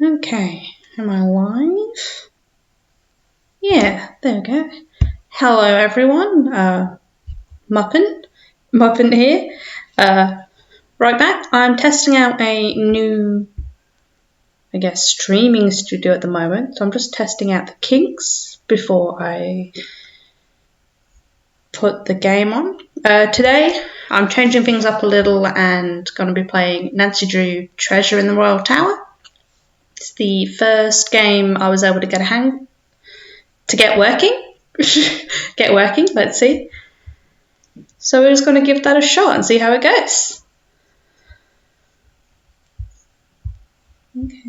Okay, am I live? Yeah, there we go. Hello everyone, Muppin here. Right back. I'm testing out a new, streaming studio at the moment. So I'm just testing out the kinks before I put the game on. Today, I'm changing things up a little and going to be playing Nancy Drew Treasure in the Royal Tower. It's the first game I was able to get working. Let's see. So we're just going to give that a shot and see how it goes. Okay.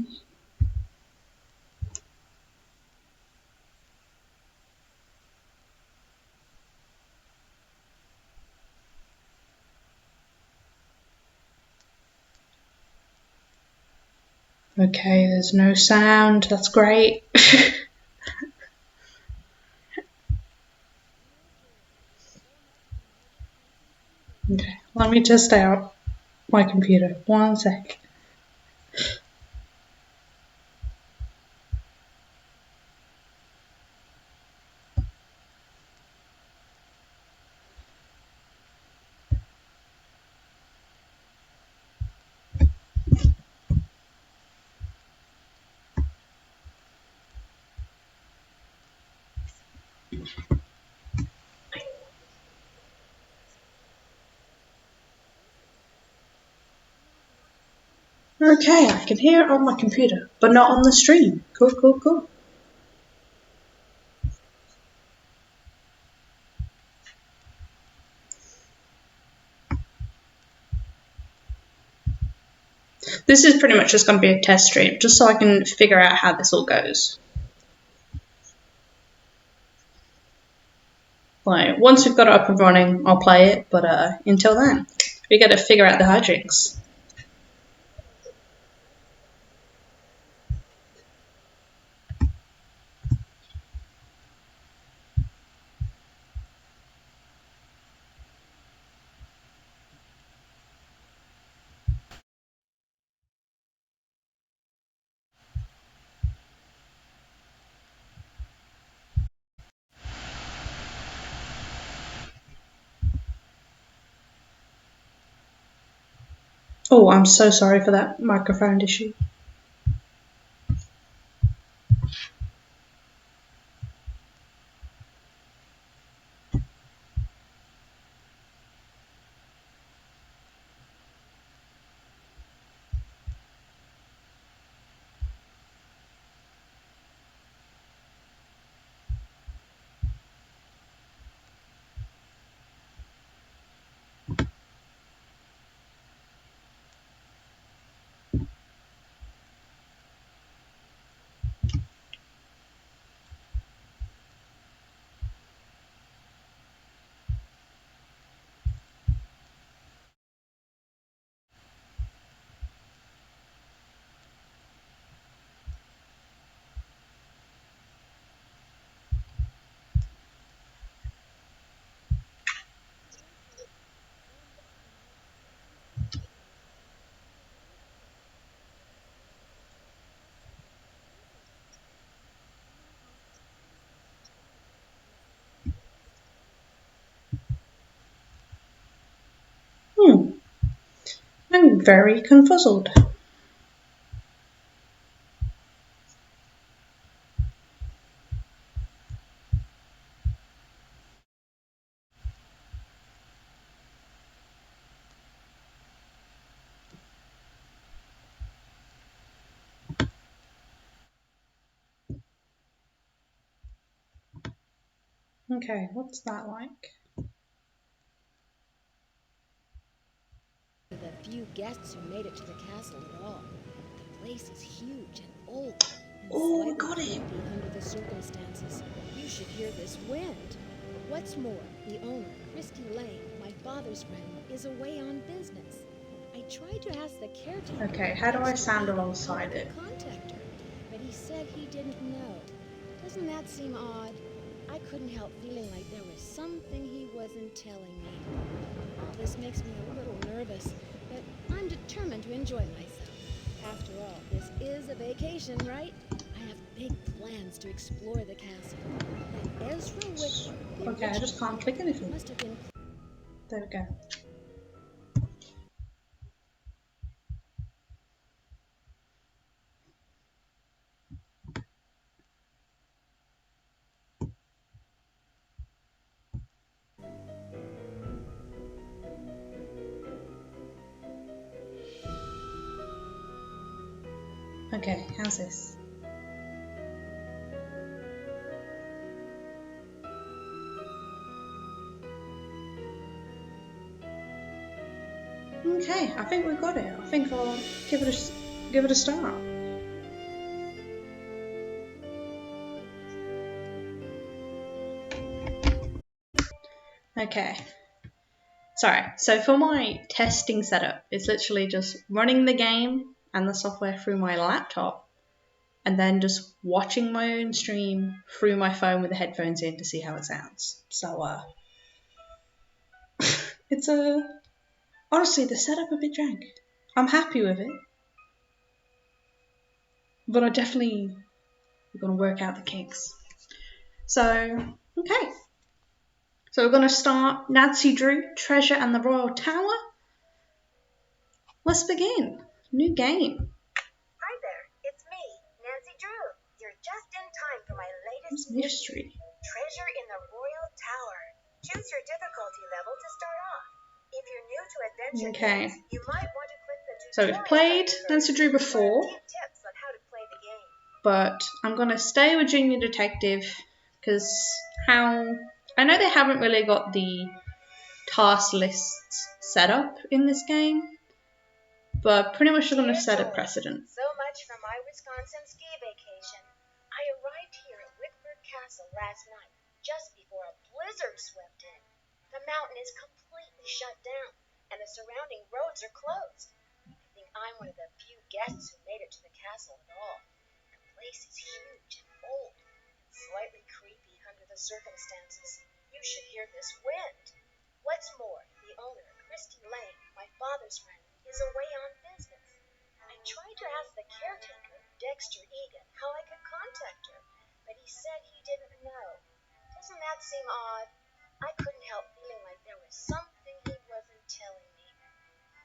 Okay, there's no sound. That's great. Okay, let me test out my computer. 1 sec. Okay, I can hear it on my computer, but not on the stream. Cool. This is pretty much just going to be a test stream, just so I can figure out how this all goes. Like, once we've got it up and running, I'll play it, but until then, we got to figure out the hijinks. Oh, I'm so sorry for that microphone issue. I'm very confuzzled. Okay, what's that like? The few guests who made it to the castle at all. The place is huge and old, and Oh, slightly got it. creepy under the circumstances. You should hear this wind. What's more, the owner, Christy Lane, my father's friend, is away on business. I tried to ask the caretaker. Okay, how do I sound alongside it? Contact her, but he said he didn't know. Doesn't that seem odd? I couldn't help feeling like there was something he wasn't telling me. All this makes me a little nervous, but I'm determined to enjoy myself. After all, This is a vacation, right? I have big plans to explore the castle. That Ezra Wickford, the Okay, I just can't click anything. must have been. There we go. Okay, how's this? Okay, I think we've got it. I think I'll give it a start. Okay. Sorry. So for my testing setup, it's literally just running the game and the software through my laptop, and then just watching my own stream through my phone with the headphones in to see how it sounds. So it's honestly the setup a bit jank. I'm happy with it, but I definitely gonna work out the kinks. So okay. So we're gonna start Nancy Drew, Treasure and the Royal Tower. Let's begin. New game. Hi there, it's me, Nancy Drew. You're just in time for my latest Mystery. Treasure in the Royal Tower. Choose your difficulty level to start off. If you're new to adventure games, you might want to click the So tutorial we've played button Nancy Drew first for before, a few tips on how to play the game. but I'm gonna stay with Junior Detective because I know they haven't really got the task lists set up in this game, but pretty much they're gonna set a precedent. So much for my Wisconsin ski vacation. I arrived here at Wickford Castle last night, just before a blizzard swept in. The mountain is completely shut down, and the surrounding roads are closed. I think I'm one of the few guests who made it to the castle at all. The place is huge and old, and slightly creepy under the circumstances. You should hear this wind. What's more, the owner, Christy Lane, my father's friend, is away on business. I tried to ask the caretaker, Dexter Egan, how I could contact her, but he said he didn't know. Doesn't that seem odd? I couldn't help feeling like there was something he wasn't telling me.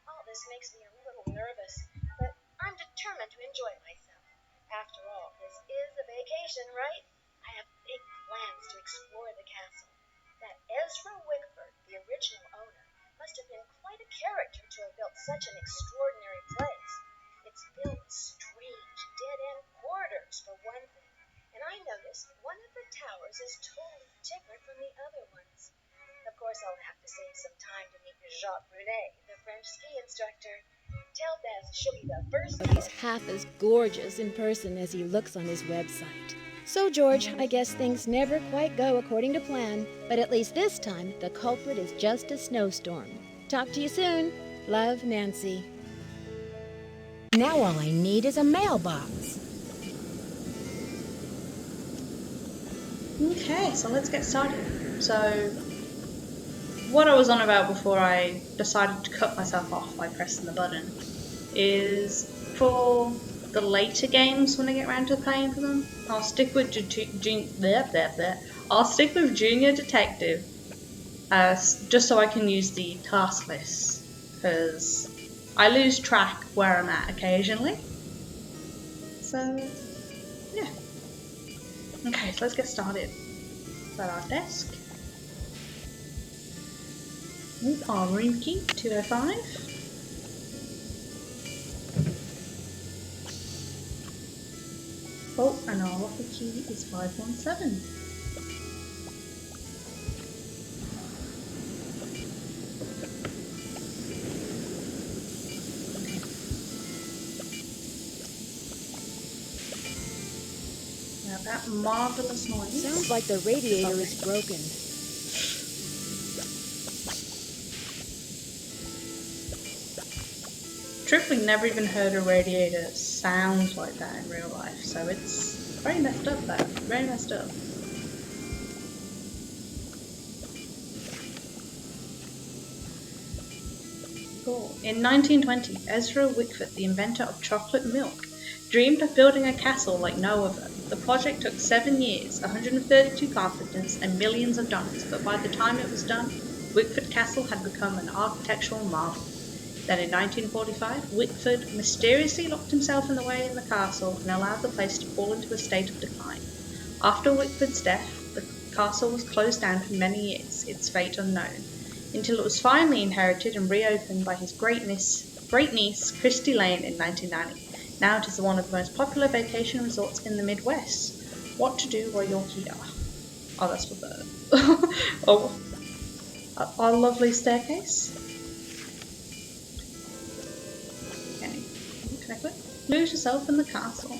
All this makes me a little nervous, but I'm determined to enjoy myself. After all, this is a vacation, right? I have big plans to explore the castle. That Ezra Wickford, the original owner, must have been quite a character to have built such an extraordinary place. It's filled with strange, dead-end corridors, for one thing, and I noticed one of the towers is totally different from the other ones. Of course, I'll have to save some time to meet Jacques Brunet, the French ski instructor. Tell Beth she'll be the first. He's half as gorgeous in person as he looks on his website. So, George, I guess things never quite go according to plan, but at least this time, the culprit is just a snowstorm. Talk to you soon. Love, Nancy. Now all I need is a mailbox. Okay, so let's get started. So what I was on about before I decided to cut myself off by pressing the button is for the later games when I get around to playing for them, I'll stick with I'll stick with Junior Detective just so I can use the task lists, because I lose track where I'm at occasionally. So yeah. Okay, so let's get started. At our desk with our room key 205. Oh, and our locker key is 517. Now that marvelous noise. Sounds like the radiator is broken. Truthfully, never even heard a radiator sound like that in real life, so it's very messed up though. Very messed up. Cool. In 1920, Ezra Wickford, the inventor of chocolate milk, dreamed of building a castle like no other. The project took 7 years, 132 carpenters, and millions of dollars, but by the time it was done, Wickford Castle had become an architectural marvel. Then in 1945, Wickford mysteriously locked himself in the castle and allowed the place to fall into a state of decline. After Wickford's death, the castle was closed down for many years, its fate unknown, until it was finally inherited and reopened by his great niece, Christy Lane, in 1990. Now it is one of the most popular vacation resorts in the Midwest. What to do while you're here? Oh, that's for the... oh, our lovely staircase. Okay, lose yourself in the castle.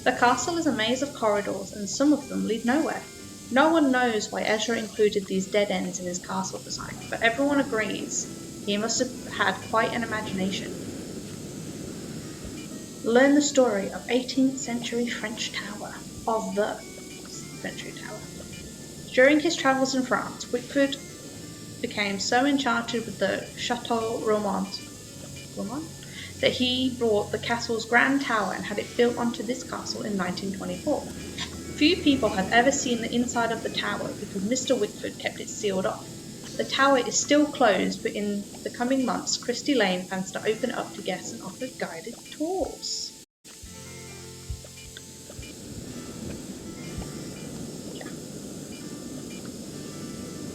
The castle is a maze of corridors, and some of them lead nowhere. No one knows why Ezra included these dead ends in his castle design, but everyone agrees he must have had quite an imagination. Learn the story of 18th century French tower, of the century tower. During his travels in France, Wickford became so enchanted with the Chateau Romand that he brought the castle's grand tower and had it built onto this castle in 1924. Few people have ever seen the inside of the tower because Mr. Wickford kept it sealed off. The tower is still closed, but in the coming months, Christy Lane plans to open it up to guests and offer guided tours.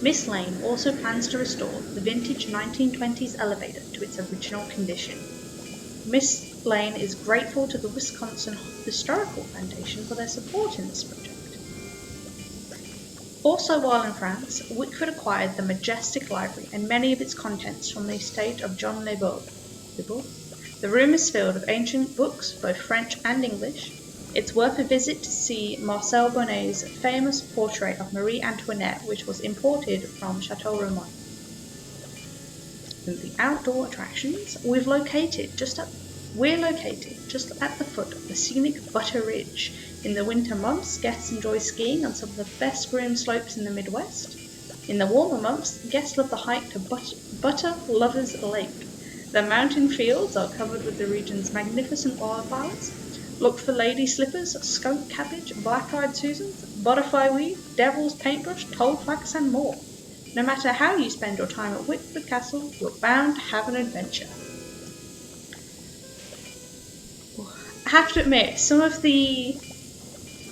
Miss Lane also plans to restore the vintage 1920s elevator to its original condition. Miss Lane is grateful to the Wisconsin Historical Foundation for their support in this project. Also while in France, Wickford acquired the Majestic Library and many of its contents from the estate of John Lebeau. The room is filled with ancient books, both French and English. It's worth a visit to see Marcel Bonnet's famous portrait of Marie Antoinette, which was imported from Chateau Romand. In the outdoor attractions, we're located just at the foot of the scenic Butter Ridge. In the winter months, guests enjoy skiing on some of the best groomed slopes in the Midwest. In the warmer months, guests love the hike to Butter Lovers Lake. The mountain fields are covered with the region's magnificent wildflowers. Look for lady slippers, skunk cabbage, black-eyed Susans, butterfly weed, devil's paintbrush, toadflax, and more. No matter how you spend your time at Wickford Castle, you're bound to have an adventure. I have to admit, some of the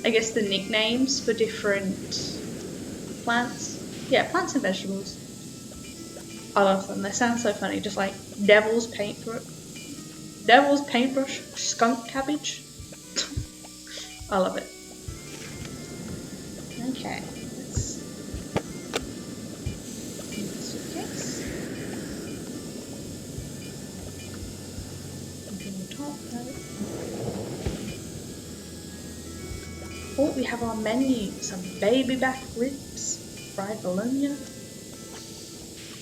nicknames for different plants and vegetables, I love them. They sound so funny, just like devil's paintbrush, skunk cabbage. I love it. Okay, let's move the suitcase. Something on top, Oh, we have our menu. Some baby back ribs, fried bologna,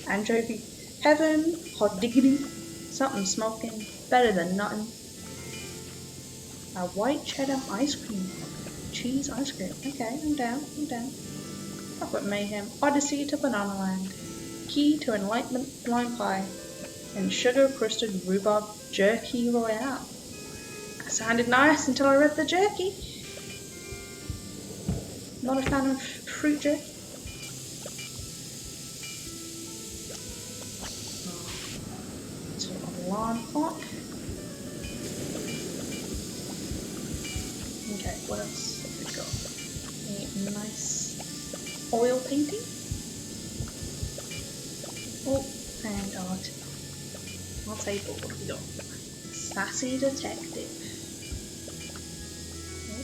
anchovy heaven, hot diggity, something smoking, better than nothing. A white cheddar ice cream, cheese ice cream. Okay, I'm down. Chocolate mayhem, odyssey to banana land, key to enlightenment lime pie, and sugar crusted rhubarb jerky royale. That sounded nice until I read the jerky. Not a fan of fruit jerky. Sort of alarm clock. Okay, what else have we got? A nice oil painting. Oh, and art. Our table, what have we got? Sassy detective. Oh.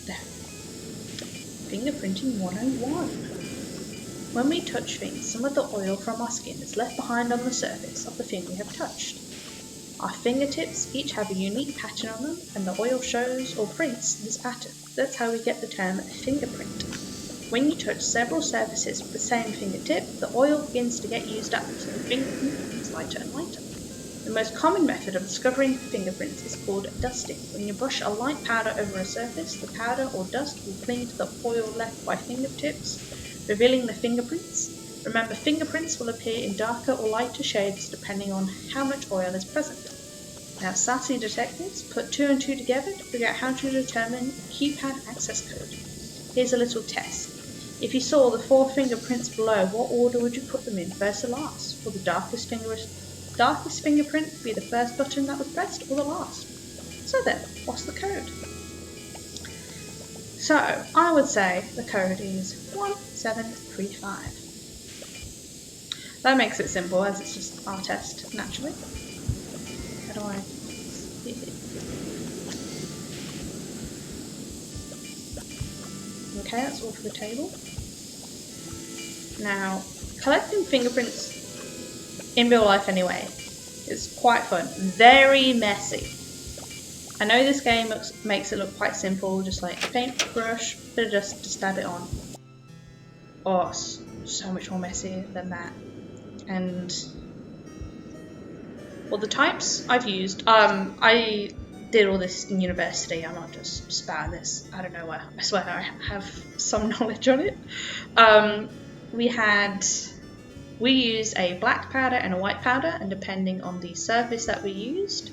There. Fingerprinting 101. When we touch things, some of the oil from our skin is left behind on the surface of the thing we have touched. Our fingertips each have a unique pattern on them, and the oil shows or prints this pattern. That's how we get the term fingerprint. When you touch several surfaces with the same fingertip, the oil begins to get used up, so the fingerprint becomes lighter and lighter. The most common method of discovering fingerprints is called dusting. When you brush a light powder over a surface, the powder or dust will cling to the oil left by fingertips, revealing the fingerprints. Remember, fingerprints will appear in darker or lighter shades depending on how much oil is present. Now, sassy detectives put 2 and 2 together to figure out how to determine keypad access code. Here's a little test. If you saw the 4 fingerprints below, what order would you put them in, first or last? Will the darkest fingerprint be the first button that was pressed or the last? So then, what's the code? So, I would say the code is 1735. That makes it simple, as it's just our test, naturally. How do I see it? Okay, that's all for the table. Now, collecting fingerprints in real life anyway is quite fun. Very messy. I know this game makes it look quite simple, just like paintbrush, bit of dust to stab it on. Oh, so much more messy than that. And well, the types I've used, I did all this in university. I'm not just spouting this out of nowhere. I swear I have some knowledge on it. We used a black powder and a white powder, and depending on the surface that we used,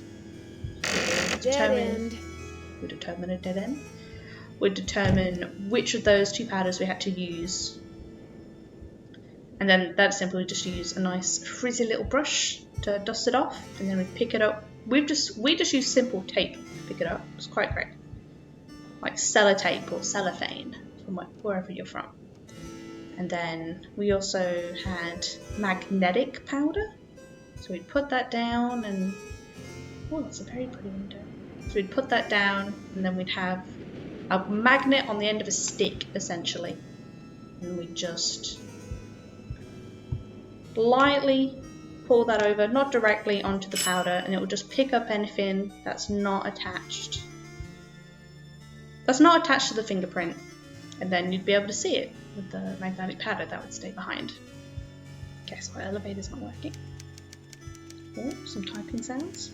we determine a dead end. We determine which of those 2 powders we had to use. And then that's simply just use a nice frizzy little brush to dust it off, and then we pick it up. We just use simple tape to pick it up. It's quite great, like sellotape or cellophane from wherever you're from. And then we also had magnetic powder, so we'd put that down, and oh, that's a very pretty window. So we'd put that down, and then we'd have a magnet on the end of a stick, essentially, and we'd just lightly pour that over, not directly onto the powder, and it will just pick up anything that's not attached to the fingerprint, and then you'd be able to see it with the magnetic powder that would stay behind. Guess my elevator's not working. Oh, some typing sounds.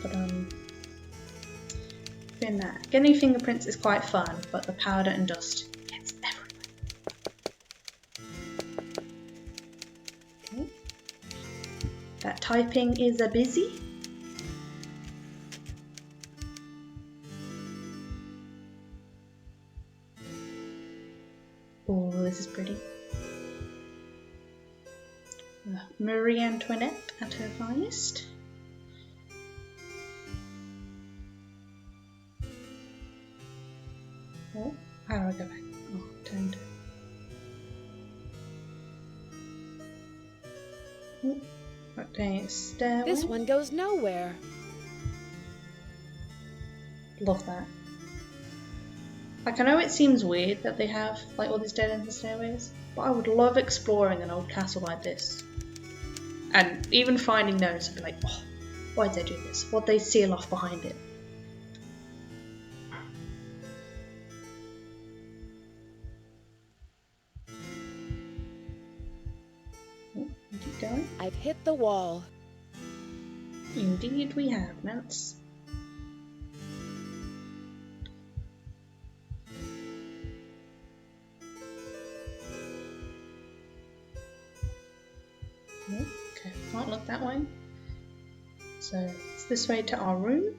But doing that. Getting fingerprints is quite fun, but the powder and dust gets everywhere. Okay. That typing is a busy. Oh, this is pretty. Marie Antoinette at her finest. Oh, how do I go back? Oh, turned. Oh, okay, stairway. This one goes nowhere. Love that. Like, I know it seems weird that they have like all these dead ends and stairways, but I would love exploring an old castle like this. And even finding those, I'd be like, oh, why'd they do this? What'd they seal off behind it? Oh, keep going. I've hit the wall. Indeed we have, Nance. Okay, can't look that way. So it's this way to our room.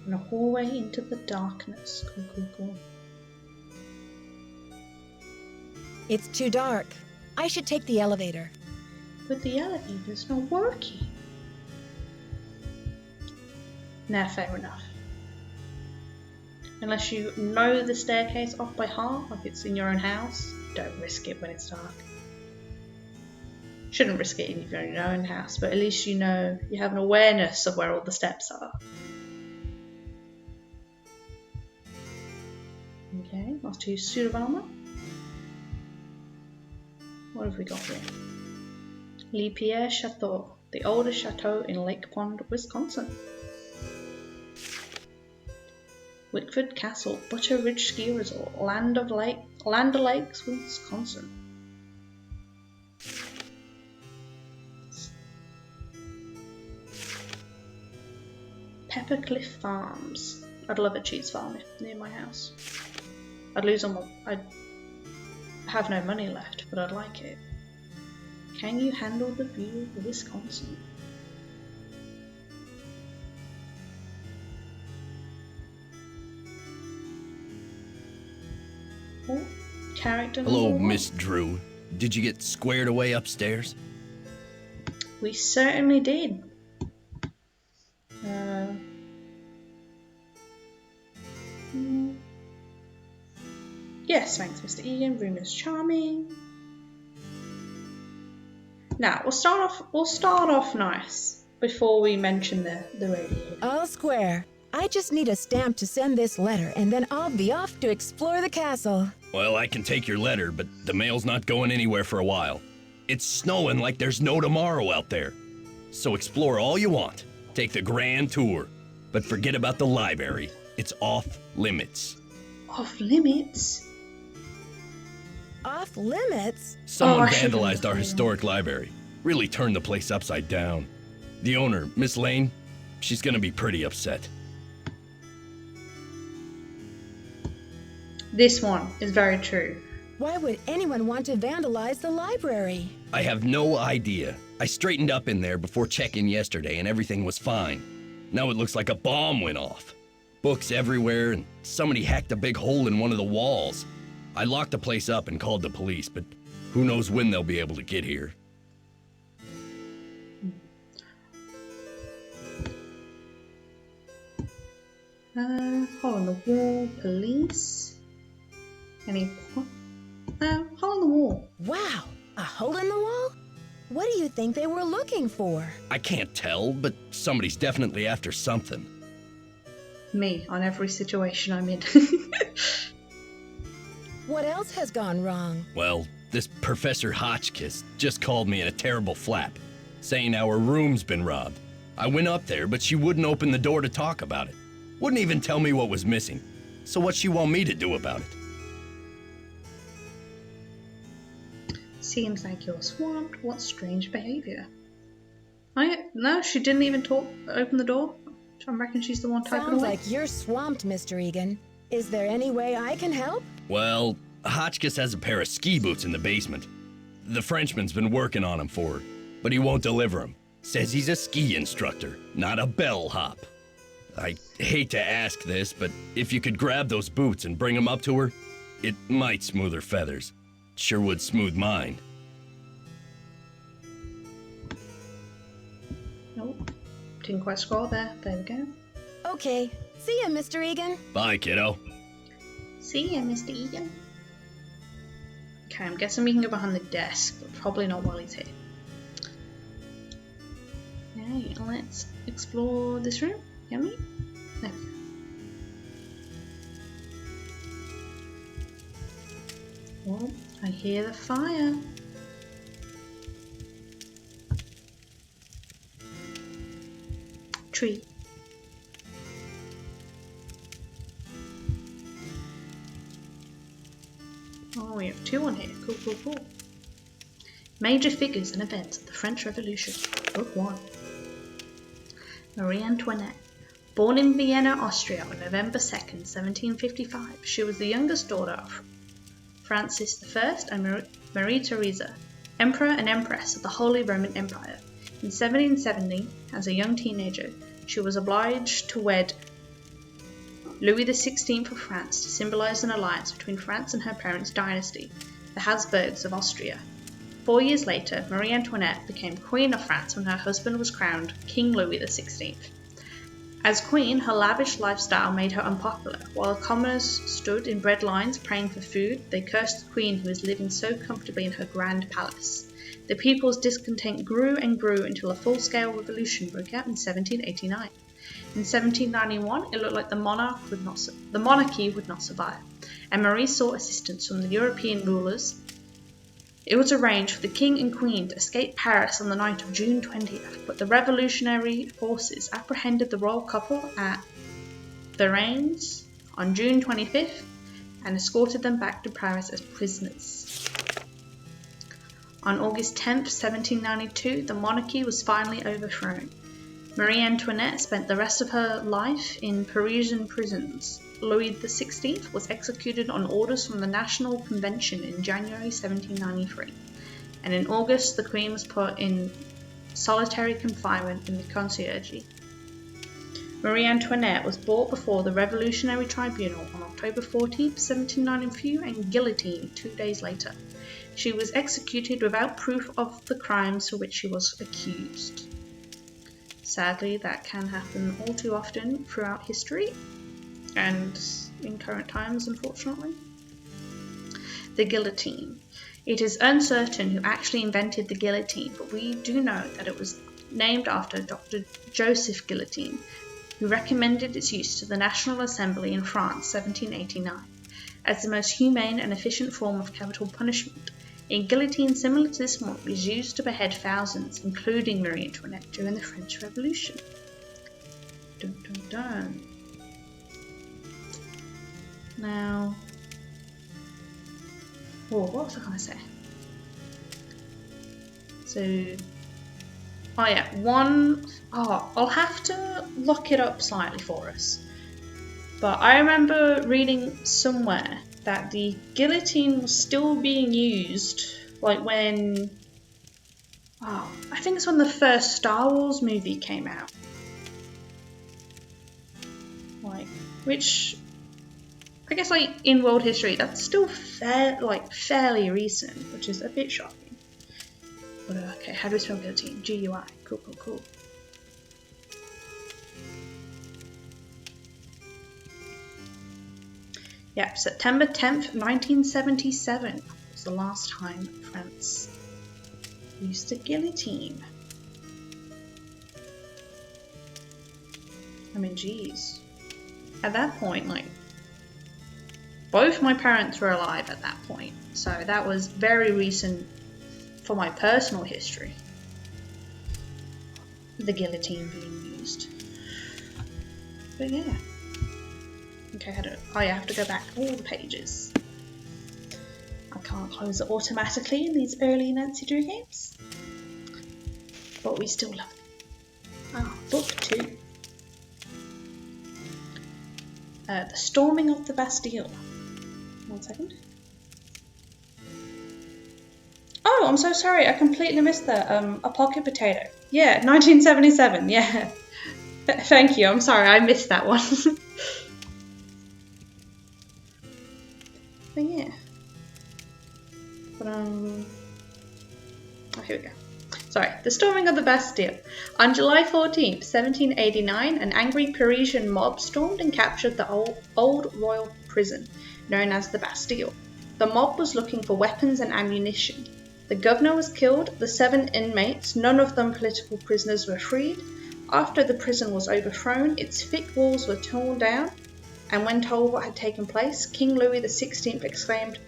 And a hallway into the darkness. Cool, cool, cool. It's too dark. I should take the elevator. But the elevator's not working. Nah, fair enough. Unless you know the staircase off by heart, like it's in your own house, don't risk it when it's dark. Shouldn't risk it if you're in your own house, but at least you know, you have an awareness of where all the steps are. Okay, last 2 suit of armour. What have we got here? Le Pierre Chateau, the oldest chateau in Lake Pond, Wisconsin. Wickford Castle, Butter Ridge Ski Resort, Land O'Lakes, Wisconsin. Peppercliff Farms. I'd love a cheese farm near my house. I'd lose all my. I'd have no money left, but I'd like it. Can you handle the view of Wisconsin? Oh, character. Hello, Miss Drew. Did you get squared away upstairs? We certainly did. Yes, thanks, Mr. Egan. Room is charming. Now we'll start off nice before we mention the radiator. All square. I just need a stamp to send this letter, and then I'll be off to explore the castle. Well, I can take your letter, but the mail's not going anywhere for a while. It's snowing like there's no tomorrow out there. So explore all you want. Take the grand tour. But forget about the library. It's off limits. Off limits? Off limits? Someone vandalized our historic library. Really turned the place upside down. The owner, Miss Lane, she's gonna be pretty upset. This one is very true. Why would anyone want to vandalize the library? I have no idea. I straightened up in there before check-in yesterday and everything was fine. Now it looks like a bomb went off. Books everywhere and somebody hacked a big hole in one of the walls. I locked the place up and called the police, but who knows when they'll be able to get here. Hole in the wall, police. Any hole in the wall. Wow, a hole in the wall? What do you think they were looking for? I can't tell, but somebody's definitely after something. Me, on every situation I'm in. What else has gone wrong? Well, this Professor Hodgkiss just called me in a terrible flap, saying our room's been robbed. I went up there, but she wouldn't open the door to talk about it. Wouldn't even tell me what was missing. So what's she want me to do about it? Seems like you're swamped. What strange behavior. No, she didn't even open the door. I reckon she's the one typing away. Sounds like you're swamped, Mr. Egan. Is there any way I can help? Well, Hodgkiss has a pair of ski boots in the basement. The Frenchman's been working on them for her, but he won't deliver them. Says he's a ski instructor, not a bellhop. I hate to ask this, but if you could grab those boots and bring them up to her, it might smooth her feathers. Sure would smooth mine. Nope. Didn't quite scroll there. There we go. Okay. See ya, Mr. Egan. Bye, kiddo. See ya, Mr. Egan. Okay, I'm guessing we can go behind the desk, but probably not while he's here. Okay, let's explore this room. Can we? There we go. Oh, I hear the fire. Tree. Oh, we have two on here. Cool, cool, cool. Major figures and events of the French Revolution. Book 1. Marie Antoinette. Born in Vienna, Austria on November 2nd, 1755, she was the youngest daughter of Francis I and Marie Theresa, Emperor and Empress of the Holy Roman Empire. In 1770, as a young teenager, she was obliged to wed Louis XVI of France to symbolize an alliance between France and her parents' dynasty, the Habsburgs of Austria. 4 years later, Marie Antoinette became Queen of France when her husband was crowned King Louis XVI. As queen, her lavish lifestyle made her unpopular. While commoners stood in bread lines praying for food, they cursed the queen who was living so comfortably in her grand palace. The people's discontent grew and grew until a full-scale revolution broke out in 1789. In 1791, it looked like the monarchy would not survive, and Marie sought assistance from the European rulers. It was arranged for the king and queen to escape Paris on the night of June 20th, but the revolutionary forces apprehended the royal couple at Varennes on June 25th and escorted them back to Paris as prisoners. On August 10th, 1792, the monarchy was finally overthrown. Marie Antoinette spent the rest of her life in Parisian prisons. Louis XVI was executed on orders from the National Convention in January 1793, and in August the Queen was put in solitary confinement in the Conciergerie. Marie Antoinette was brought before the Revolutionary Tribunal on October 14, 1793, and guillotined 2 days later. She was executed without proof of the crimes for which she was accused. Sadly, that can happen all too often throughout history, and in current times, unfortunately. The guillotine. It is uncertain who actually invented the guillotine, but we do know that it was named after Dr. Joseph Guillotine, who recommended its use to the National Assembly in France, 1789, as the most humane and efficient form of capital punishment. A guillotine similar to this one was used to behead thousands, including Marie Antoinette, during the French Revolution. Dun, dun, dun. Now, what was I going to say? So, I'll have to look it up slightly for us. But I remember reading somewhere that the guillotine was still being used, like when, I think it's when the first Star Wars movie came out. Which, I guess in world history, that's still fairly recent, which is a bit shocking. But okay, how do we spell guillotine? G-U-I. Cool. Yep, September 10th, 1977 was the last time France used the guillotine. I mean, geez. At that point, both my parents were alive at that point, so that was very recent for my personal history. The guillotine being used. But yeah. Okay, I have to go back all the pages. I can't close it automatically in these early Nancy Drew games. But we still love it. Book 2. The Storming of the Bastille. 1 second. Oh, I'm so sorry. I completely missed that. A pocket potato. Yeah, 1977. Yeah. Thank you. I'm sorry. I missed that one. But yeah. Here we go. Sorry. The Storming of the Bastille. On July 14th, 1789, an angry Parisian mob stormed and captured the old royal prison, known as the Bastille. The mob was looking for weapons and ammunition. The governor was killed, the 7 inmates, none of them political prisoners, were freed. After the prison was overthrown, its thick walls were torn down, and when told what had taken place, King Louis XVI exclaimed,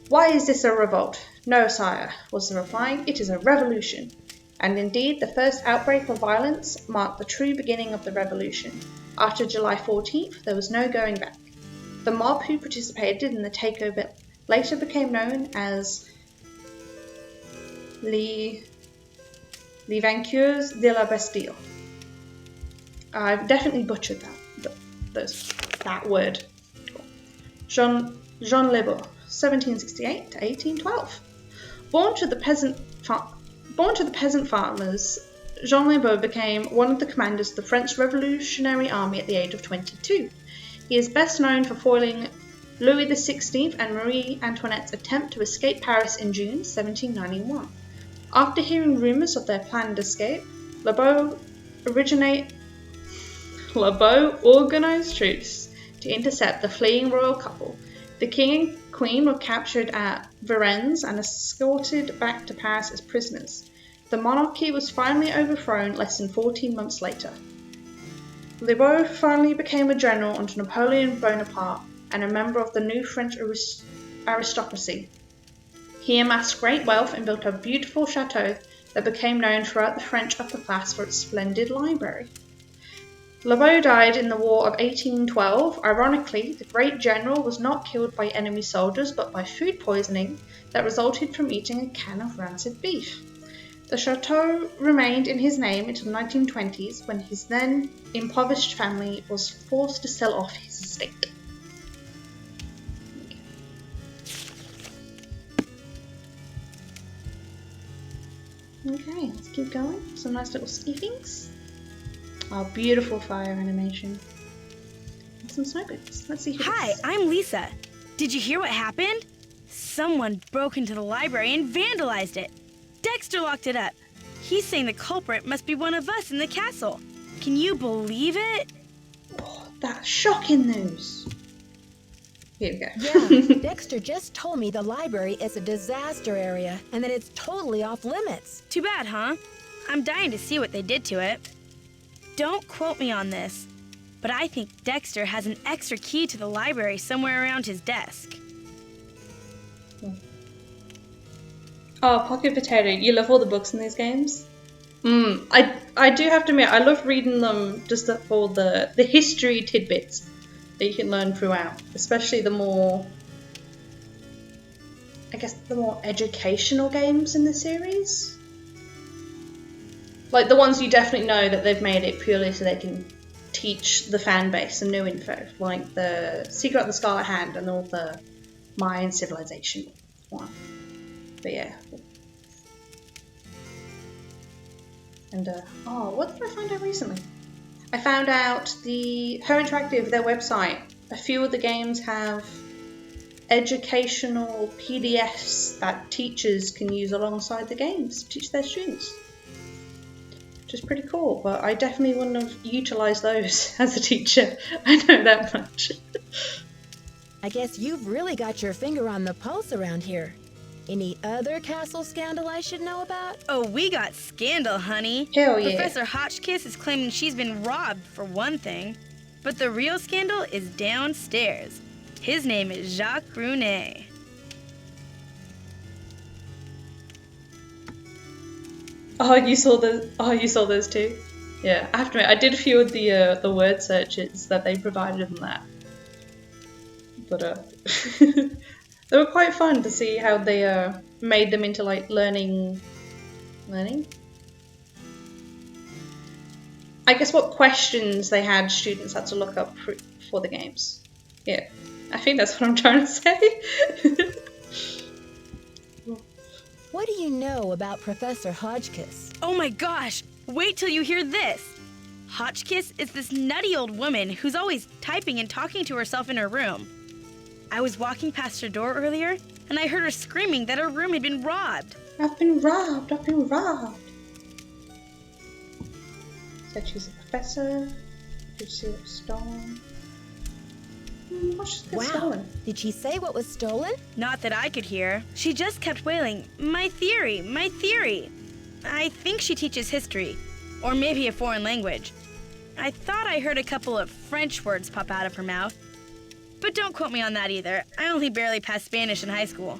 "Why is this a revolt?" "No, sire," was the reply, "it is a revolution." And indeed, the first outbreak of violence marked the true beginning of the revolution. After July 14th, there was no going back. The mob who participated in the takeover later became known as Les Vainqueurs de la Bastille. I've definitely butchered that word. Jean Lebon, 1768 to 1812. Born to the peasant farmers, Jean Lebon became one of the commanders of the French Revolutionary Army at the age of 22. He is best known for foiling Louis XVI and Marie Antoinette's attempt to escape Paris in June 1791. After hearing rumours of their planned escape, Lebon organised troops to intercept the fleeing royal couple. The king and queen were captured at Varennes and escorted back to Paris as prisoners. The monarchy was finally overthrown less than 14 months later. Lebon finally became a general under Napoleon Bonaparte and a member of the new French aristocracy. He amassed great wealth and built a beautiful chateau that became known throughout the French upper class for its splendid library. Lebon died in the War of 1812. Ironically, the great general was not killed by enemy soldiers but by food poisoning that resulted from eating a can of rancid beef. The chateau remained in his name until the 1920s when his then impoverished family was forced to sell off his estate. Okay, let's keep going. Some nice little skiffings. Oh, beautiful fire animation. And some snow boots. Let's see who Hi, this is. I'm Lisa. Did you hear what happened? Someone broke into the library and vandalized it. Dexter locked it up. He's saying the culprit must be one of us in the castle. Can you believe it? Oh, that's shocking news. Here we go. Yeah, Dexter just told me the library is a disaster area and that it's totally off limits. Too bad, huh? I'm dying to see what they did to it. Don't quote me on this, but I think Dexter has an extra key to the library somewhere around his desk. Oh, Pocket Potato, you love all the books in these games? I do have to admit, I love reading them just for the history tidbits that you can learn throughout, especially the more, I guess, the more educational games in the series. Like the ones you definitely know that they've made it purely so they can teach the fan base some new info, like the Secret of the Scarlet Hand and all the Mayan civilization one. But yeah. And oh, what did I find out recently? I found out Her Interactive, their website, a few of the games have educational PDFs that teachers can use alongside the games to teach their students. Which is pretty cool, but I definitely wouldn't have utilised those as a teacher. I know that much. I guess you've really got your finger on the pulse around here. Any other castle scandal I should know about? Oh, we got scandal, honey. Hell yeah. Professor Hodgkiss is claiming she's been robbed, for one thing. But the real scandal is downstairs. His name is Jacques Brunet. Oh, you saw those too? Yeah, I have to admit, I did a few of the word searches that they provided in that. But they were quite fun to see how they made them into like learning. I guess what questions they had students had to look up for the games. Yeah, I think that's what I'm trying to say. What do you know about Professor Hodgkiss? Oh my gosh, wait till you hear this. Hodgkiss is this nutty old woman who's always typing and talking to herself in her room. I was walking past her door earlier, and I heard her screaming that her room had been robbed. I've been robbed. Said she's a professor. Did she get stolen? What just got stolen? Did she say what was stolen? Not that I could hear. She just kept wailing, "My theory, my theory." I think she teaches history, or maybe a foreign language. I thought I heard a couple of French words pop out of her mouth. But don't quote me on that either. I only barely passed Spanish in high school.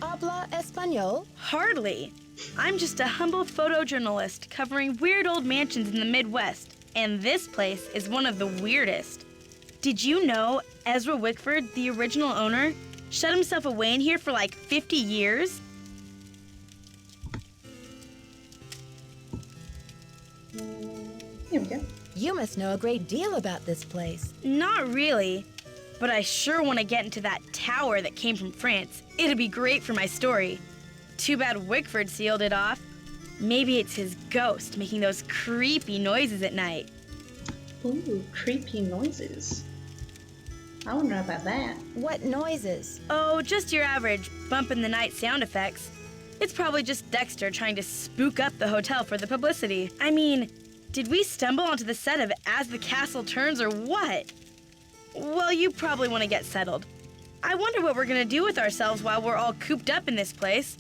Habla español? Hardly. I'm just a humble photojournalist covering weird old mansions in the Midwest, and this place is one of the weirdest. Did you know Ezra Wickford, the original owner, shut himself away in here for like 50 years? Here we go. You must know a great deal about this place. Not really, but I sure want to get into that tower that came from France. It'd be great for my story. Too bad Wickford sealed it off. Maybe it's his ghost making those creepy noises at night. Ooh, creepy noises. I wonder about that. What noises? Oh, just your average bump in the night sound effects. It's probably just Dexter trying to spook up the hotel for the publicity. I mean, did we stumble onto the set of As the Castle Turns or what? Well, you probably want to get settled. I wonder what we're going to do with ourselves while we're all cooped up in this place.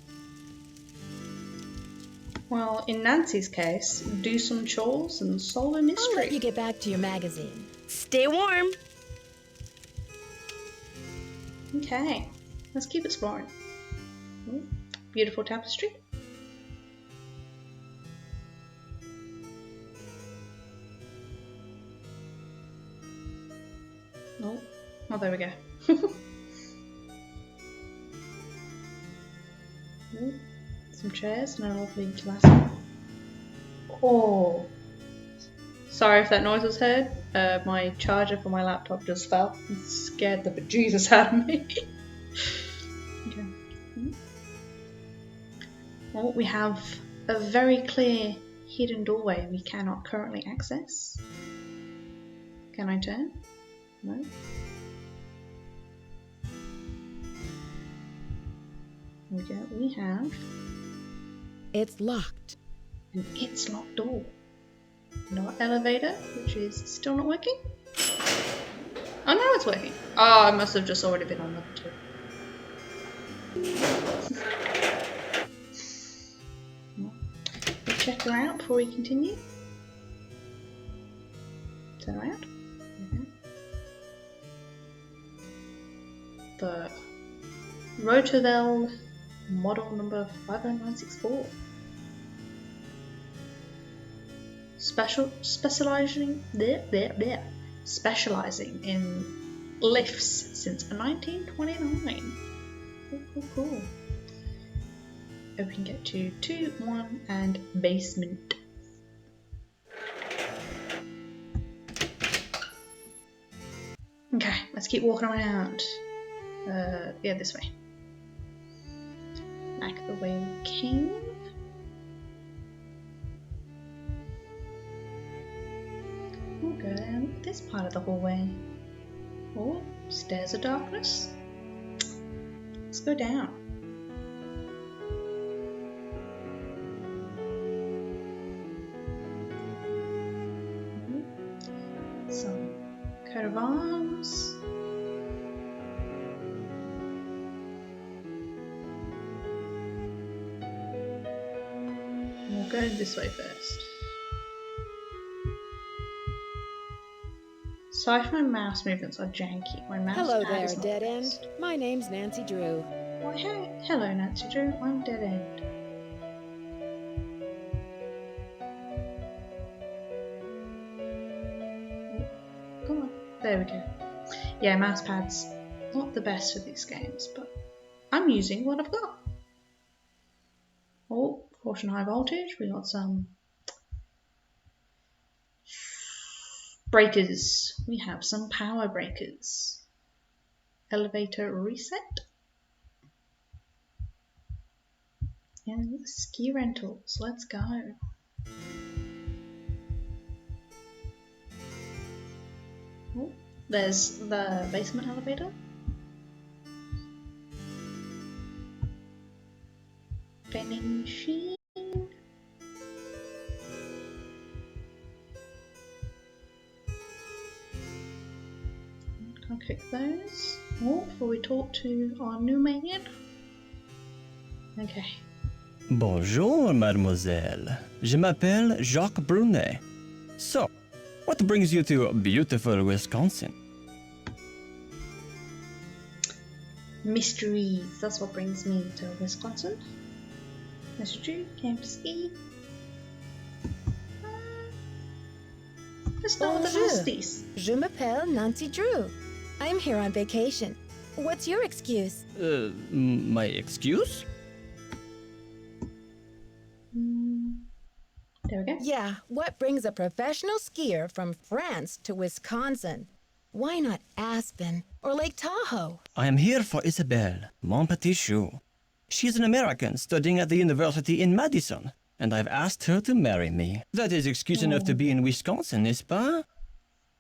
Well, in Nancy's case, do some chores and solve a I'll mystery. let you get back to your magazine. Stay warm. Okay, let's keep exploring. Ooh, beautiful tapestry. Oh, there we go. Ooh, some chairs and a lovely glass. Oh, sorry if that noise was heard. My charger for my laptop just fell and scared the bejesus out of me. Okay. Well, we have a very clear hidden doorway we cannot currently access. Can I turn? No. Here we go. We have It's locked. an it's locked door. No elevator, which is still not working. Oh no, it's working. Oh, I must have just already been on level 2. We'll check her out before we continue. Turn around. The Rotoville model number 50964. Specializing in lifts since 1929. Cool. We can get to 2, 1, and basement. Okay, let's keep walking around. Yeah, this way. Back the way we came. We'll go down this part of the hallway. Oh, stairs of darkness. Let's go down. Some coat of arms. We'll go this way first. Sorry if my mouse movements are janky. My mouse Hello pad there, is not Dead the End. best. My name's Nancy Drew. Why, hey, hello Nancy Drew, I'm Dead End. Come on, there we go. Yeah, mouse pad's not the best for these games, but I'm using what I've got. Oh, caution high voltage, we got some breakers. We have some power breakers. Elevator reset. And ski rentals, let's go. Oh, there's the basement elevator. Vending machine. I'll click those. Oh, before we talk to our new minion. Okay. Bonjour, mademoiselle. Je m'appelle Jacques Brunet. So, what brings you to beautiful Wisconsin? Mysteries, that's what brings me to Wisconsin. Mr. Drew came to ski. Let's start with the Bonjour. nasties. Je m'appelle Nancy Drew. I'm here on vacation. What's your excuse? My excuse? There we go. Yeah, what brings a professional skier from France to Wisconsin? Why not Aspen or Lake Tahoe? I am here for Isabelle, mon petit chou. She is an American studying at the university in Madison, and I've asked her to marry me. That is excuse enough to be in Wisconsin, n'est-ce pas?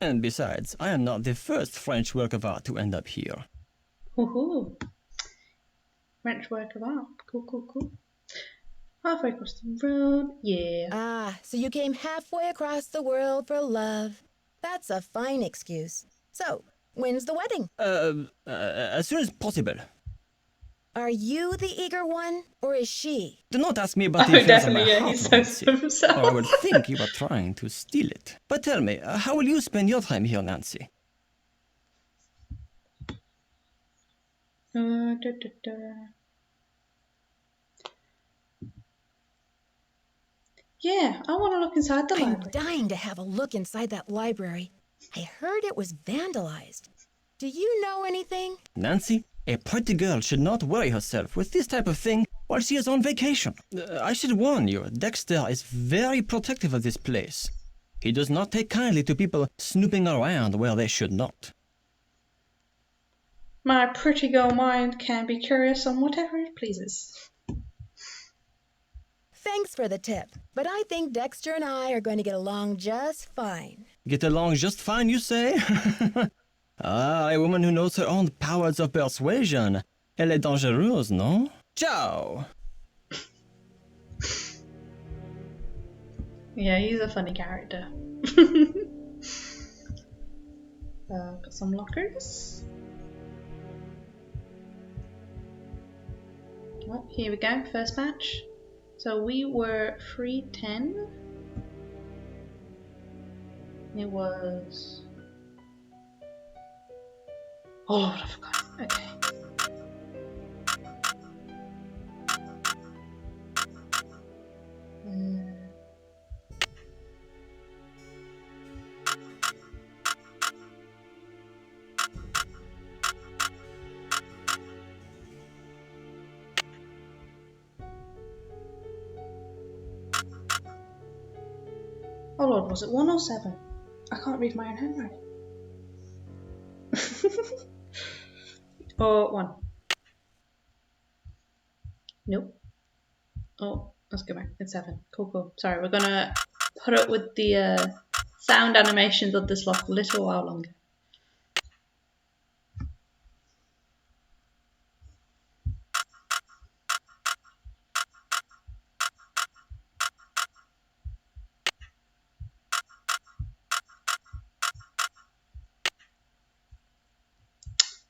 And besides, I am not the first French work of art to end up here. Woohoo! French work of art. Cool. Halfway across the road. Yeah. Ah, so you came halfway across the world for love. That's a fine excuse. So, when's the wedding? As soon as possible. Are you the eager one, or is she? Do not ask me about Oh, the affairs of my definitely, yeah, heart, he says Nancy, so himself. or I would think you are trying to steal it. But tell me, how will you spend your time here, Nancy? Yeah, I want to look inside the I'm library. dying to have a look inside that library. I heard it was vandalized. Do you know anything? Nancy, a pretty girl should not worry herself with this type of thing while she is on vacation. I should warn you, Dexter is very protective of this place. He does not take kindly to people snooping around where they should not. My pretty girl mind can be curious on whatever it pleases. Thanks for the tip, but I think Dexter and I are going to get along just fine. Get along just fine, you say? Ah, a woman who knows her own powers of persuasion. Elle est dangereuse, no? Ciao! Yeah, he's a funny character. Got some lockers. Oh, here we go, first match. So we were 310. It was... Oh Lord, I forgot. Okay. Oh Lord, was it 1 or 7? I can't read my own handwriting. Or 1. Nope. Oh, let's go back. It's 7. Cool, cool. Sorry, we're gonna put up with the sound animations of this lock a little while longer.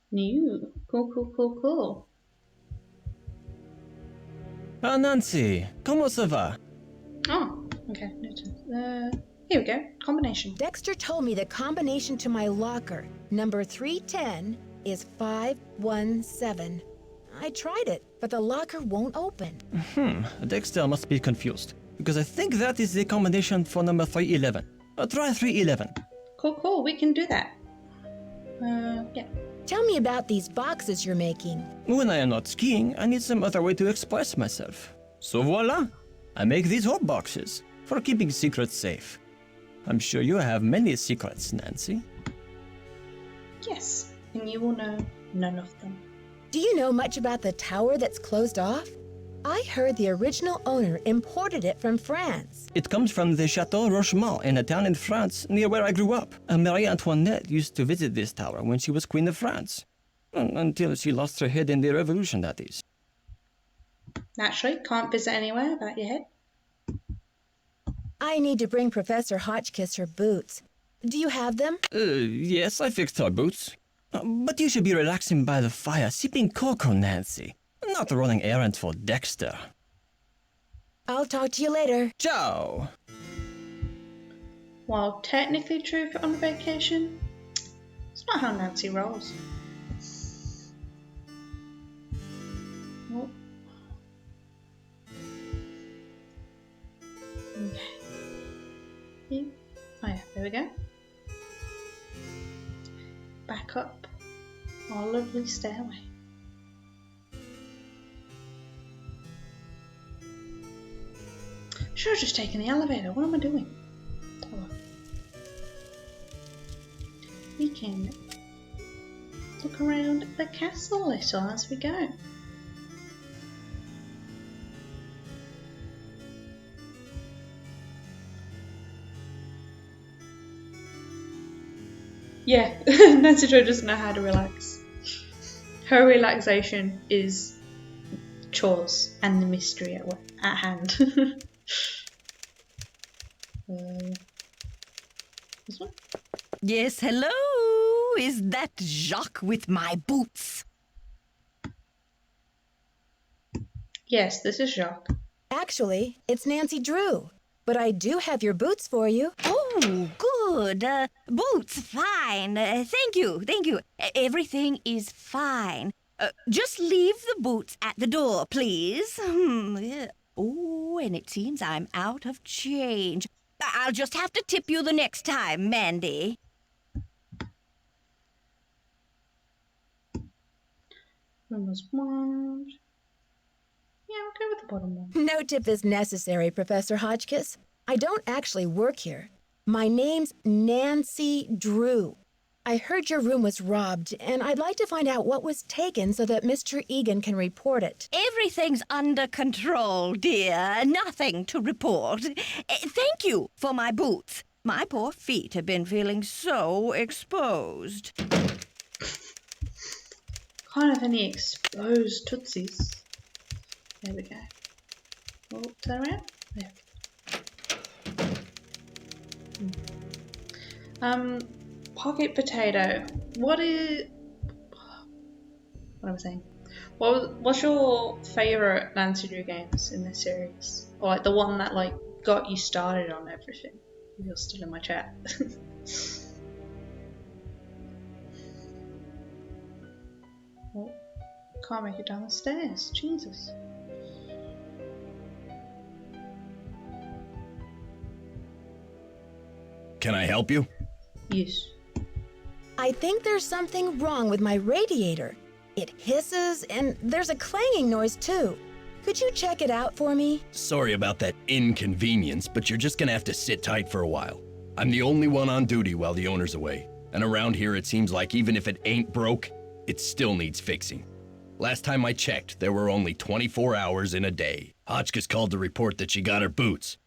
New. Cool, cool, cool, cool. Ah, Nancy, comment ça va? Oh, okay. Here we go. Combination. Dexter told me the combination to my locker, number 310, is 517. I tried it, but the locker won't open. Dexter must be confused, because I think that is the combination for number 311. Try 311. Cool, cool. We can do that. Yeah. Tell me about these boxes you're making. When I am not skiing, I need some other way to express myself. So voila! I make these hot boxes for keeping secrets safe. I'm sure you have many secrets, Nancy. Yes, and you will know none of them. Do you know much about the tower that's closed off? I heard the original owner imported it from France. It comes from the Chateau Rochemont in a town in France near where I grew up. Marie Antoinette used to visit this tower when she was Queen of France. Until she lost her head in the Revolution, that is. Naturally, can't visit anywhere without your head. I need to bring Professor Hodgkiss her boots. Do you have them? Yes, I fixed her boots. But you should be relaxing by the fire, sipping cocoa, Nancy. Not running errands for Dexter. I'll talk to you later. Ciao! While technically true if you're on vacation, it's not how Nancy rolls. Oh. Okay. Oh yeah, there we go. Back up our lovely stairway. Should have just taken the elevator. What am I doing? Oh well. We can look around the castle a little as we go. Yeah, Nancy Jo doesn't know how to relax. Her relaxation is chores and the mystery at hand. This one? Yes, hello? Is that Jacques with my boots? Yes, this is Jacques. Actually, it's Nancy Drew. But I do have your boots for you. Oh, good. Boots, fine. Thank you. Everything is fine. Just leave the boots at the door, please. Yeah. Oh, and it seems I'm out of change. I'll just have to tip you the next time, Mandy. Almost one. Yeah, I'll go with the bottom one. No tip is necessary, Professor Hodgkiss. I don't actually work here. My name's Nancy Drew. I heard your room was robbed, and I'd like to find out what was taken so that Mr. Egan can report it. Everything's under control, dear. Nothing to report. Thank you for my boots. My poor feet have been feeling so exposed. Can't have any exposed tootsies. There we go. Oh, turn around. There. Pocket potato. What am I saying? What's your favourite Nancy Drew games in this series? Or like the one that like got you started on everything? You're still in my chat. Oh, can't make it down the stairs. Jesus. Can I help you? Yes. I think there's something wrong with my radiator. It hisses, and there's a clanging noise too. Could you check it out for me? Sorry about that inconvenience, but you're just gonna have to sit tight for a while. I'm the only one on duty while the owner's away. And around here it seems like even if it ain't broke, it still needs fixing. Last time I checked, there were only 24 hours in a day. Hodgkiss called to report that she got her boots.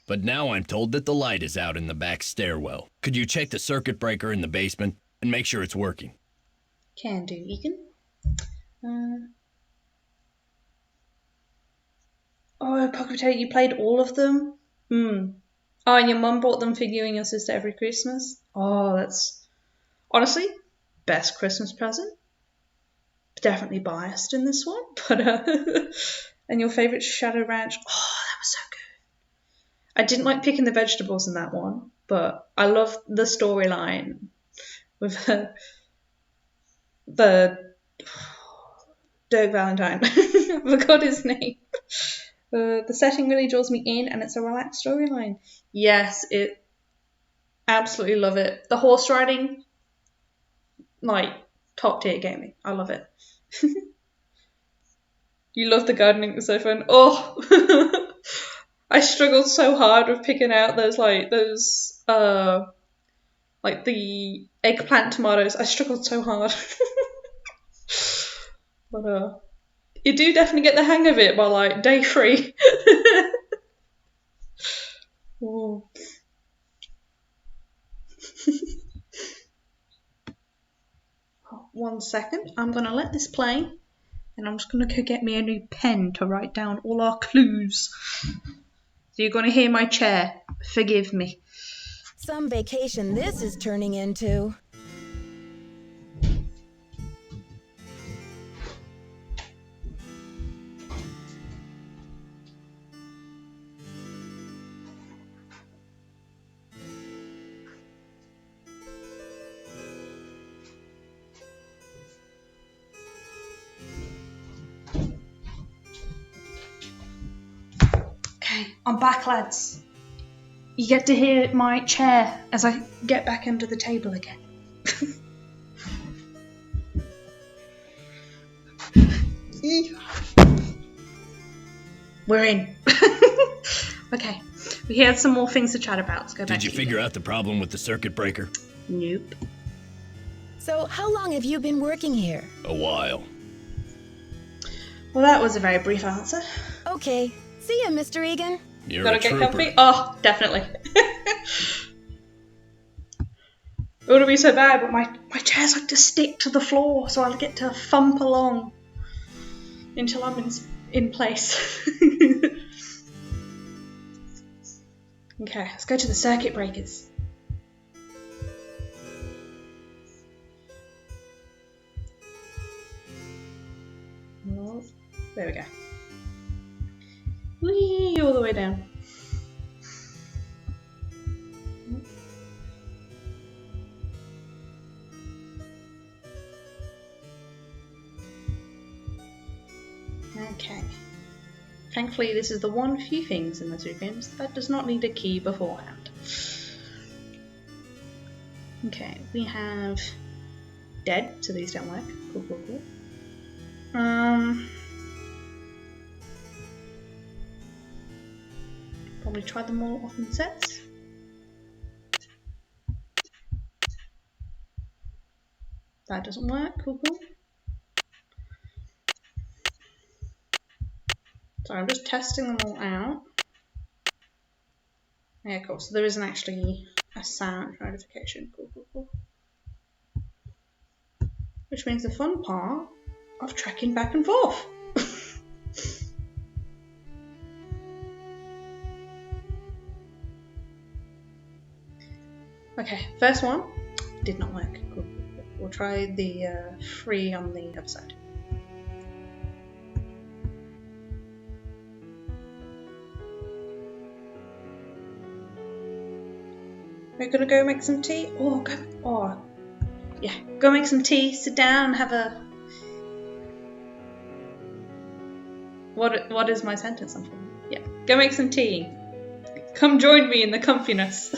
But now I'm told that the light is out in the back stairwell. Could you check the circuit breaker in the basement and make sure it's working? Can do, Egan. Oh, Pocket Potato, you played all of them? Oh, and your mum bought them for you and your sister every Christmas? Oh, that's honestly best Christmas present. Definitely biased in this one, but and your favourite Shadow Ranch? Oh, that was so good. I didn't like picking the vegetables in that one, but I love the storyline with the Dirk Valentine. I forgot his name. The setting really draws me in, and it's a relaxed storyline. Yes, it. Absolutely love it. The horse riding, like top tier gaming. I love it. You love the gardening. It's so fun. Oh, I struggled so hard with picking out those like the eggplant tomatoes. I struggled so hard. But you do definitely get the hang of it by like day 3. Oh. 1 second. I'm gonna let this play, and I'm just gonna go get me a new pen to write down all our clues. So you're gonna hear my chair. Forgive me. Some vacation this is turning into. Okay, I'm back, lads. You get to hear my chair as I get back under the table again. We're in. Okay, we had some more things to chat about. Let's go back. Did you figure out the problem with the circuit breaker? Nope. So, how long have you been working here? A while. Well, that was a very brief answer. Okay. See ya, Mr. Egan. You're Gotta a get trooper. comfy? Oh, definitely. It wouldn't be so bad, but my chairs like to stick to the floor, so I'll get to thump along until I'm in place. Okay, let's go to the circuit breakers. Oh, there we go. Whee, all the way down. Okay. Thankfully, this is the one few things in the 2 games that does not need a key beforehand. Okay, we have dead, so these don't work. Cool, cool, cool. probably try them all off in sets. That doesn't work. Cool. So I'm just testing them all out. Yeah, cool. So there isn't actually a sound notification. Cool. Which means the fun part of tracking back and forth. Okay, first one did not work. Cool. We'll try the 3 on the other side. We're gonna go make some tea. Go make some tea. Sit down and have a. What is my sentence? Yeah, go make some tea. Come join me in the comfiness.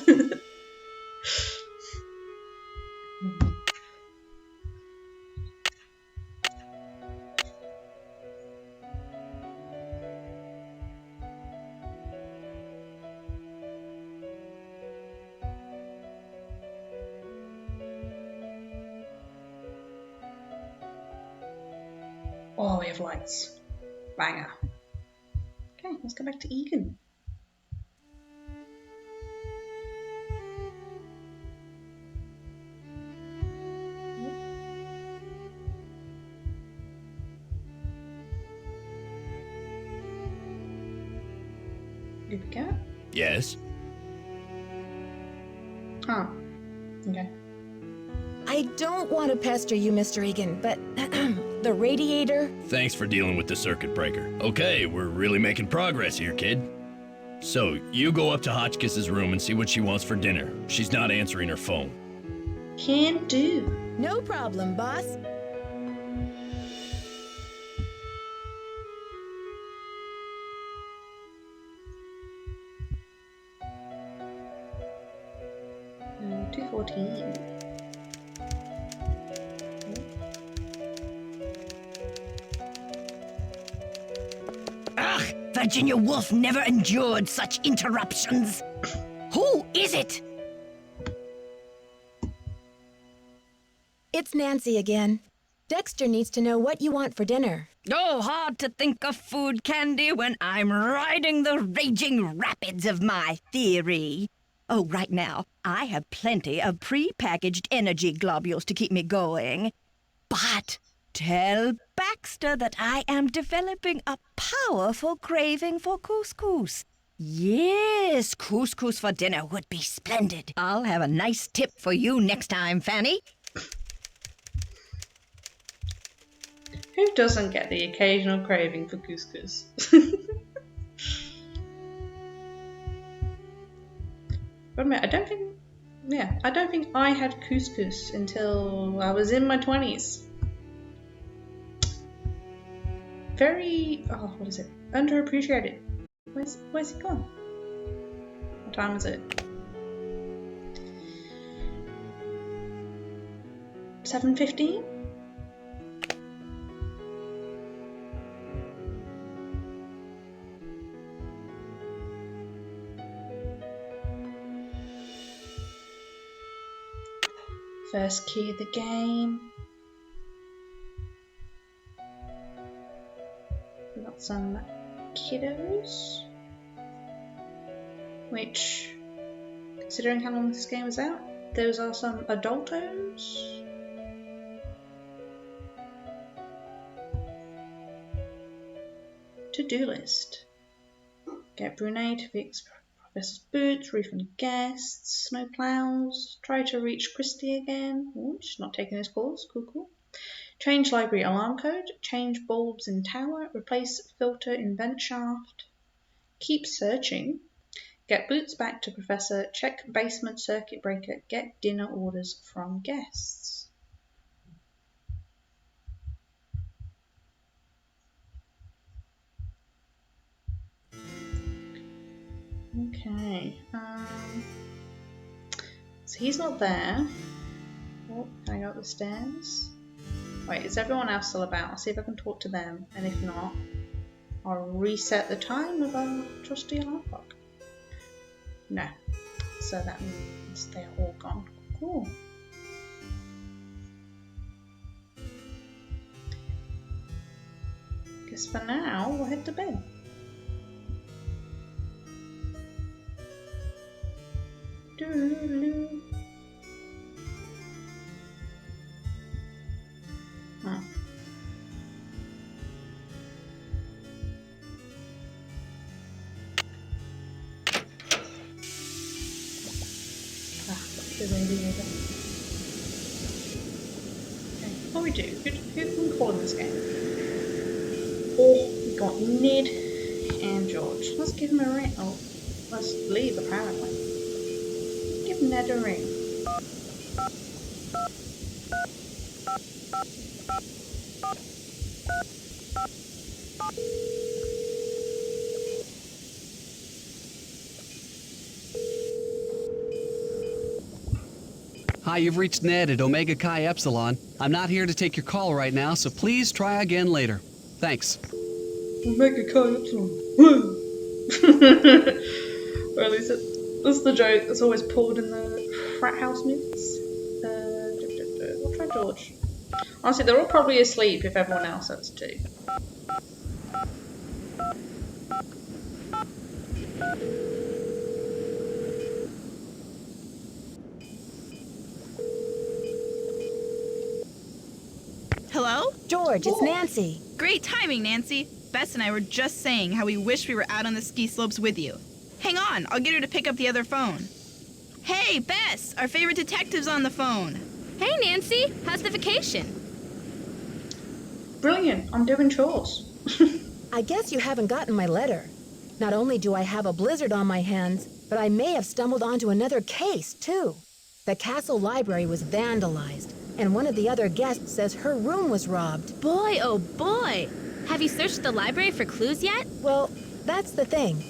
Oh, we have lights. Banger. Okay, let's go back to Egan. Good we go. Yes? Oh, okay. I don't want to pester you, Mr. Egan, but the radiator... Thanks for dealing with the circuit breaker. Okay, we're really making progress here, kid. So, you go up to Hodgkiss's room and see what she wants for dinner. She's not answering her phone. Can do. No problem, boss. Mm, 214. Ugh! Virginia Woolf never endured such interruptions. Who is it? It's Nancy again. Dexter needs to know what you want for dinner. Oh, hard to think of food candy when I'm riding the raging rapids of my theory. Oh, right now, I have plenty of pre-packaged energy globules to keep me going. But tell Baxter that I am developing a powerful craving for couscous. Yes, couscous for dinner would be splendid. I'll have a nice tip for you next time, Fanny. Who doesn't get the occasional craving for couscous? But I don't think I had couscous until I was in my 20s. Very, what is it? Underappreciated. Where's it gone? What time is it? 7:15? First key of the game. We've got some kiddos, which, considering how long this game is out, those are some adultos. To-do list. Get Brunei to fix Professor's boots, refund guests, snow plows, try to reach Christie again. Ooh, she's not taking this course. Cool. Change library alarm code, change bulbs in tower, replace filter in vent shaft, keep searching, get boots back to Professor, check basement circuit breaker, get dinner orders from guests. Okay, so he's not there. Oh, can I go up the stairs? Wait, is everyone else still about? I'll see if I can talk to them, and if not, I'll reset the time with our trusty alarm clock. No. So that means they're all gone. Cool. Guess for now, we'll head to bed. Doo-doo-doo. Oh. The radio again. Okay, what we do? Who can we call in this game? Oh, we got Ned and George. Let's give him a ring. Oh, let's leave apparently. Give Ned a ring. Hi, you've reached Ned at Omega Chi Epsilon. I'm not here to take your call right now, so please try again later. Thanks. Omega Chi Epsilon. Woo! Or at least that's the joke that's always pulled in the frat house movies. We'll try George. Honestly, they're all probably asleep if everyone else is too. Hello? George, it's Nancy. Great timing, Nancy. Bess and I were just saying how we wish we were out on the ski slopes with you. Hang on, I'll get her to pick up the other phone. Hey, Bess, our favorite detective's on the phone. Hey, Nancy. How's the vacation? Brilliant, I'm doing chores. I guess you haven't gotten my letter. Not only do I have a blizzard on my hands, but I may have stumbled onto another case, too. The castle library was vandalized, and one of the other guests says her room was robbed. Boy, oh boy. Have you searched the library for clues yet? Well, that's the thing.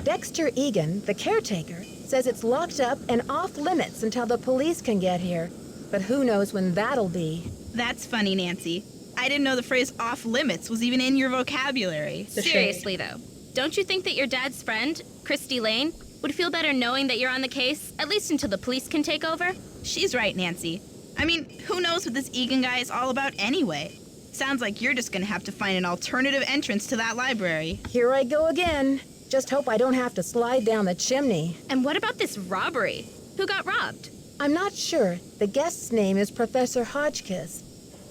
Dexter Egan, the caretaker, says it's locked up and off limits until the police can get here. But who knows when that'll be. That's funny, Nancy. I didn't know the phrase off limits was even in your vocabulary. Seriously, though, don't you think that your dad's friend, Christy Lane, would feel better knowing that you're on the case, at least until the police can take over? She's right, Nancy. I mean, who knows what this Egan guy is all about anyway? Sounds like you're just gonna have to find an alternative entrance to that library. Here I go again. Just hope I don't have to slide down the chimney. And what about this robbery? Who got robbed? I'm not sure. The guest's name is Professor Hodgkiss.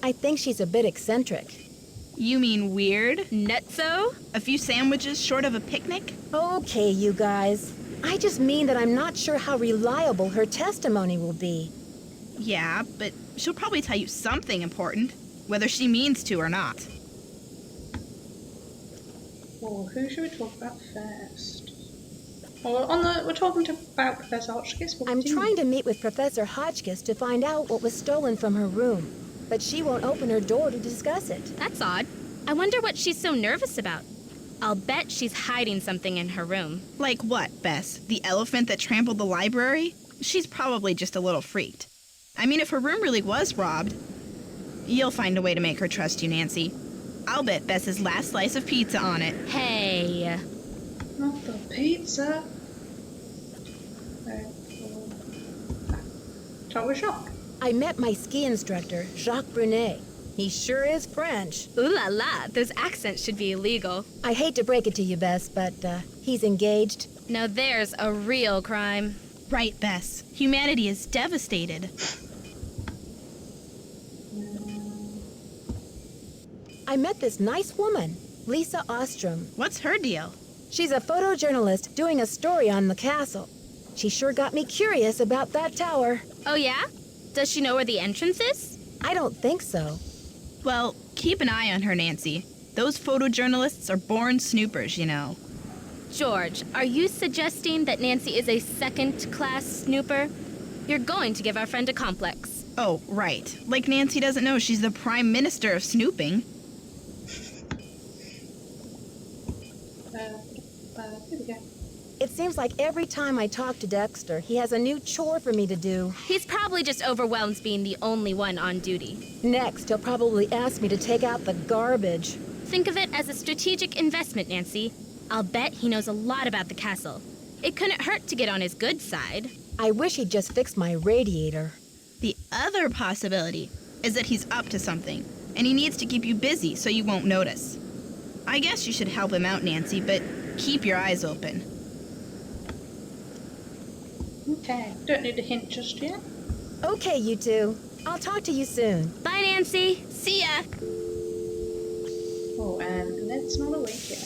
I think she's a bit eccentric. You mean weird? Nutso? A few sandwiches short of a picnic? Okay, you guys. I just mean that I'm not sure how reliable her testimony will be. Yeah, but she'll probably tell you something important, whether she means to or not. Well, who should we talk about first? Well, we're talking about Professor Hodgkiss. I'm trying to meet with Professor Hodgkiss to find out what was stolen from her room, but she won't open her door to discuss it. That's odd. I wonder what she's so nervous about. I'll bet she's hiding something in her room. Like what, Bess? The elephant that trampled the library? She's probably just a little freaked. I mean, if her room really was robbed, you'll find a way to make her trust you, Nancy. I'll bet Bess's last slice of pizza on it. Hey. Not the pizza. Talk with Jacques. I met my ski instructor, Jacques Brunet. He sure is French. Ooh la la, those accents should be illegal. I hate to break it to you, Bess, but he's engaged. Now there's a real crime. Right, Bess. Humanity is devastated. I met this nice woman, Lisa Ostrom. What's her deal? She's a photojournalist doing a story on the castle. She sure got me curious about that tower. Oh yeah? Does she know where the entrance is? I don't think so. Well, keep an eye on her, Nancy. Those photojournalists are born snoopers, you know. George, are you suggesting that Nancy is a second-class snooper? You're going to give our friend a complex. Oh, right. Like Nancy doesn't know she's the prime minister of snooping. Here we go. It seems like every time I talk to Dexter, he has a new chore for me to do. He's probably just overwhelmed being the only one on duty. Next, he'll probably ask me to take out the garbage. Think of it as a strategic investment, Nancy. I'll bet he knows a lot about the castle. It couldn't hurt to get on his good side. I wish he'd just fix my radiator. The other possibility is that he's up to something, and he needs to keep you busy so you won't notice. I guess you should help him out, Nancy, but keep your eyes open. Okay, don't need a hint just yet. Okay, you two. I'll talk to you soon. Bye, Nancy. See ya. Oh, and that's not awake yet.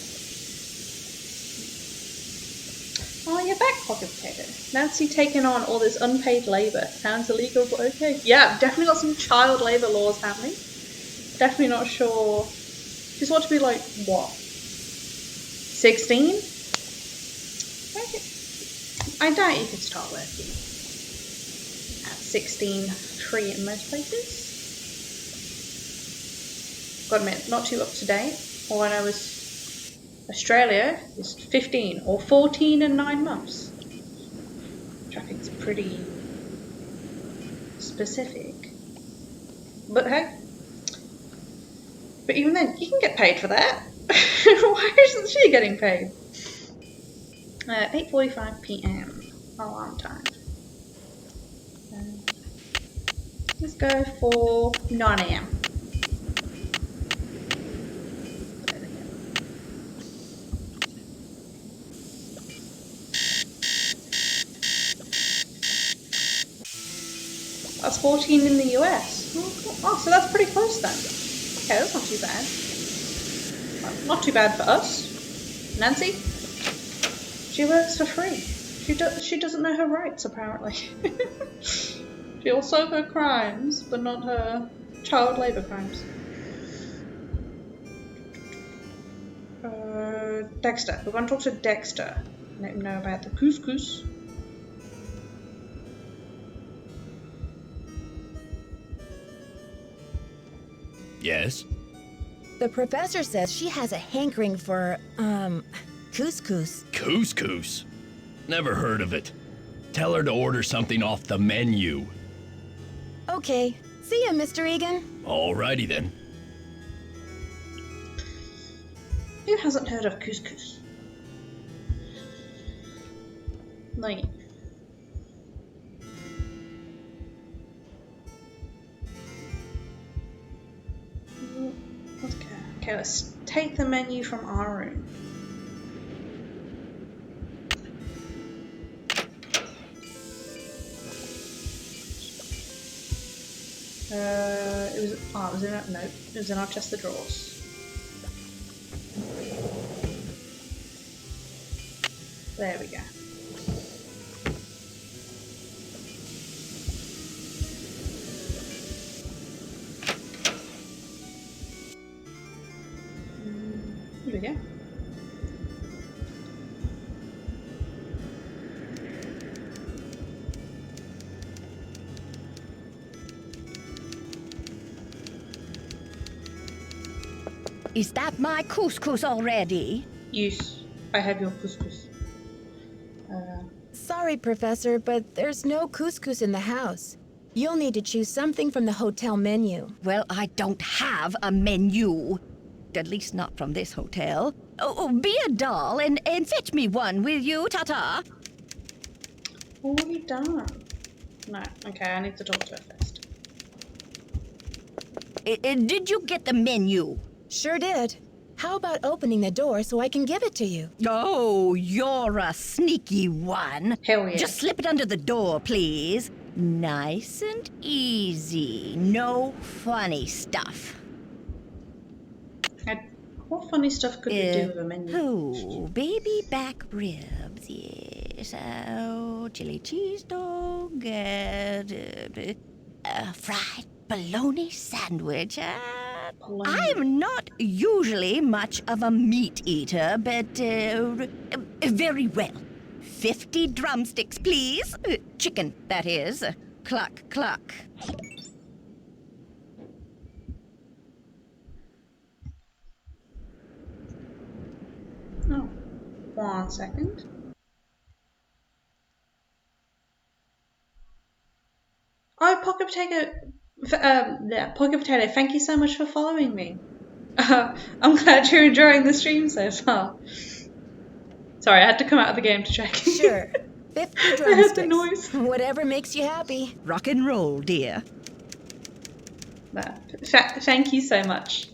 Oh, you're back, Pocket Potato. Nancy taking on all this unpaid labour. Sounds illegal, but okay. Yeah, definitely got some child labour laws happening. Definitely not sure. She's what to be like, what? 16? I doubt you could start working at 16, free in most places. Gotta admit, not too up to date. All I know is Australia is 15 or 14 and 9 months. Which I think is pretty specific. But hey. But even then, you can get paid for that. Why isn't she getting paid? 8:45 p.m. alarm time. Let's go for 9 a.m. That's 14 in the US. Oh, so that's pretty close then. Okay, that's not too bad. Well, not too bad for us. Nancy? She works for free. She doesn't know her rights, apparently. She'll solve her crimes, but not her child labour crimes. Dexter. We're going to talk to Dexter. Let him know about the couscous. Yes? The professor says she has a hankering for, couscous. Couscous? Never heard of it. Tell her to order something off the menu. Okay. See ya, Mr. Egan. Alrighty then. Who hasn't heard of couscous? Like... Okay, let's take the menu from our room. It was in our chest of drawers. There we go. Here we go. Is that my couscous already? Yes, I have your couscous. Sorry, Professor, but there's no couscous in the house. You'll need to choose something from the hotel menu. Well, I don't have a menu. At least not from this hotel. Oh, be a doll and fetch me one, will you, Tata? Already done. No, okay, I need to talk to her first. Did you get the menu? Sure did. How about opening the door so I can give it to you? Oh, you're a sneaky one. Hell yeah. Just slip it under the door, please. Nice and easy. No funny stuff. What funny stuff could we do with a menu? Oh, baby back ribs, yes. Oh, chili cheese dog, fried bologna sandwich. I'm not usually much of a meat eater, but very well. 50 drumsticks, please. Chicken, that is. Cluck, cluck. Oh, 1 second. Oh, Pocket Potato. Pocket Potato, thank you so much for following me. I'm glad you're enjoying the stream so far. Sorry, I had to come out of the game to check. Sure. 50 I heard the drumsticks. noise. Whatever makes you happy. Rock and roll, dear. Thank you so much.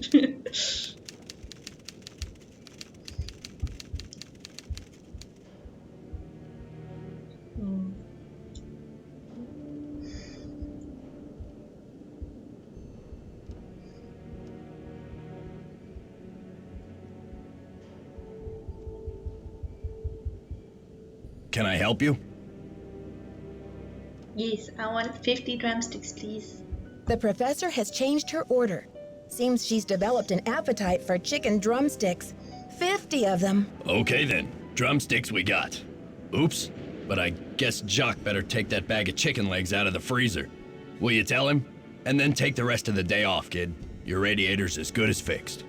Can I help you? Yes, I want 50 drumsticks, please. The professor has changed her order. Seems she's developed an appetite for chicken drumsticks. 50 of them. Okay then, drumsticks we got. Oops, but I guess Jock better take that bag of chicken legs out of the freezer. Will you tell him? And then take the rest of the day off, kid. Your radiator's as good as fixed.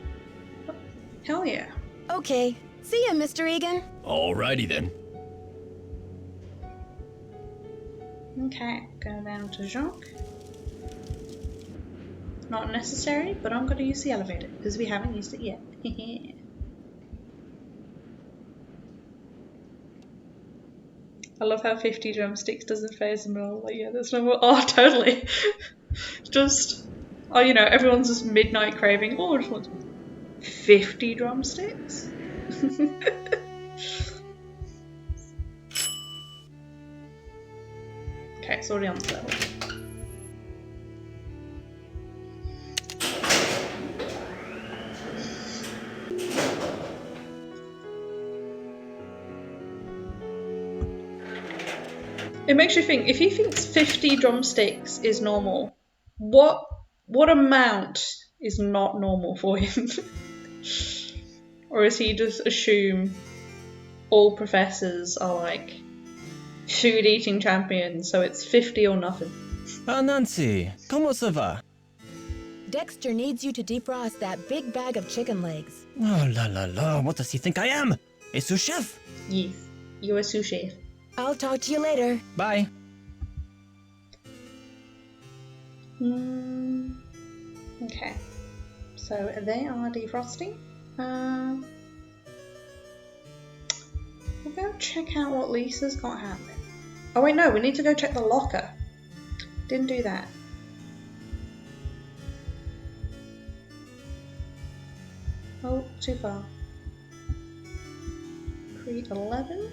Hell yeah. Okay. See ya, Mr. Egan. Alrighty then. Okay, go down to Jacques. Not necessary, but I'm going to use the elevator because we haven't used it yet. I love how 50 drumsticks doesn't phase them at all. Like, yeah, there's no. Oh, totally. Just, oh, you know, everyone's just midnight craving. Oh, I just want 50 drumsticks. Okay, it's already on the level. It makes you think, if he thinks 50 drumsticks is normal, what amount is not normal for him? Or is he just assume all professors are like food eating champions, so it's 50 or nothing? Ah, Nancy, ¿cómo se va? Dexter needs you to defrost that big bag of chicken legs. Oh, la la la, what does he think I am? A sous chef? Yes, you're a sous chef. I'll talk to you later. Bye. Okay, so they are defrosting. We'll go check out what Lisa's got happening. Oh wait, no, we need to go check the locker. Didn't do that. Oh, too far. Create 11.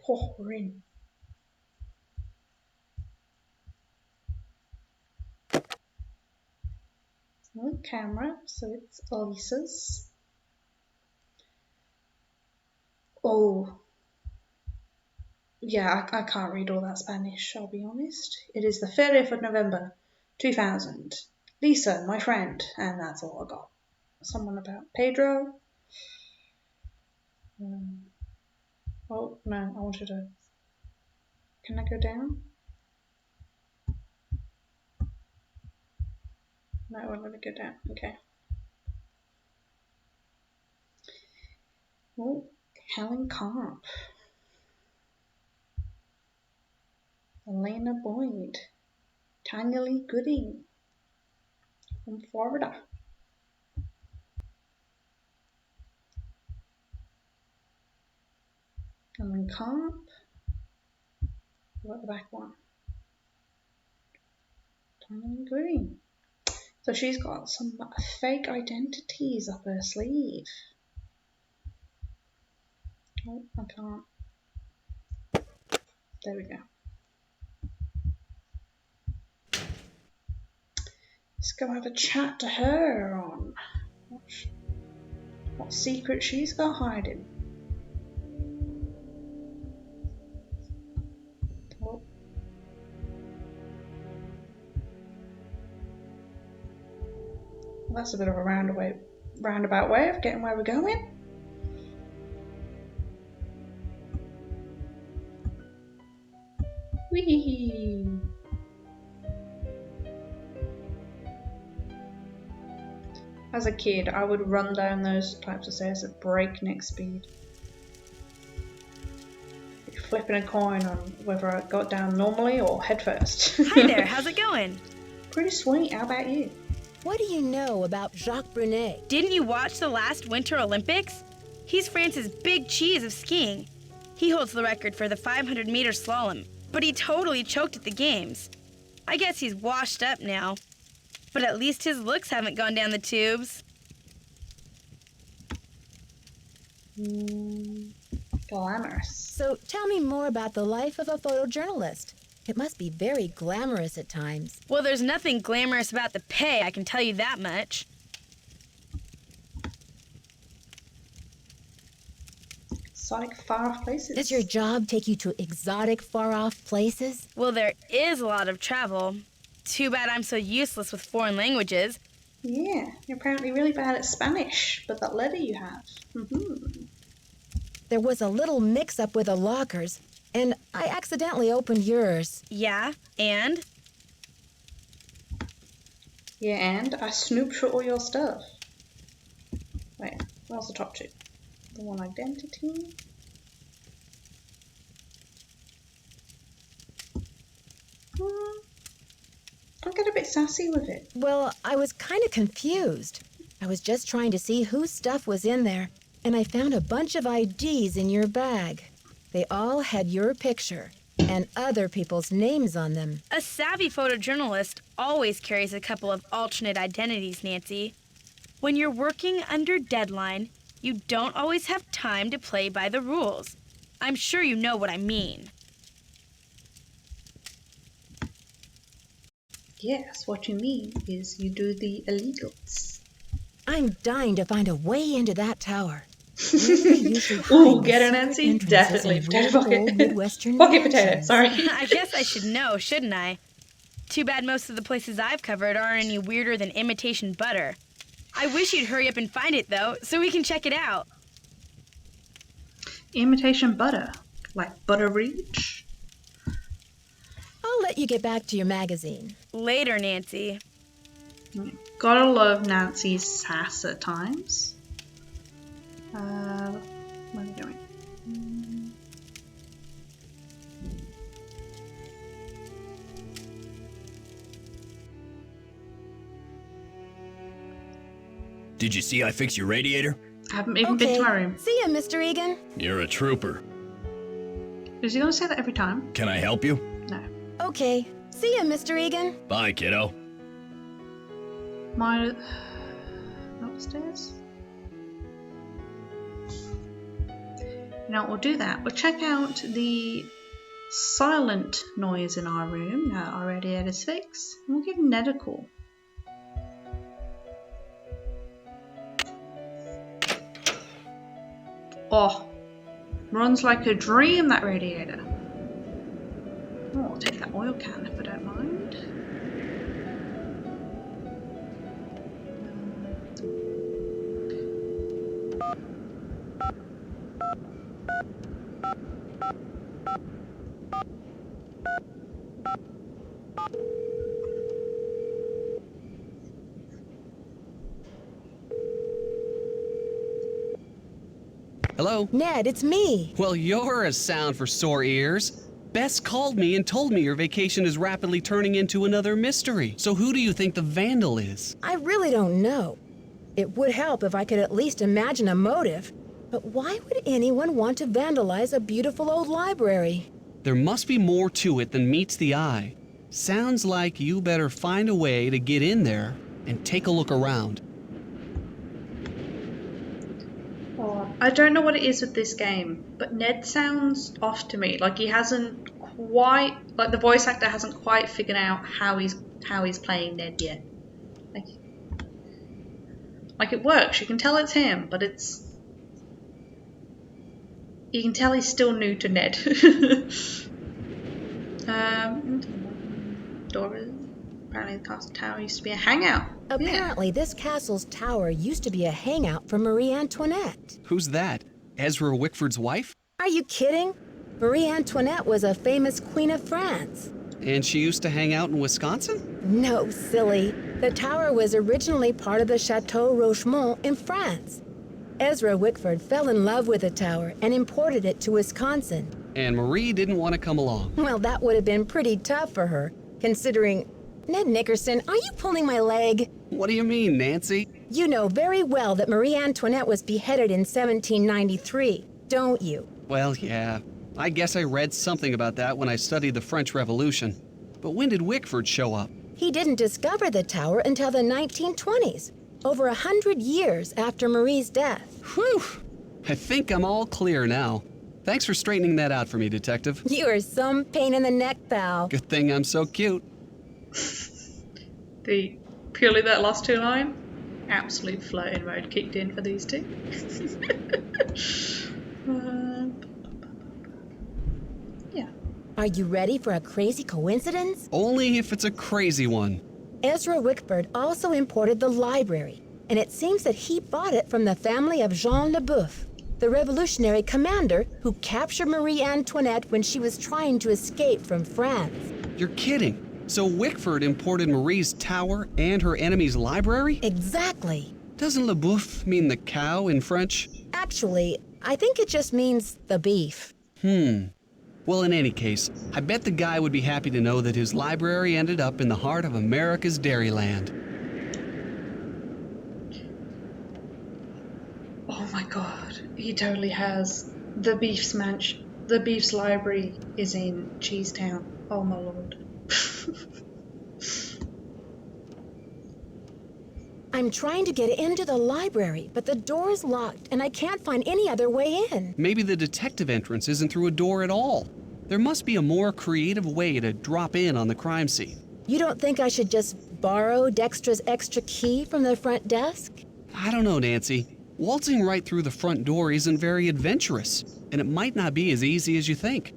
Oh, we're in. No camera, so it's Lisa's. Oh. Yeah, I can't read all that Spanish, I'll be honest. It is the 30th of November, 2000. Lisa, my friend, and that's all I got. Someone about Pedro. Oh, no, I wanted to... Can I go down? No, I'm going to go down. Okay. Oh, Helen Carp. Elena Boyd. Tanya Lee Gooding. From Florida. Helen Carp. What about the back one? Tanya Lee Gooding. So she's got some fake identities up her sleeve. Oh, I can't. There we go. Let's go have a chat to her on what secret she's got hiding. Oh. Well, that's a bit of a roundabout way of getting where we're going. Whee! As a kid, I would run down those types of stairs at breakneck speed. Flipping a coin on whether I got down normally or head first. Hi there, how's it going? Pretty sweet, how about you? What do you know about Jacques Brunet? Didn't you watch the last Winter Olympics? He's France's big cheese of skiing. He holds the record for the 500-meter slalom, but he totally choked at the games. I guess he's washed up now, but at least his looks haven't gone down the tubes. Glamorous. So tell me more about the life of a photojournalist. It must be very glamorous at times. Well, there's nothing glamorous about the pay, I can tell you that much. Exotic, far-off places. Does your job take you to exotic, far-off places? Well, there is a lot of travel. Too bad I'm so useless with foreign languages. Yeah, you're apparently really bad at Spanish, but that letter you have. There was a little mix-up with the lockers, and I accidentally opened yours. Yeah, and? Yeah, and I snooped through all your stuff. Wait, what's the top two? The one identity. Don't get a bit sassy with it. Well, I was kind of confused. I was just trying to see whose stuff was in there, and I found a bunch of IDs in your bag. They all had your picture and other people's names on them. A savvy photojournalist always carries a couple of alternate identities, Nancy. When you're working under deadline, you don't always have time to play by the rules. I'm sure you know what I mean. Yes, what you mean is you do the illegals. I'm dying to find a way into that tower. Ooh, get her, Nancy? Definitely. Potato pocket. Pocket potato, sorry. I guess I should know, shouldn't I? Too bad most of the places I've covered aren't any weirder than imitation butter. I wish you'd hurry up and find it, though, so we can check it out. Imitation butter? Like Butter Reach? I'll let you get back to your magazine. Later, Nancy. Gotta love Nancy's sass at times. What are we doing? Did you see I fixed your radiator? I haven't even been to my room. See ya, Mr. Egan. You're a trooper. Is he gonna say that every time? Can I help you? No. Okay. See ya, Mr. Egan. Bye, kiddo. Mine upstairs. You know what, we'll do that. We'll check out the silent noise in our room now our radiator's fixed. And we'll give Ned a call. Oh, runs like a dream, that radiator. Oh, I'll take that oil can if I don't mind. Hello? Ned, it's me. Well, you're a sound for sore ears. Bess called me and told me your vacation is rapidly turning into another mystery. So who do you think the vandal is? I really don't know. It would help if I could at least imagine a motive. But why would anyone want to vandalize a beautiful old library? There must be more to it than meets the eye. Sounds like you better find a way to get in there and take a look around. I don't know what it is with this game, but Ned sounds off to me. Like he hasn't quite, like the voice actor hasn't quite figured out how he's playing Ned yet. Like it works. You can tell it's him, but you can tell he's still new to Ned. Dora. Apparently the castle tower used to be a hangout. Apparently, this castle's tower used to be a hangout for Marie Antoinette. Who's that? Ezra Wickford's wife? Are you kidding? Marie Antoinette was a famous queen of France. And she used to hang out in Wisconsin? No, silly. The tower was originally part of the Chateau Rochemont in France. Ezra Wickford fell in love with the tower and imported it to Wisconsin. And Marie didn't want to come along. Well, that would have been pretty tough for her, considering... Ned Nickerson, are you pulling my leg? What do you mean, Nancy? You know very well that Marie Antoinette was beheaded in 1793, don't you? Well, yeah. I guess I read something about that when I studied the French Revolution. But when did Wickford show up? He didn't discover the tower until the 1920s, over 100 years after Marie's death. Whew! I think I'm all clear now. Thanks for straightening that out for me, Detective. You are some pain in the neck, pal. Good thing I'm so cute. The purely that last two line, absolute flirting mode kicked in for these two. Yeah. Are you ready for a crazy coincidence? Only if it's a crazy one. Ezra Wickford also imported the library, and it seems that he bought it from the family of Jean Leboeuf, the revolutionary commander who captured Marie Antoinette when she was trying to escape from France. You're kidding. So Wickford imported Marie's tower and her enemy's library? Exactly. Doesn't Leboeuf mean the cow in French? Actually, I think it just means the beef. Well, in any case, I bet the guy would be happy to know that his library ended up in the heart of America's Dairyland. Oh my god, he totally has. The Beef's library is in Cheesetown. Oh my lord. I'm trying to get into the library, but the door's locked and I can't find any other way in. Maybe the detective entrance isn't through a door at all. There must be a more creative way to drop in on the crime scene. You don't think I should just borrow Dextra's extra key from the front desk? I don't know, Nancy. Waltzing right through the front door isn't very adventurous, and it might not be as easy as you think.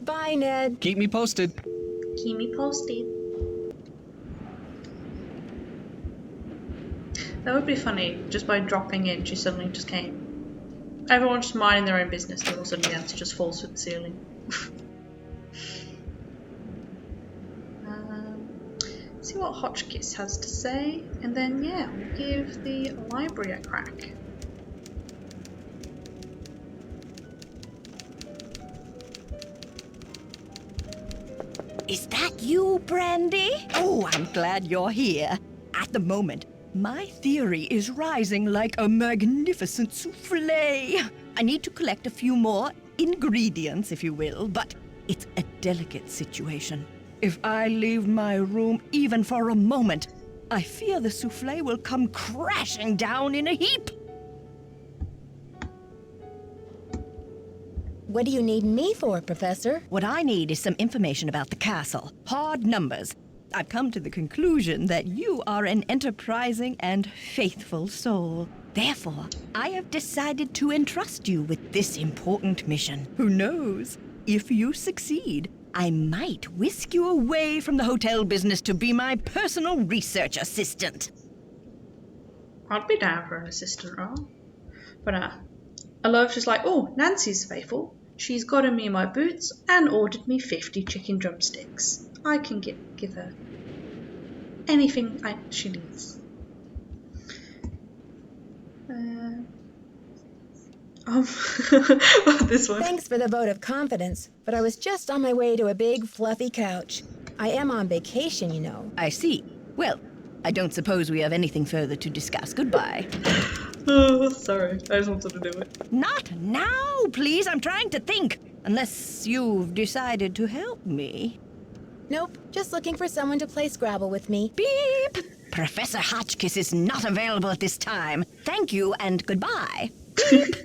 Bye, Ned. Keep me posted. Keep me posted. That would be funny, just by dropping in, she suddenly just came. Everyone's just minding their own business, and all of a sudden the answer just falls through the ceiling. See what Hodgkiss has to say, and then yeah, we'll give the library a crack. Is that you, Brandy? Oh, I'm glad you're here. At the moment, my theory is rising like a magnificent souffle. I need to collect a few more ingredients, if you will, but it's a delicate situation. If I leave my room even for a moment, I fear the souffle will come crashing down in a heap. What do you need me for, Professor? What I need is some information about the castle. Hard numbers. I've come to the conclusion that you are an enterprising and faithful soul. Therefore, I have decided to entrust you with this important mission. Who knows? If you succeed, I might whisk you away from the hotel business to be my personal research assistant. I'd be down for an assistant role. But I love she's like, oh, Nancy's faithful. She's gotten me my boots and ordered me 50 chicken drumsticks. I can give her anything she needs. This one. Thanks for the vote of confidence, but I was just on my way to a big fluffy couch. I am on vacation, you know. I see. Well, I don't suppose we have anything further to discuss. Goodbye. Oh, sorry. I just wanted to do it. Not now, please. I'm trying to think. Unless you've decided to help me. Nope, just looking for someone to play Scrabble with me. Beep! Professor Hodgkiss is not available at this time. Thank you and goodbye. Beep!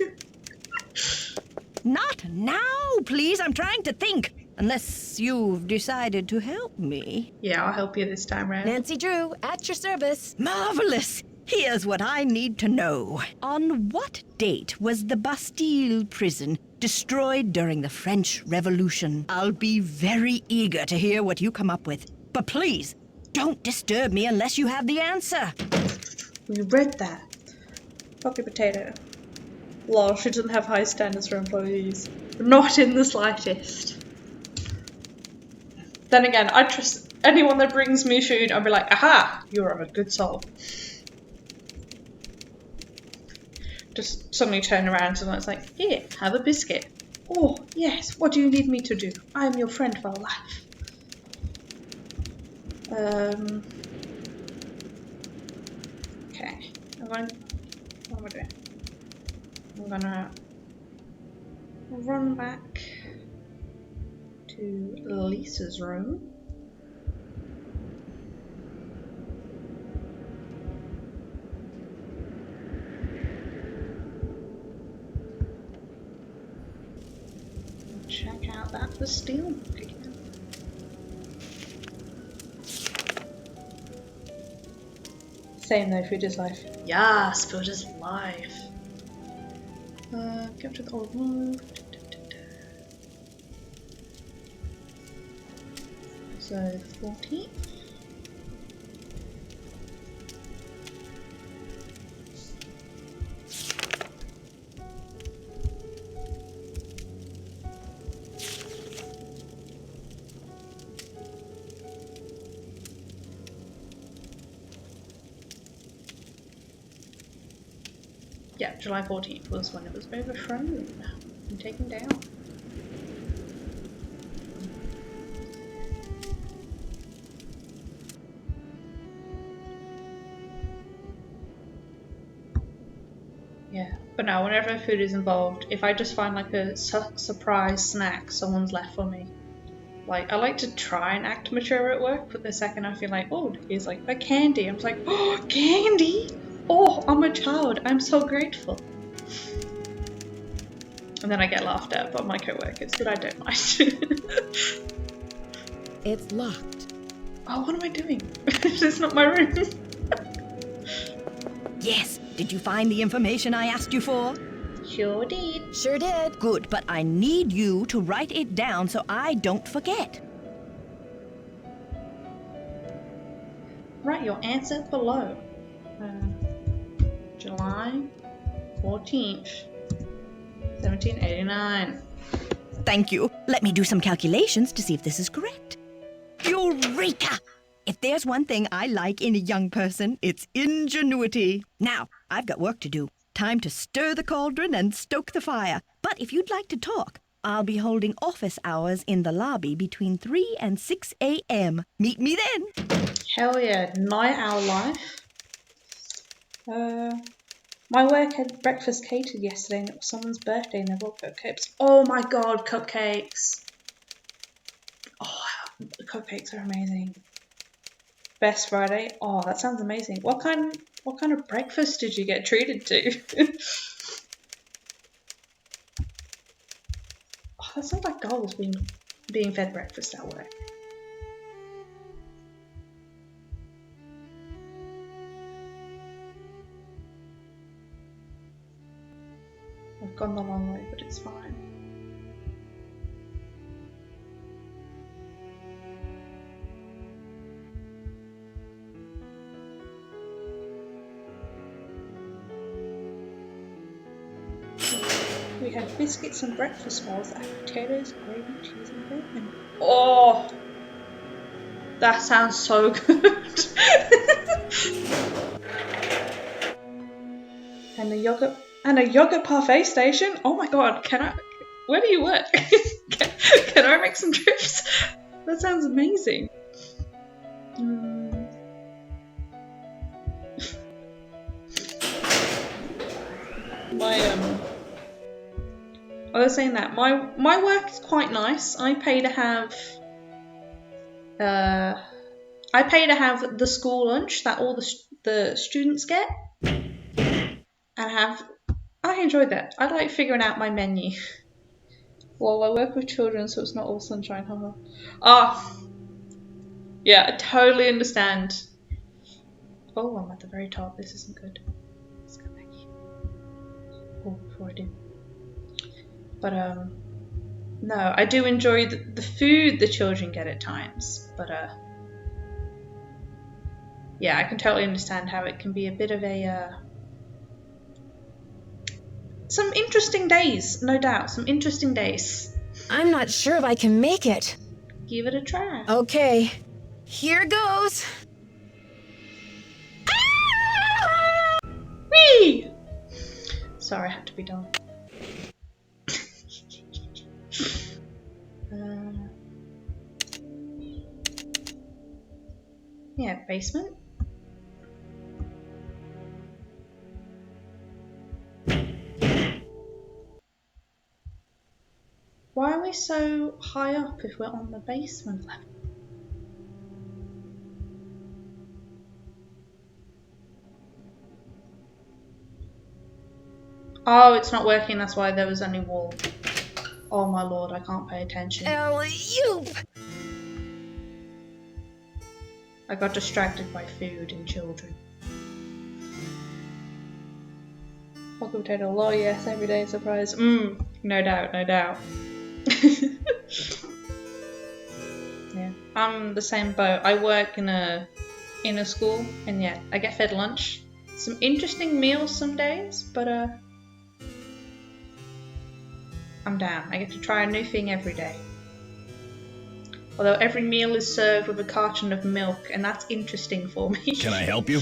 Not now, please. I'm trying to think. Unless you've decided to help me. Yeah, I'll help you this time round. Nancy Drew, at your service. Marvelous! Here's what I need to know. On what date was the Bastille prison destroyed during the French Revolution? I'll be very eager to hear what you come up with. But please, don't disturb me unless you have the answer. We read that. Pocket potato. Lol, she doesn't have high standards for employees. Not in the slightest. Then again, I trust anyone that brings me food. I'll be like, aha, you're a good soul. Just suddenly turn around and someone's like, here, have a biscuit. Oh, yes, what do you need me to do? I am your friend for life. Okay, what am I doing? I'm gonna run back to Lisa's room. Check out that Bastille book again. Same though, food is life. Yes, food is life. Go to the old room. So, 14th. Yeah, July 14th was when it was overthrown and taken down. Yeah, but now whenever food is involved, if I just find like a surprise snack someone's left for me, like I like to try and act mature at work, but the second I feel like, oh, here's like a candy, I'm just like, oh, candy! Oh, I'm a child, I'm so grateful. And then I get laughed at by my co-workers, but I don't mind. It's locked. Oh, what am I doing? It's not my room. Yes, did you find the information I asked you for? Sure did. Sure did. Good, but I need you to write it down so I don't forget. Write your answer below. July 14th, 1789. Thank you. Let me do some calculations to see if this is correct. Eureka! If there's one thing I like in a young person, it's ingenuity. Now, I've got work to do. Time to stir the cauldron and stoke the fire. But if you'd like to talk, I'll be holding office hours in the lobby between 3 and 6 a.m. Meet me then. Hell yeah, night owl life. My work had breakfast catered yesterday and it was someone's birthday and they brought cupcakes. Oh my god, cupcakes. Oh, cupcakes are amazing. Best Friday. Oh, that sounds amazing. What kind of breakfast did you get treated to? Oh, that sounds like goals being fed breakfast at work. I've gone the long way, but it's fine. We had biscuits and breakfast balls that had potatoes, gravy, cheese, and bacon. Oh, that sounds so good. And a yogurt parfait station. Oh my god, where do you work? can I make some trips? That sounds amazing. I was saying that my work is quite nice. I pay to have the school lunch that all the students get, and I enjoy that. I like figuring out my menu. Well, I work with children, so it's not all sunshine, huh? Yeah, I totally understand. Oh, I'm at the very top. This isn't good. Let's go back here. Oh, before I do. But no, I do enjoy the food the children get at times. But yeah, I can totally understand how it can be a bit of a some interesting days, no doubt. Some interesting days. I'm not sure if I can make it. give it a try. Okay, here goes. Whee! Sorry, I had to be done. Yeah, basement. Why are we so high up if we're on the basement level? Oh, it's not working, that's why there was only wall. Oh my lord, I can't pay attention. Alley-oop! I got distracted by food and children. Welcome to the law, yes, everyday surprise. No doubt, no doubt. Yeah, I'm the same boat. I work in a school, and yeah, I get fed lunch. Some interesting meals some days, but I'm down. I get to try a new thing every day. Although every meal is served with a carton of milk, and that's interesting for me. Can I help you?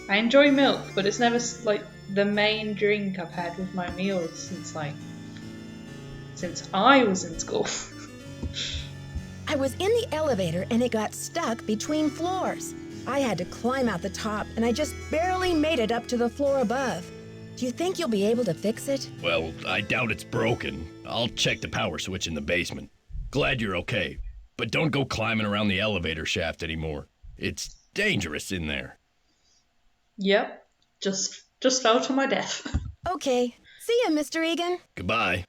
I enjoy milk, but it's never like the main drink I've had with my meals since I was in school. I was in the elevator and it got stuck between floors. I had to climb out the top and I just barely made it up to the floor above. Do you think you'll be able to fix it? Well, I doubt it's broken. I'll check the power switch in the basement. Glad you're okay, but don't go climbing around the elevator shaft anymore. It's dangerous in there. Yep, just fell to my death. Okay. See ya, Mr. Egan. Goodbye.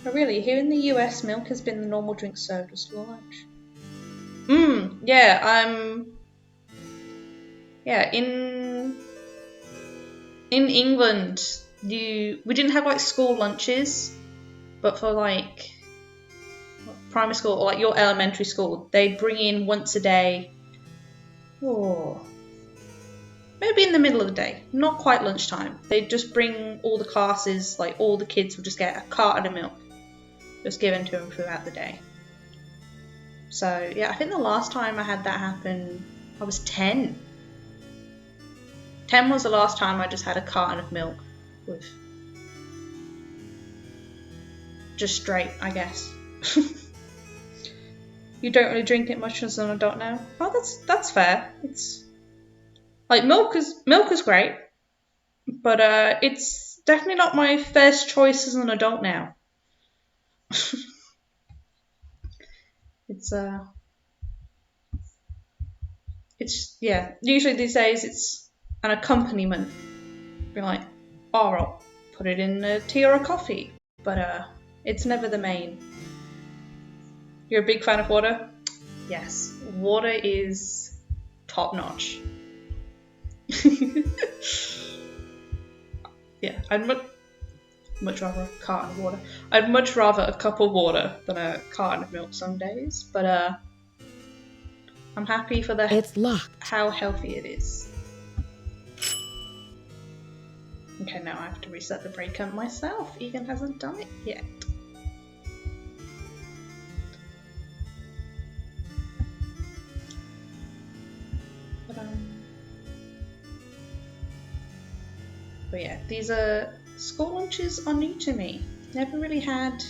Oh, really? Here in the US, milk has been the normal drink served with school lunch. Yeah, yeah, in England, we didn't have like school lunches, but for like primary school or like your elementary school, they'd bring in once a day, or maybe in the middle of the day, not quite lunchtime. They'd just bring all the classes, like all the kids would just get a carton of milk, just given to them throughout the day. So yeah, I think the last time I had that happen, I was 10. 10 was the last time I just had a carton of milk with just straight, I guess. You don't really drink it much as an adult now. Oh, that's fair. It's like milk is great, but it's definitely not my first choice as an adult now. It's yeah. Usually these days it's an accompaniment. Be like, oh, I'll put it in a tea or a coffee, but it's never the main. You're a big fan of water? Yes, water is top notch. Yeah, I'd much rather a carton of water. I'd much rather a cup of water than a carton of milk some days, but I'm happy for It's locked. how healthy it is. Okay, now I have to reset the breaker myself. Egan hasn't done it yet. But yeah, these school lunches are new to me. Never really had.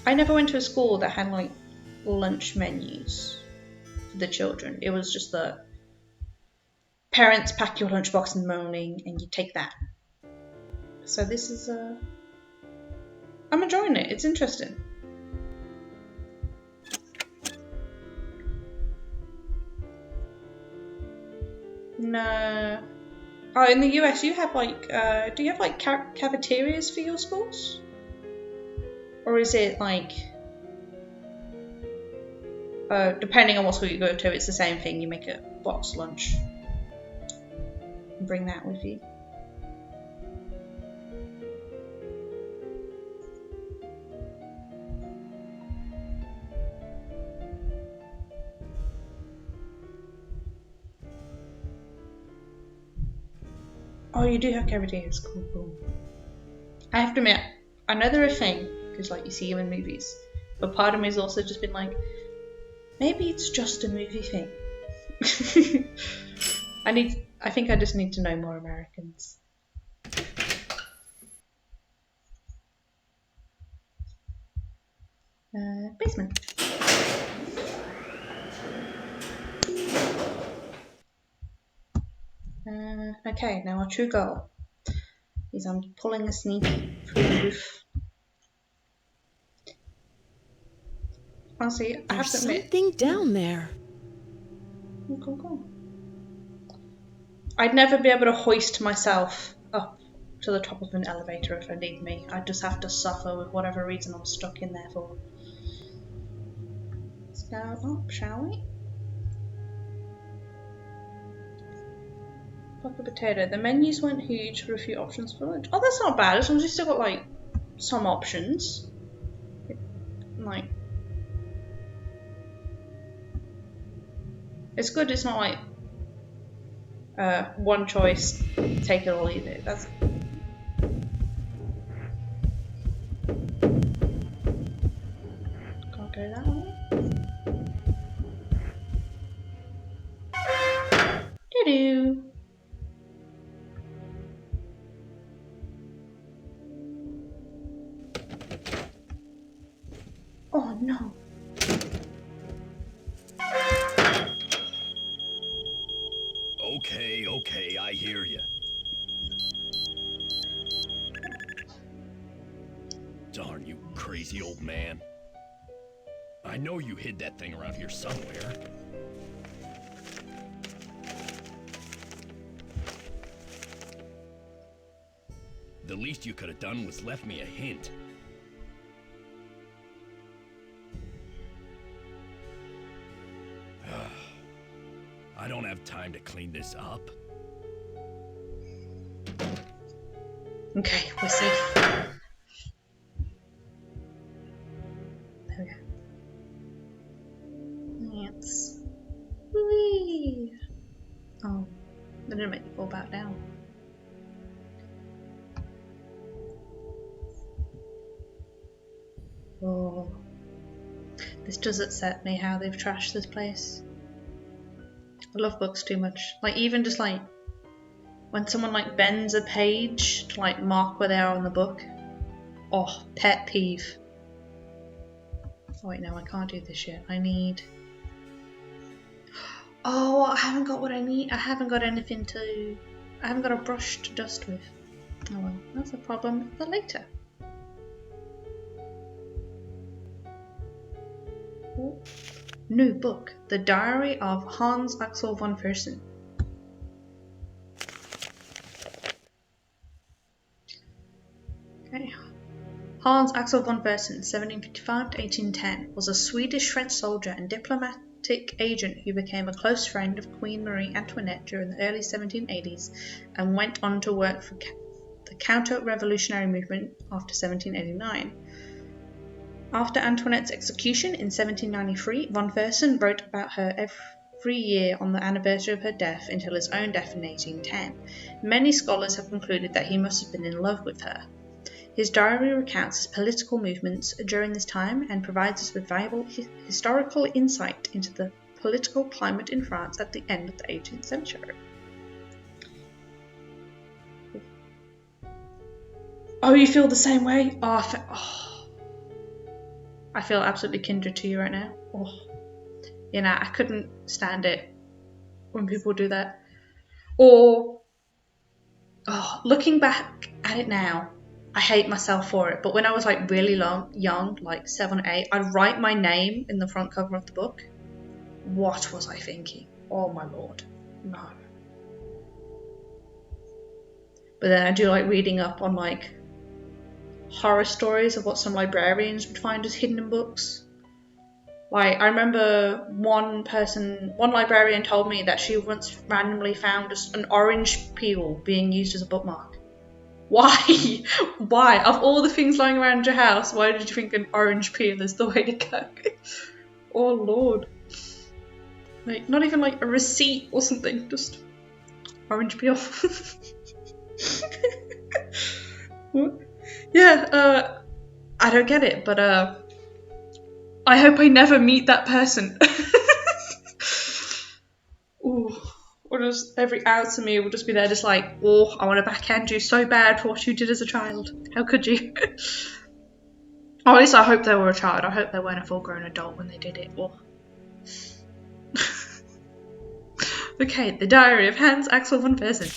I never went to a school that had like lunch menus for the children. It was just the parents pack your lunchbox in the morning and you take that. So this is I'm enjoying it. It's interesting. No. Oh, in the US, you have like, do you have like cafeterias for your schools? Or is it like, depending on what school you go to, it's the same thing. You make a box lunch and bring that with you. Oh, you do have cafeterias. Cool. I have to admit, I know they're a thing, because like you see them in movies, but part of me has also just been like, maybe it's just a movie thing. I think I just need to know more Americans. Basement. Okay, now our true goal is I'm pulling a sneak through the roof. Honestly, I have There's to admit, something down there. Cool. I'd never be able to hoist myself up to the top of an elevator if I need me. I'd just have to suffer with whatever reason I'm stuck in there for. Let's go up, shall we? Bucket potato. The menus weren't huge with a few options for lunch. Oh, that's not bad. As long as you still got like some options. Like, it's good. It's not like one choice, take it or leave it. That's. Can't go that way. Doo-doo. Oh no. Okay, I hear you. Darn you, crazy old man. I know you hid that thing around here somewhere. The least you could have done was left me a hint. I don't have time to clean this up. Okay, we're safe. There we go. Ants. Whee! Oh, they didn't make you fall back down. Oh, this does upset me how they've trashed this place. I love books too much. Like, even just like when someone like bends a page to like mark where they are on the book. Oh, pet peeve. Oh wait, no, I can't do this yet. I need. Oh, I haven't got what I need. I haven't got anything to. I haven't got a brush to dust with. Oh well, that's a problem for later. Oh. New book, The Diary of Hans Axel von Fersen. Okay. Hans Axel von Fersen, 1755 to 1810, was a Swedish-French soldier and diplomatic agent who became a close friend of Queen Marie Antoinette during the early 1780s and went on to work for the counter-revolutionary movement after 1789. After Antoinette's execution in 1793, von Fersen wrote about her every year on the anniversary of her death until his own death in 1810. Many scholars have concluded that he must have been in love with her. His diary recounts his political movements during this time and provides us with valuable historical insight into the political climate in France at the end of the 18th century. Oh, you feel the same way? I feel absolutely kindred to you right now. Oh, you know, I couldn't stand it when people do that. Or, looking back at it now, I hate myself for it. But when I was like really young, like 7 or 8, I'd write my name in the front cover of the book. What was I thinking? Oh my lord, no. But then I do like reading up on like horror stories of what some librarians would find as hidden in books. Like, I remember one librarian told me that she once randomly found an orange peel being used as a bookmark. Why? Why? Of all the things lying around your house, why did you think an orange peel is the way to go? Oh lord. Like, not even like a receipt or something, just orange peel. What? Yeah, I don't get it, but I hope I never meet that person. Ooh, or just every ounce of me will just be there, just like, oh, I want to backhand you so bad for what you did as a child. How could you? Or at least I hope they were a child. I hope they weren't a full-grown adult when they did it. Or... Okay, the Diary of Hans Axel von Fersen.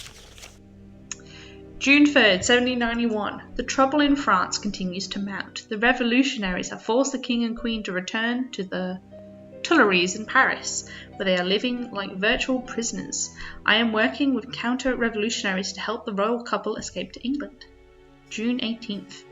June 3rd, 1791. The trouble in France continues to mount. The revolutionaries have forced the king and queen to return to the Tuileries in Paris, where they are living like virtual prisoners. I am working with counter-revolutionaries to help the royal couple escape to England. June 18th.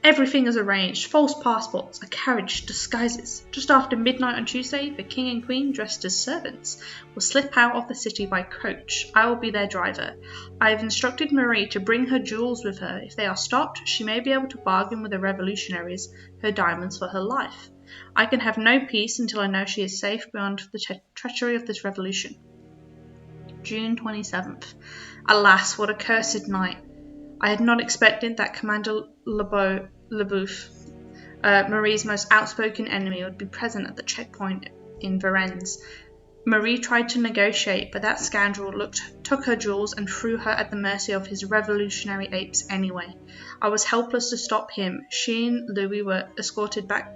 Everything is arranged. False passports, a carriage, disguises. Just after midnight on Tuesday, the king and queen, dressed as servants, will slip out of the city by coach. I will be their driver. I have instructed Marie to bring her jewels with her. If they are stopped, she may be able to bargain with the revolutionaries her diamonds for her life. I can have no peace until I know she is safe beyond the treachery of this revolution. June 27th. Alas, what a cursed night. I had not expected that Commander Leboeuf, Marie's most outspoken enemy, would be present at the checkpoint in Varennes. Marie tried to negotiate, but that scoundrel took her jewels and threw her at the mercy of his revolutionary apes anyway. I was helpless to stop him. She and Louis were escorted back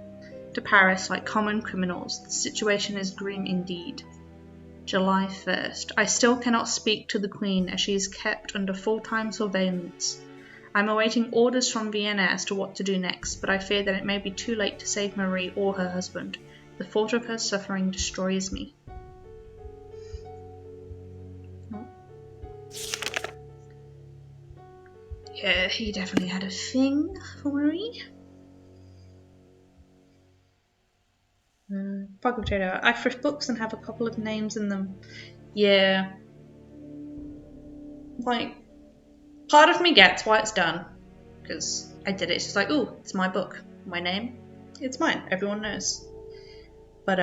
to Paris like common criminals. The situation is grim indeed. July 1st. I still cannot speak to the Queen, as she is kept under full-time surveillance. I am awaiting orders from Vienna as to what to do next, but I fear that it may be too late to save Marie or her husband. The thought of her suffering destroys me. Yeah, he definitely had a thing for Marie. Bug potato. I thrift books and have a couple of names in them. Yeah. Like, part of me gets why it's done. Because I did it. It's just like, ooh, it's my book. My name. It's mine. Everyone knows. But,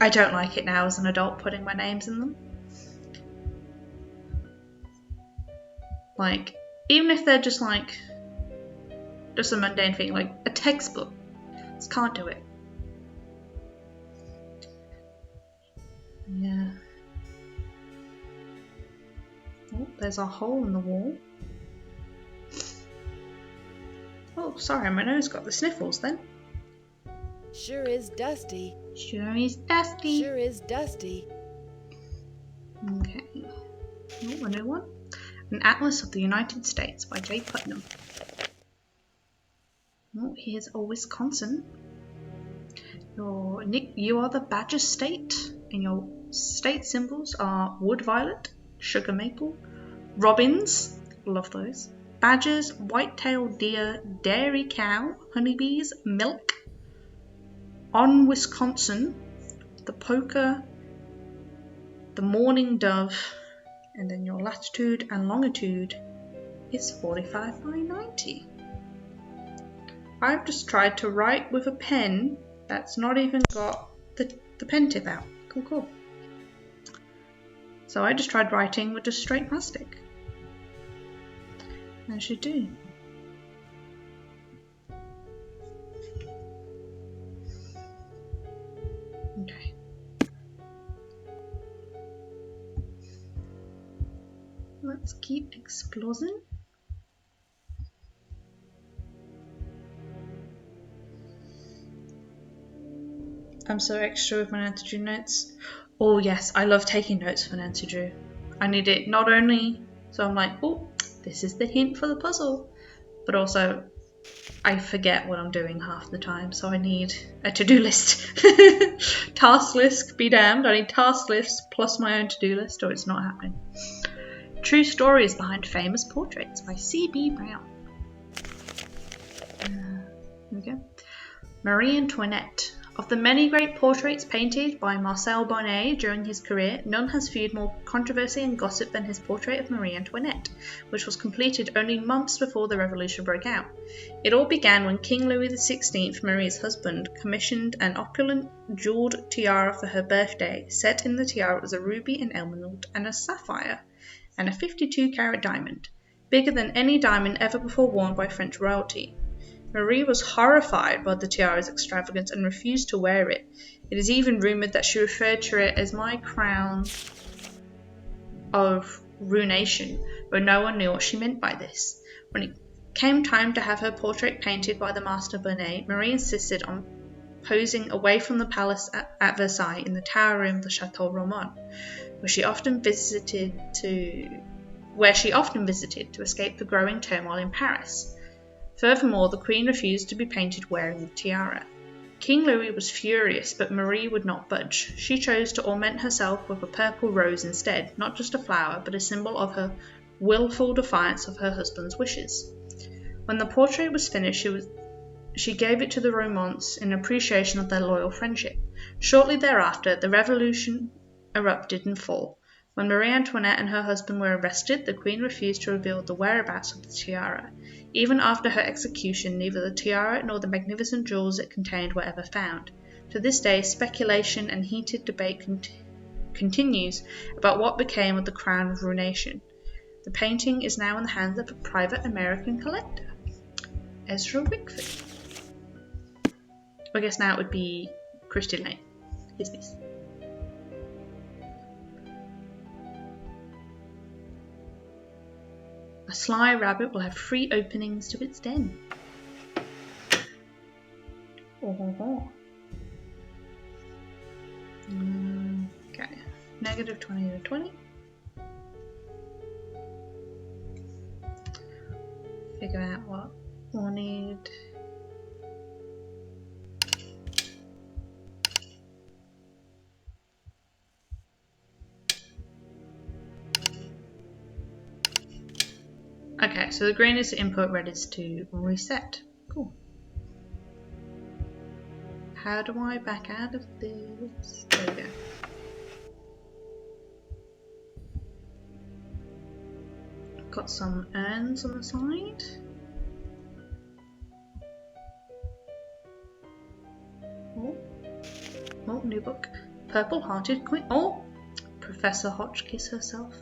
I don't like it now as an adult putting my names in them. Like, even if they're just like, just a mundane thing, like a textbook. Just can't do it. Yeah. Oh, there's a hole in the wall. Oh, sorry, my nose got the sniffles then. Sure is dusty. Sure is dusty. Sure is dusty. Okay. Oh, a new one. An Atlas of the United States by J. Putnam. Oh, here's a Wisconsin. You are the Badger State, and your state symbols are wood violet, sugar maple, robins, love those, badgers, white-tailed deer, dairy cow, honeybees, milk. On Wisconsin, the poker, the mourning dove, and then your latitude and longitude is 45 by 90. I've just tried to write with a pen that's not even got the pen tip out. Cool. So I just tried writing with just straight plastic. As you do. Okay. Let's keep exploring. I'm so extra with my Nancy Drew notes. Oh yes, I love taking notes for Nancy Drew. I need it not only so I'm like, oh, this is the hint for the puzzle, but also I forget what I'm doing half the time, so I need a to-do list. Task list, be damned. I need task lists plus my own to-do list or it's not happening. True Stories Behind Famous Portraits by C.B. Brown. Here we go. Marie Antoinette. Of the many great portraits painted by Marcel Bonnet during his career, none has viewed more controversy and gossip than his portrait of Marie Antoinette, which was completed only months before the Revolution broke out. It all began when King Louis XVI, Marie's husband, commissioned an opulent jewelled tiara for her birthday. Set in the tiara was a ruby, an emerald, and a sapphire, and a 52-carat diamond. bigger than any diamond ever before worn by French royalty. Marie was horrified by the tiara's extravagance and refused to wear it. It is even rumoured that she referred to it as my crown of ruination, but no one knew what she meant by this. When it came time to have her portrait painted by the master Bonnet, Marie insisted on posing away from the palace at Versailles in the tower room of the Chateau Roman, where she often visited to escape the growing turmoil in Paris. Furthermore, the Queen refused to be painted wearing the tiara. King Louis was furious, but Marie would not budge. She chose to ornament herself with a purple rose instead, not just a flower, but a symbol of her willful defiance of her husband's wishes. When the portrait was finished, she gave it to the Romonts in appreciation of their loyal friendship. Shortly thereafter, the revolution erupted in full. When Marie Antoinette and her husband were arrested, the Queen refused to reveal the whereabouts of the tiara. Even after her execution, neither the tiara nor the magnificent jewels it contained were ever found. To this day, speculation and heated debate continues about what became of the crown of ruination. The painting is now in the hands of a private American collector, Ezra Wickford. I guess now it would be Christian Lane, his niece. A sly rabbit will have 3 openings to its den. Okay. -20 to 20. Figure out what we'll need. Okay, so the green is to input, red is to reset. Cool. How do I back out of this? There we go. Got some urns on the side. Oh, new book. Purple Hearted Queen. Oh, Professor Hodgkiss herself.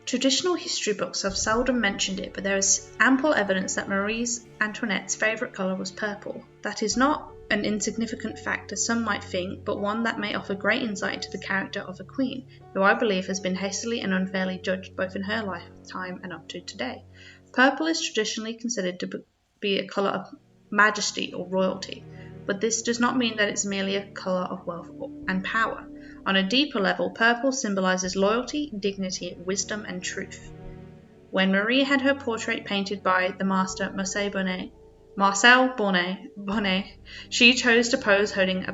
Traditional history books have seldom mentioned it, but there is ample evidence that Marie Antoinette's favourite colour was purple. That is not an insignificant fact, as some might think, but one that may offer great insight into the character of a queen, who I believe has been hastily and unfairly judged both in her lifetime and up to today. Purple is traditionally considered to be a colour of majesty or royalty, but this does not mean that it's merely a colour of wealth and power. On a deeper level, purple symbolises loyalty, dignity, wisdom and truth. When Marie had her portrait painted by the master Marcel Bonnet, she chose to pose holding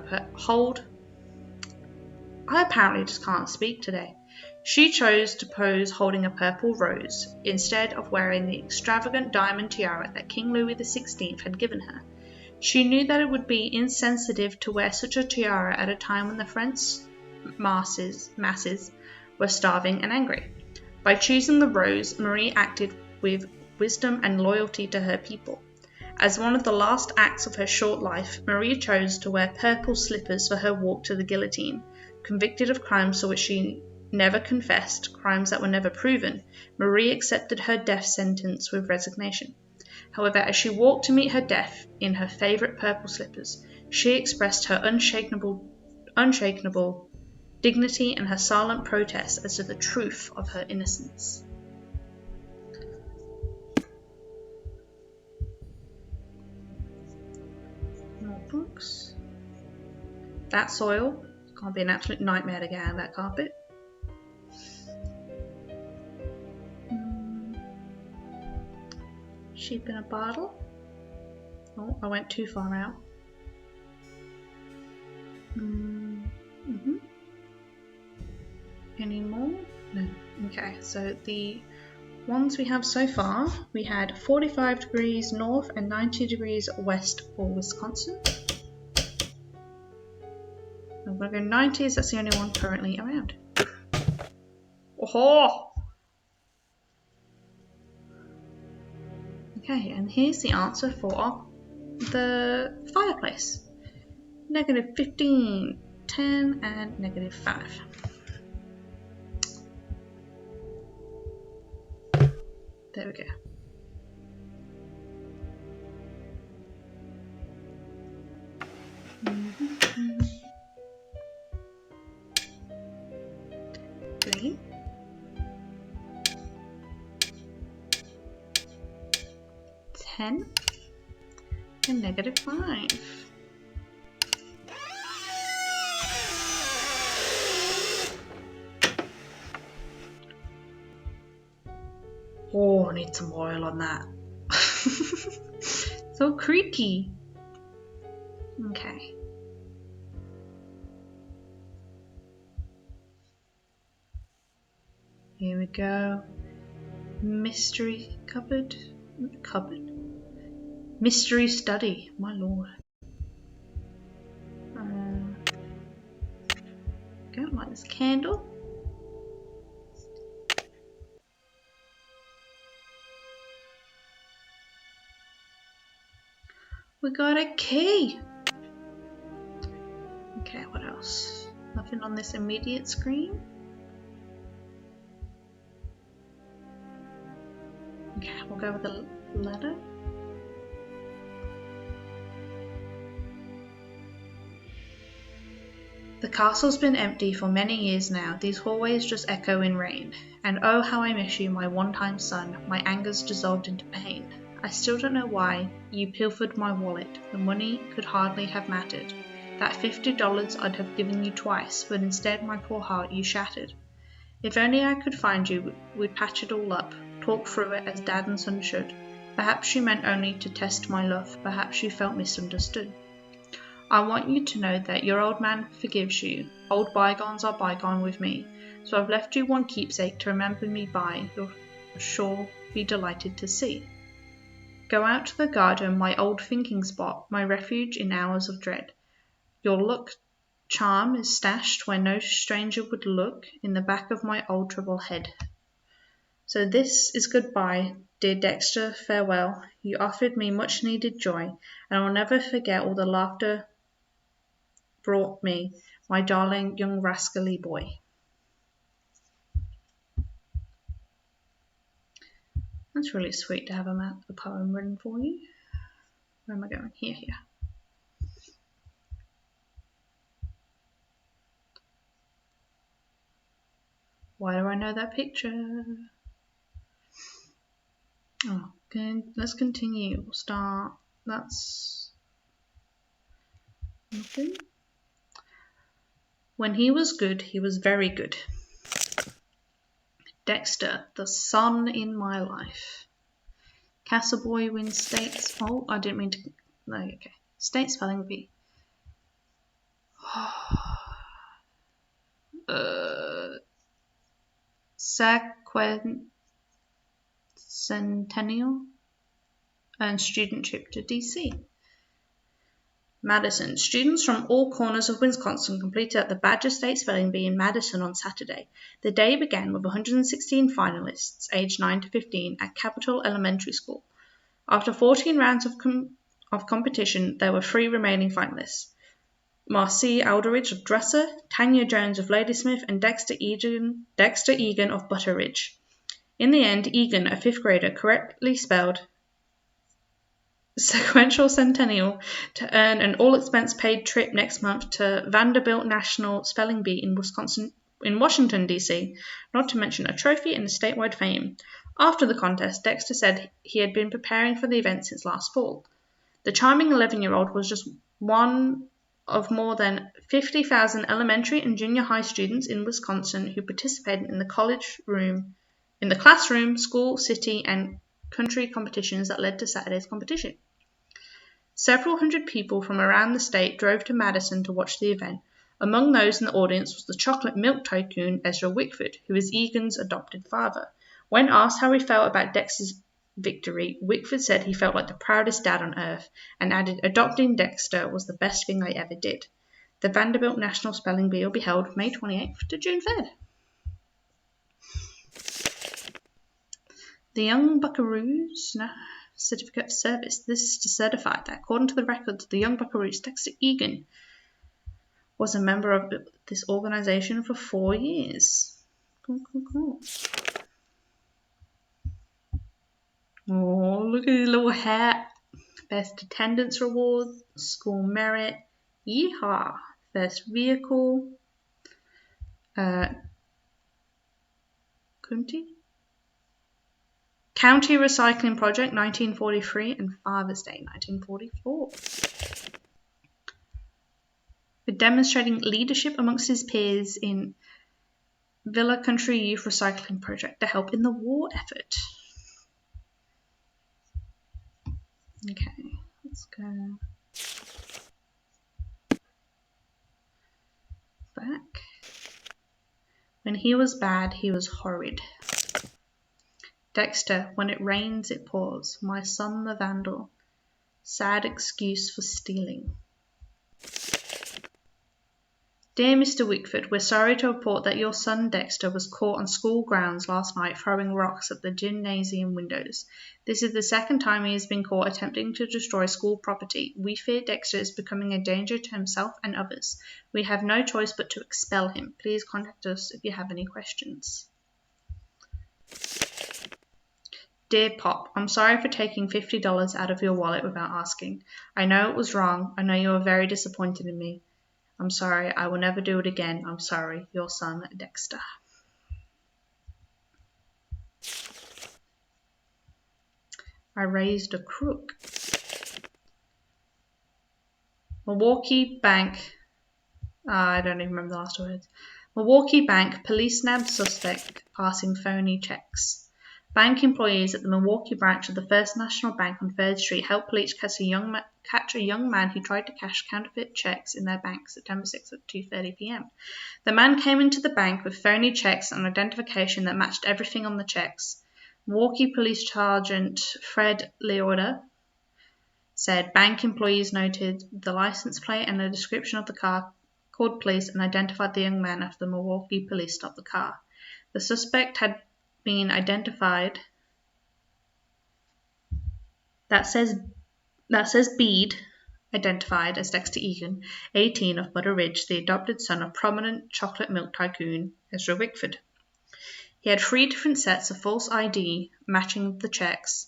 I apparently just can't speak today. She chose to pose holding a purple rose, instead of wearing the extravagant diamond tiara that King Louis XVI had given her. She knew that it would be insensitive to wear such a tiara at a time when the French masses were starving and angry. By choosing the rose, Marie acted with wisdom and loyalty to her people. As one of the last acts of her short life, Marie chose to wear purple slippers for her walk to the guillotine. Convicted of crimes for which she never confessed, crimes that were never proven, Marie accepted her death sentence with resignation. However, as she walked to meet her death in her favourite purple slippers, she expressed her unshakable dignity and her silent protest as to the truth of her innocence. More books. That soil can't be an absolute nightmare to get out of that carpet. Sheep in a bottle. Oh, I went too far out. Any more? No. Okay, so the ones we have so far, we had 45 degrees north and 90 degrees west for Wisconsin. I'm going to go 90 as that's the only one currently around. Oh! Okay, and here's the answer for the fireplace. -15, 10 and -5. There we go. Green. $10 and -5. Oh, I need some oil on that. So creaky. Okay. Here we go. Mystery cupboard. Mystery study. My lord. Go light this candle. We got a key. Okay, what else? Nothing on this immediate screen. Okay, we'll go with the ladder. The castle's been empty for many years now. These hallways just echo in rain. And oh, how I miss you, my one-time son. My anger's dissolved into pain. I still don't know why you pilfered my wallet. The money could hardly have mattered. That $50 I'd have given you twice, but instead my poor heart you shattered. If only I could find you, we'd patch it all up, talk through it as dad and son should. Perhaps you meant only to test my love, perhaps you felt misunderstood. I want you to know that your old man forgives you. Old bygones are bygone with me. So I've left you one keepsake to remember me by, you'll sure be delighted to see. Go out to the garden, my old thinking spot, my refuge in hours of dread. Your luck charm is stashed where no stranger would look, in the back of my old trouble head. So this is goodbye, dear Dexter, farewell. You offered me much needed joy, and I will never forget all the laughter brought me, my darling young rascally boy. That's really sweet to have a poem written for you. Where am I going? Here. Why do I know that picture? Oh, good. Let's continue. We'll start. That's nothing. When he was good, he was very good. Dexter, the son in my life. Castle Boy wins states. Oh, I didn't mean to. No, okay. State spelling bee. Centennial and student trip to DC. Madison. Students from all corners of Wisconsin completed at the Badger State Spelling Bee in Madison on Saturday. The day began with 116 finalists, aged 9 to 15, at Capitol Elementary School. After 14 rounds of competition, there were 3 remaining finalists. Marcy Alderidge of Dresser, Tanya Jones of Ladysmith, and Dexter Egan of Butter Ridge. In the end, Egan, a 5th grader, correctly spelled sequential centennial to earn an all-expense-paid trip next month to Vanderbilt National Spelling Bee in Washington, D.C., not to mention a trophy and a statewide fame. After the contest, Dexter said he had been preparing for the event since last fall. The charming 11-year-old was just one of more than 50,000 elementary and junior high students in Wisconsin who participated in the classroom, school, city, and country competitions that led to Saturday's competition. Several hundred people from around the state drove to Madison to watch the event. Among those in the audience was the chocolate milk tycoon Ezra Wickford, who is Egan's adopted father. When asked how he felt about Dexter's victory, Wickford said he felt like the proudest dad on earth, and added, adopting Dexter was the best thing I ever did. The Vanderbilt National Spelling Bee will be held May 28th to June 3rd. The young buckaroos certificate of service. This is to certify that, according to the records, the young buckaroos, Dexter Egan was a member of this organization for 4 years. Cool. Oh, look at his little hat. Best attendance reward, school merit, yeehaw, first vehicle, County Recycling Project 1943 and Father's Day 1944. For demonstrating leadership amongst his peers in Villa Country Youth Recycling Project to help in the war effort. Okay, let's go back. When he was bad, he was horrid. Dexter, when it rains, it pours. My son the vandal. Sad excuse for stealing. Dear Mr. Wickford, we're sorry to report that your son Dexter was caught on school grounds last night throwing rocks at the gymnasium windows. This is the second time he has been caught attempting to destroy school property. We fear Dexter is becoming a danger to himself and others. We have no choice but to expel him. Please contact us if you have any questions. Dear Pop, I'm sorry for taking $50 out of your wallet without asking. I know it was wrong. I know you are very disappointed in me. I'm sorry. I will never do it again. I'm sorry. Your son, Dexter. I raised a crook. Milwaukee Bank. I don't even remember the last words. Milwaukee Bank. Police nabbed suspect passing phony checks. Bank employees at the Milwaukee branch of the First National Bank on 3rd Street helped police catch a young man who tried to cash counterfeit checks in their bank September 6th at 2:30 p.m. The man came into the bank with phony checks and identification that matched everything on the checks. Milwaukee Police Sergeant Fred Leorda said bank employees noted the license plate and a description of the car, called police, and identified the young man after the Milwaukee police stopped the car. The suspect had been identified. That says Bede, identified as Dexter Egan, 18, of Butter Ridge, the adopted son of prominent chocolate milk tycoon Ezra Wickford. He had 3 different sets of false ID matching the checks.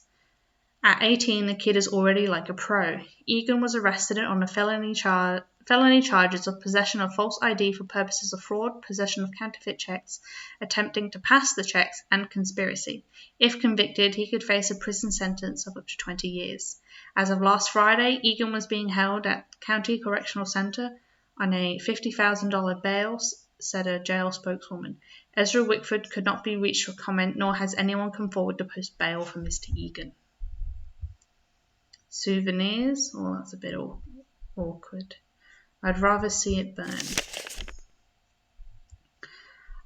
At 18, the kid is already like a pro. Egan was arrested on a felony charges of possession of false ID for purposes of fraud, possession of counterfeit checks, attempting to pass the checks, and conspiracy. If convicted, he could face a prison sentence of up to 20 years. As of last Friday, Egan was being held at County Correctional Center on a $50,000 bail, said a jail spokeswoman. Ezra Wickford could not be reached for comment, nor has anyone come forward to post bail for Mr. Egan. Souvenirs? Oh, that's a bit awkward. I'd rather see it burn.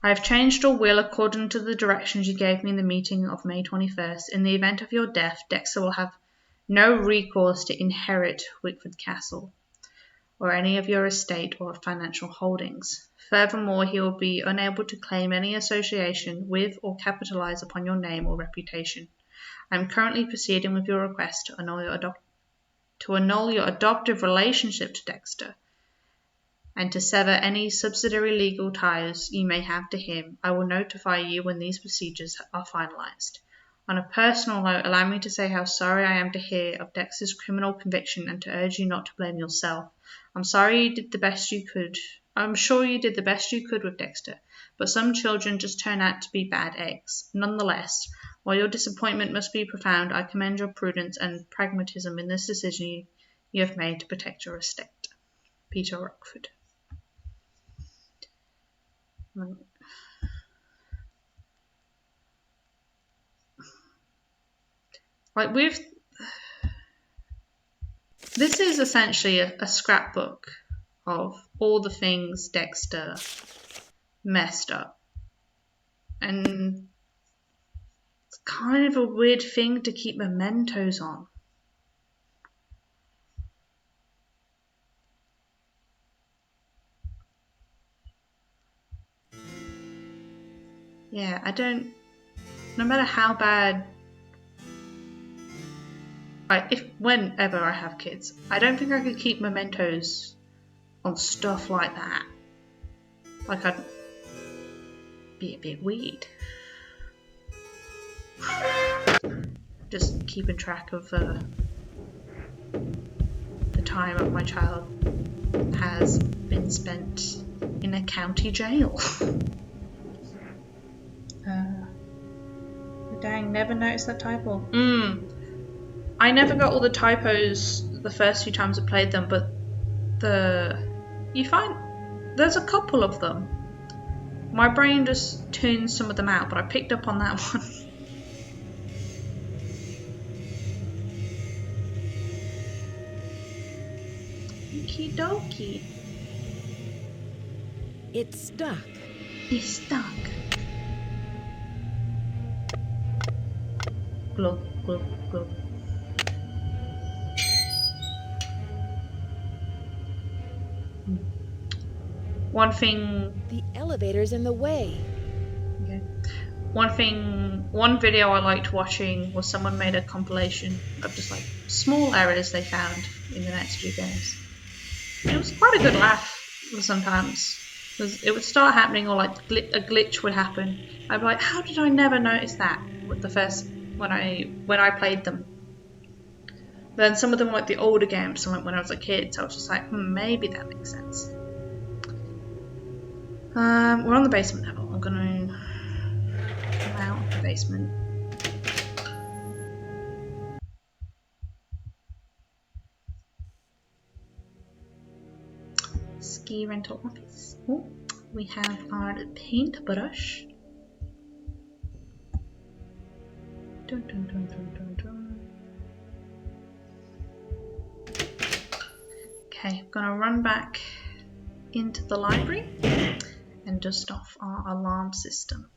I have changed your will according to the directions you gave me in the meeting of May 21st. In the event of your death, Dexter will have no recourse to inherit Wickford Castle or any of your estate or financial holdings. Furthermore, he will be unable to claim any association with or capitalize upon your name or reputation. I am currently proceeding with your request to annul your adoptive relationship to Dexter and to sever any subsidiary legal ties you may have to him. I will notify you when these procedures are finalized. On a personal note, allow me to say how sorry I am to hear of Dexter's criminal conviction and to urge you not to blame yourself. I'm sorry you did the best you could. I'm sure you did the best you could with Dexter, but some children just turn out to be bad eggs. Nonetheless, while your disappointment must be profound, I commend your prudence and pragmatism in this decision you have made to protect your estate. Peter Rockford. This is essentially a scrapbook of all the things Dexter messed up. And it's kind of a weird thing to keep mementos on. Yeah, no matter how bad, whenever I have kids, I don't think I could keep mementos on stuff like that. Like, I'd be a bit weird. just keeping track of the time of my child has been spent in a county jail. Dang, never noticed that typo. I never got all the typos the first few times I played them, but you find there's a couple of them. My brain just tunes some of them out, but I picked up on that one. Okie dokie. It's stuck. It's stuck. Glug, glug, glug. One thing. The elevator's in the way. Okay. One video I liked watching was someone made a compilation of just like small errors they found in the Nancy Drew games. It was quite a good laugh sometimes. It would start happening, or like a glitch would happen. I'd be like, how did I never notice that with the first when I played them? Then some of them were like the older games, so like when I was a kid, so I was just like, maybe that makes sense. We're on the basement level. I'm gonna come out of the basement. Ski rental office. Oh, we have our paintbrush. Dun, dun, dun, dun, dun, dun. Okay, I'm gonna run back into the library and dust off our alarm system.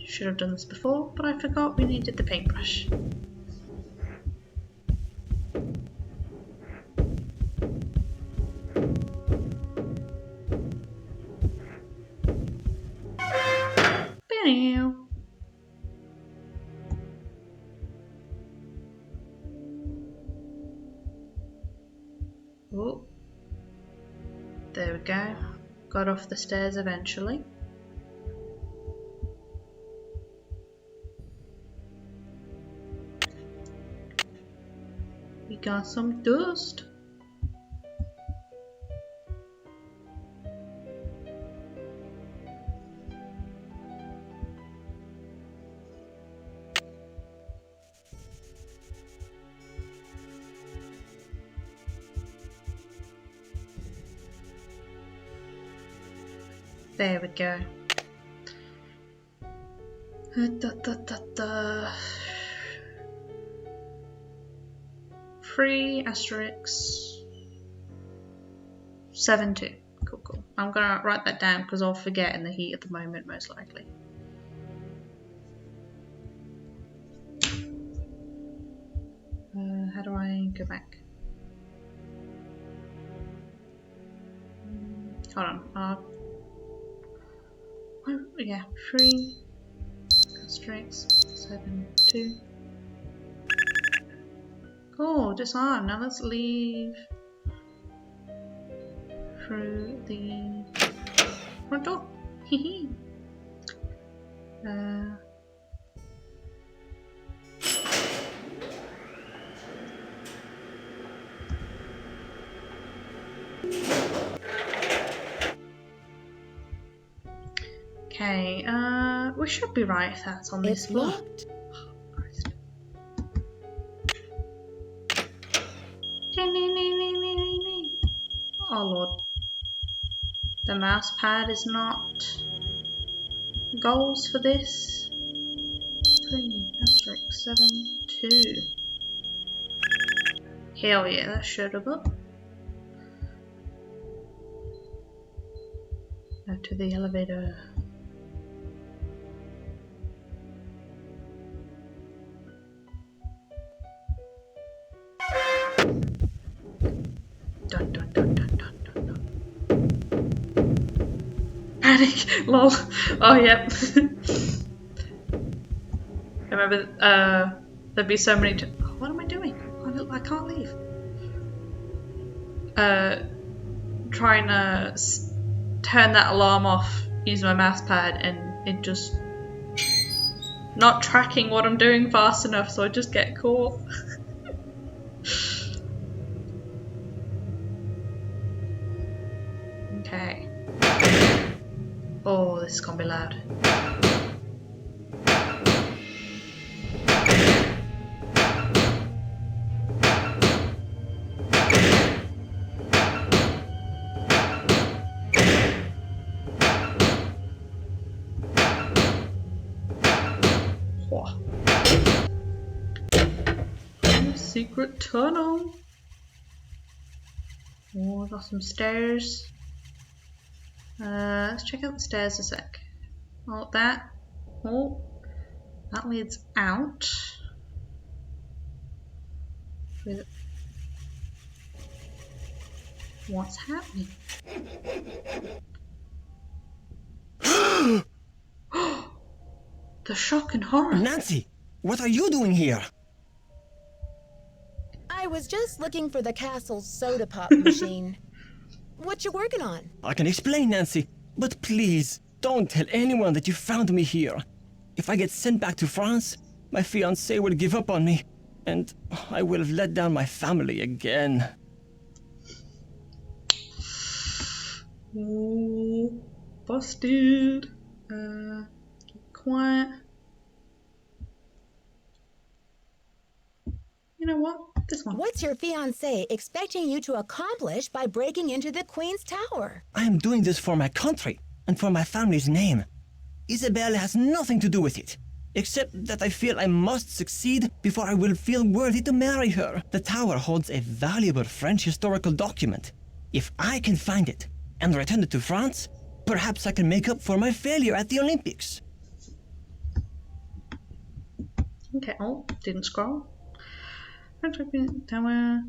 Should have done this before, but I forgot we needed the paintbrush. Oh, there we go. Got off the stairs eventually. We got some dust. There we go. Free asterisk 7-2. Cool. I'm gonna write that down because I'll forget in the heat of the moment, most likely. How do I go back? Hold on. Yeah, 3 asterisk 7-2. Cool, disarm. Now let's leave through the front door. Hee. Okay, we should be right if that's on this floor. Locked. Oh lord. The mouse pad is not goals for this. 3 asterisk 7-2. Hell yeah, that should have up. Now to the elevator. Dun dun dun dun dun dun dun. Panic! Lol. Oh yep. I remember there'd be so many what am I doing? I can't leave. Trying to turn that alarm off using my mouse pad, and it just not tracking what I'm doing fast enough, so I just get caught. Okay. Oh, this is gonna be loud. Secret tunnel. Oh, got some stairs. Let's check out the stairs a sec. Oh, that leads out. What's happening? The shock and horror. Nancy, what are you doing here? I was just looking for the castle's soda pop machine. What you working on? I can explain, Nancy, but please, don't tell anyone that you found me here. If I get sent back to France, my fiancé will give up on me, and I will have let down my family again. Oh, busted. Keep quiet. You know what? This one. What's your fiancé expecting you to accomplish by breaking into the Queen's Tower? I am doing this for my country and for my family's name. Isabelle has nothing to do with it, except that I feel I must succeed before I will feel worthy to marry her. The tower holds a valuable French historical document. If I can find it and return it to France, perhaps I can make up for my failure at the Olympics. Okay, oh, didn't scroll. Tower.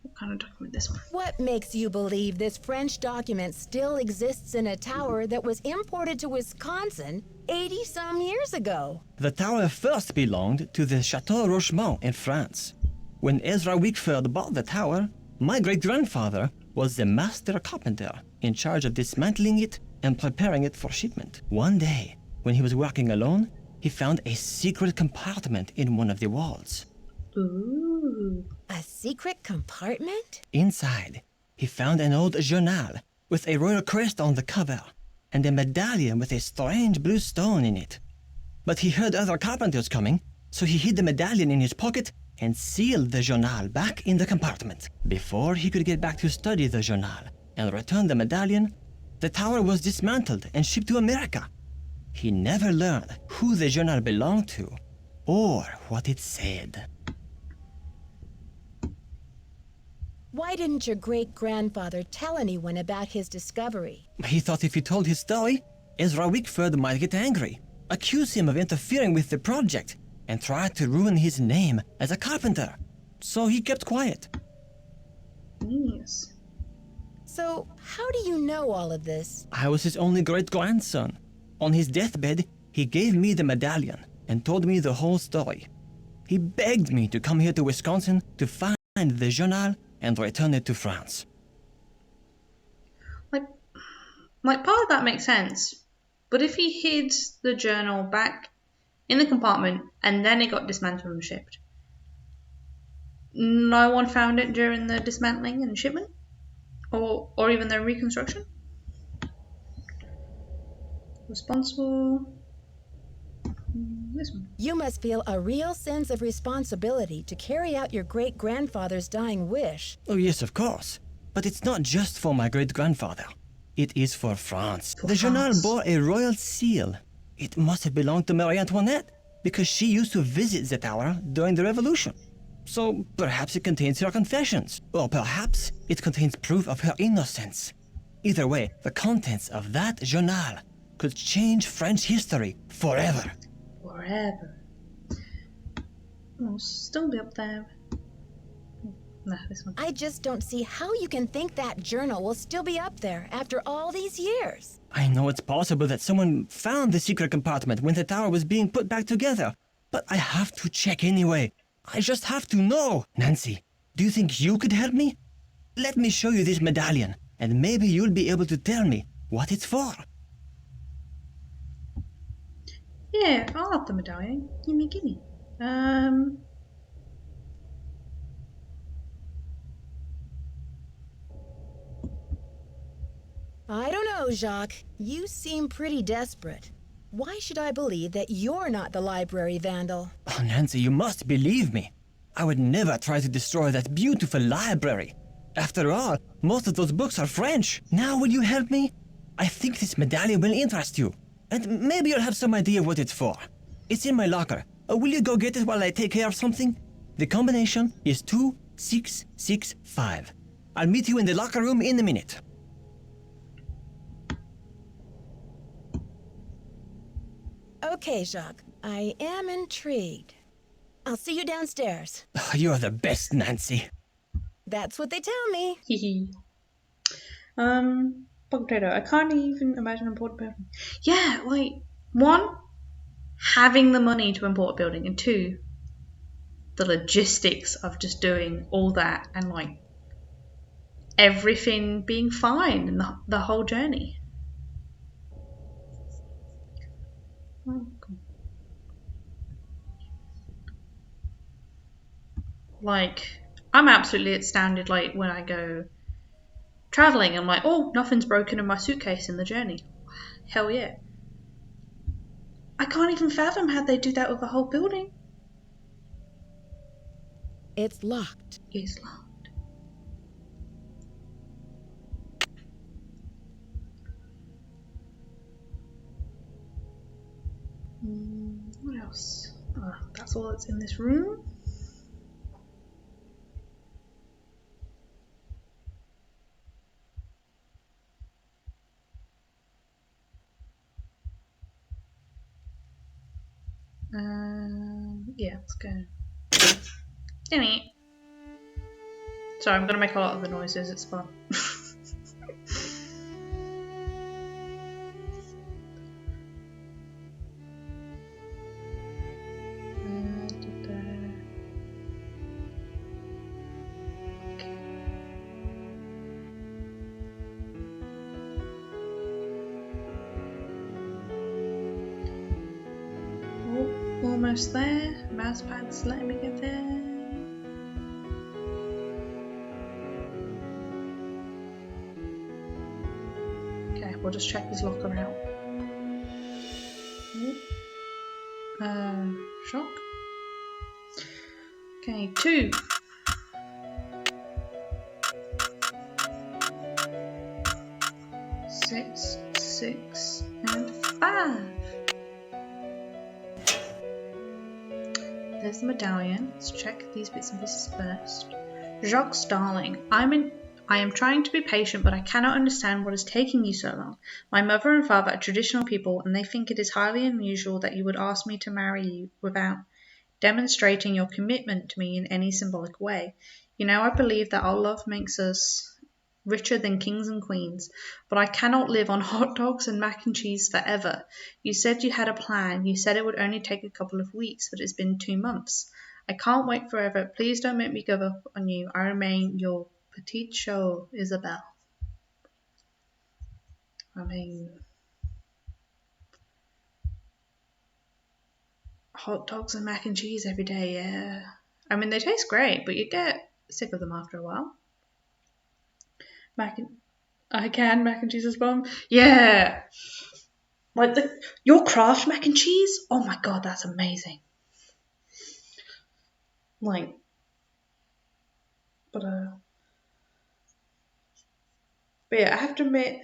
What kind of document this one? What makes you believe this French document still exists in a tower that was imported to Wisconsin 80-some years ago? The tower first belonged to the Chateau Rochemont in France. When Ezra Wickford bought the tower, my great-grandfather was the master carpenter in charge of dismantling it and preparing it for shipment. One day, when he was working alone, he found a secret compartment in one of the walls. Ooh. A secret compartment? Inside, he found an old journal with a royal crest on the cover and a medallion with a strange blue stone in it. But he heard other carpenters coming, so he hid the medallion in his pocket and sealed the journal back in the compartment. Before he could get back to study the journal and return the medallion, the tower was dismantled and shipped to America. He never learned who the journal belonged to or what it said. Why didn't your great-grandfather tell anyone about his discovery? He thought if he told his story, Ezra Wickford might get angry, accuse him of interfering with the project, and try to ruin his name as a carpenter. So he kept quiet. Yes. So, how do you know all of this? I was his only great-grandson. On his deathbed, he gave me the medallion and told me the whole story. He begged me to come here to Wisconsin to find the journal and return it to France. Like part of that makes sense, but if he hid the journal back in the compartment and then it got dismantled and shipped, no one found it during the dismantling and shipment, or even the reconstruction. Responsible. This one. You must feel a real sense of responsibility to carry out your great-grandfather's dying wish. Oh yes, of course. But it's not just for my great-grandfather. It is for France. The journal bore a royal seal. It must have belonged to Marie Antoinette, because she used to visit the tower during the Revolution. So perhaps it contains her confessions, or perhaps it contains proof of her innocence. Either way, the contents of that journal could change French history forever. Forever. It'll still be up there. Nah, this one. I just don't see how you can think that journal will still be up there after all these years. I know it's possible that someone found the secret compartment when the tower was being put back together, but I have to check anyway. I just have to know. Nancy, do you think you could help me? Let me show you this medallion, and maybe you'll be able to tell me what it's for. Yeah, I'll have the medallion. Gimme. I don't know, Jacques. You seem pretty desperate. Why should I believe that you're not the library vandal? Oh, Nancy, you must believe me. I would never try to destroy that beautiful library. After all, most of those books are French. Now will you help me? I think this medallion will interest you. And maybe you'll have some idea what it's for. It's in my locker. Will you go get it while I take care of something? The combination is 2665. I'll meet you in the locker room in a minute. Okay, Jacques. I am intrigued. I'll see you downstairs. You're the best, Nancy. That's what they tell me. Hehe. Potato. I can't even imagine import a building. Yeah, like, 1, having the money to import a building, and 2, the logistics of just doing all that and, like, everything being fine in the whole journey. Oh, cool. Like, I'm absolutely astounded, like, when I go traveling, I'm like, oh, nothing's broken in my suitcase in the journey. Hell yeah. I can't even fathom how they do that with the whole building. It's locked. It's locked. What else? Oh, that's all that's in this room. Yeah, let's go. Anyway. Sorry, I'm gonna make a lot of the noises, it's fun. Almost there. Mouse pad's letting me get there. Okay, we'll just check his locker out. Shock. Okay, 2. 6, 6, and 5. There's the medallion. Let's check these bits and pieces first. Jacques darling, I am trying to be patient, but I cannot understand what is taking you so long. My mother and father are traditional people, and they think it is highly unusual that you would ask me to marry you without demonstrating your commitment to me in any symbolic way. You know, I believe that our love makes us richer than kings and queens, but I cannot live on hot dogs and mac and cheese forever. You said you had a plan. You said it would only take a couple of weeks, but it's been 2 months. I can't wait forever. Please don't make me give up on you. I remain your petite show, Isabelle. I mean, hot dogs and mac and cheese every day, yeah. I mean, they taste great, but you get sick of them after a while. Mac and cheese is bomb. Yeah. Like your Kraft mac and cheese. Oh my god, that's amazing. Like, but yeah, I have to admit,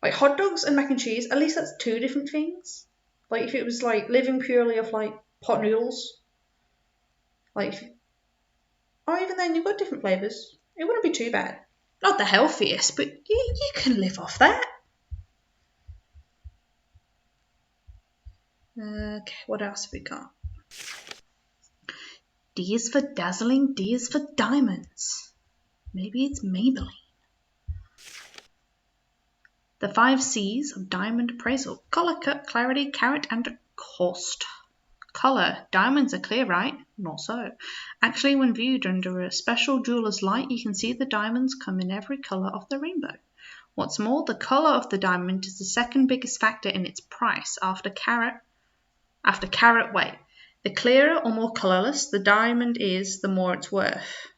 like hot dogs and mac and cheese. At least that's 2 different things. Like if it was like living purely off like pot noodles, like, or even then you've got different flavors. It wouldn't be too bad. Not the healthiest, but you can live off that. Okay, what else have we got? D is for dazzling, D is for diamonds. Maybe it's Maybelline. The 5 C's of diamond appraisal. Color, cut, clarity, carat, and cost. Color. Diamonds are clear, right? Not so. Actually, when viewed under a special jeweler's light, you can see the diamonds come in every color of the rainbow. What's more, the colour of the diamond is the second biggest factor in its price after carat weight. The clearer or more colourless the diamond is, the more it's worth.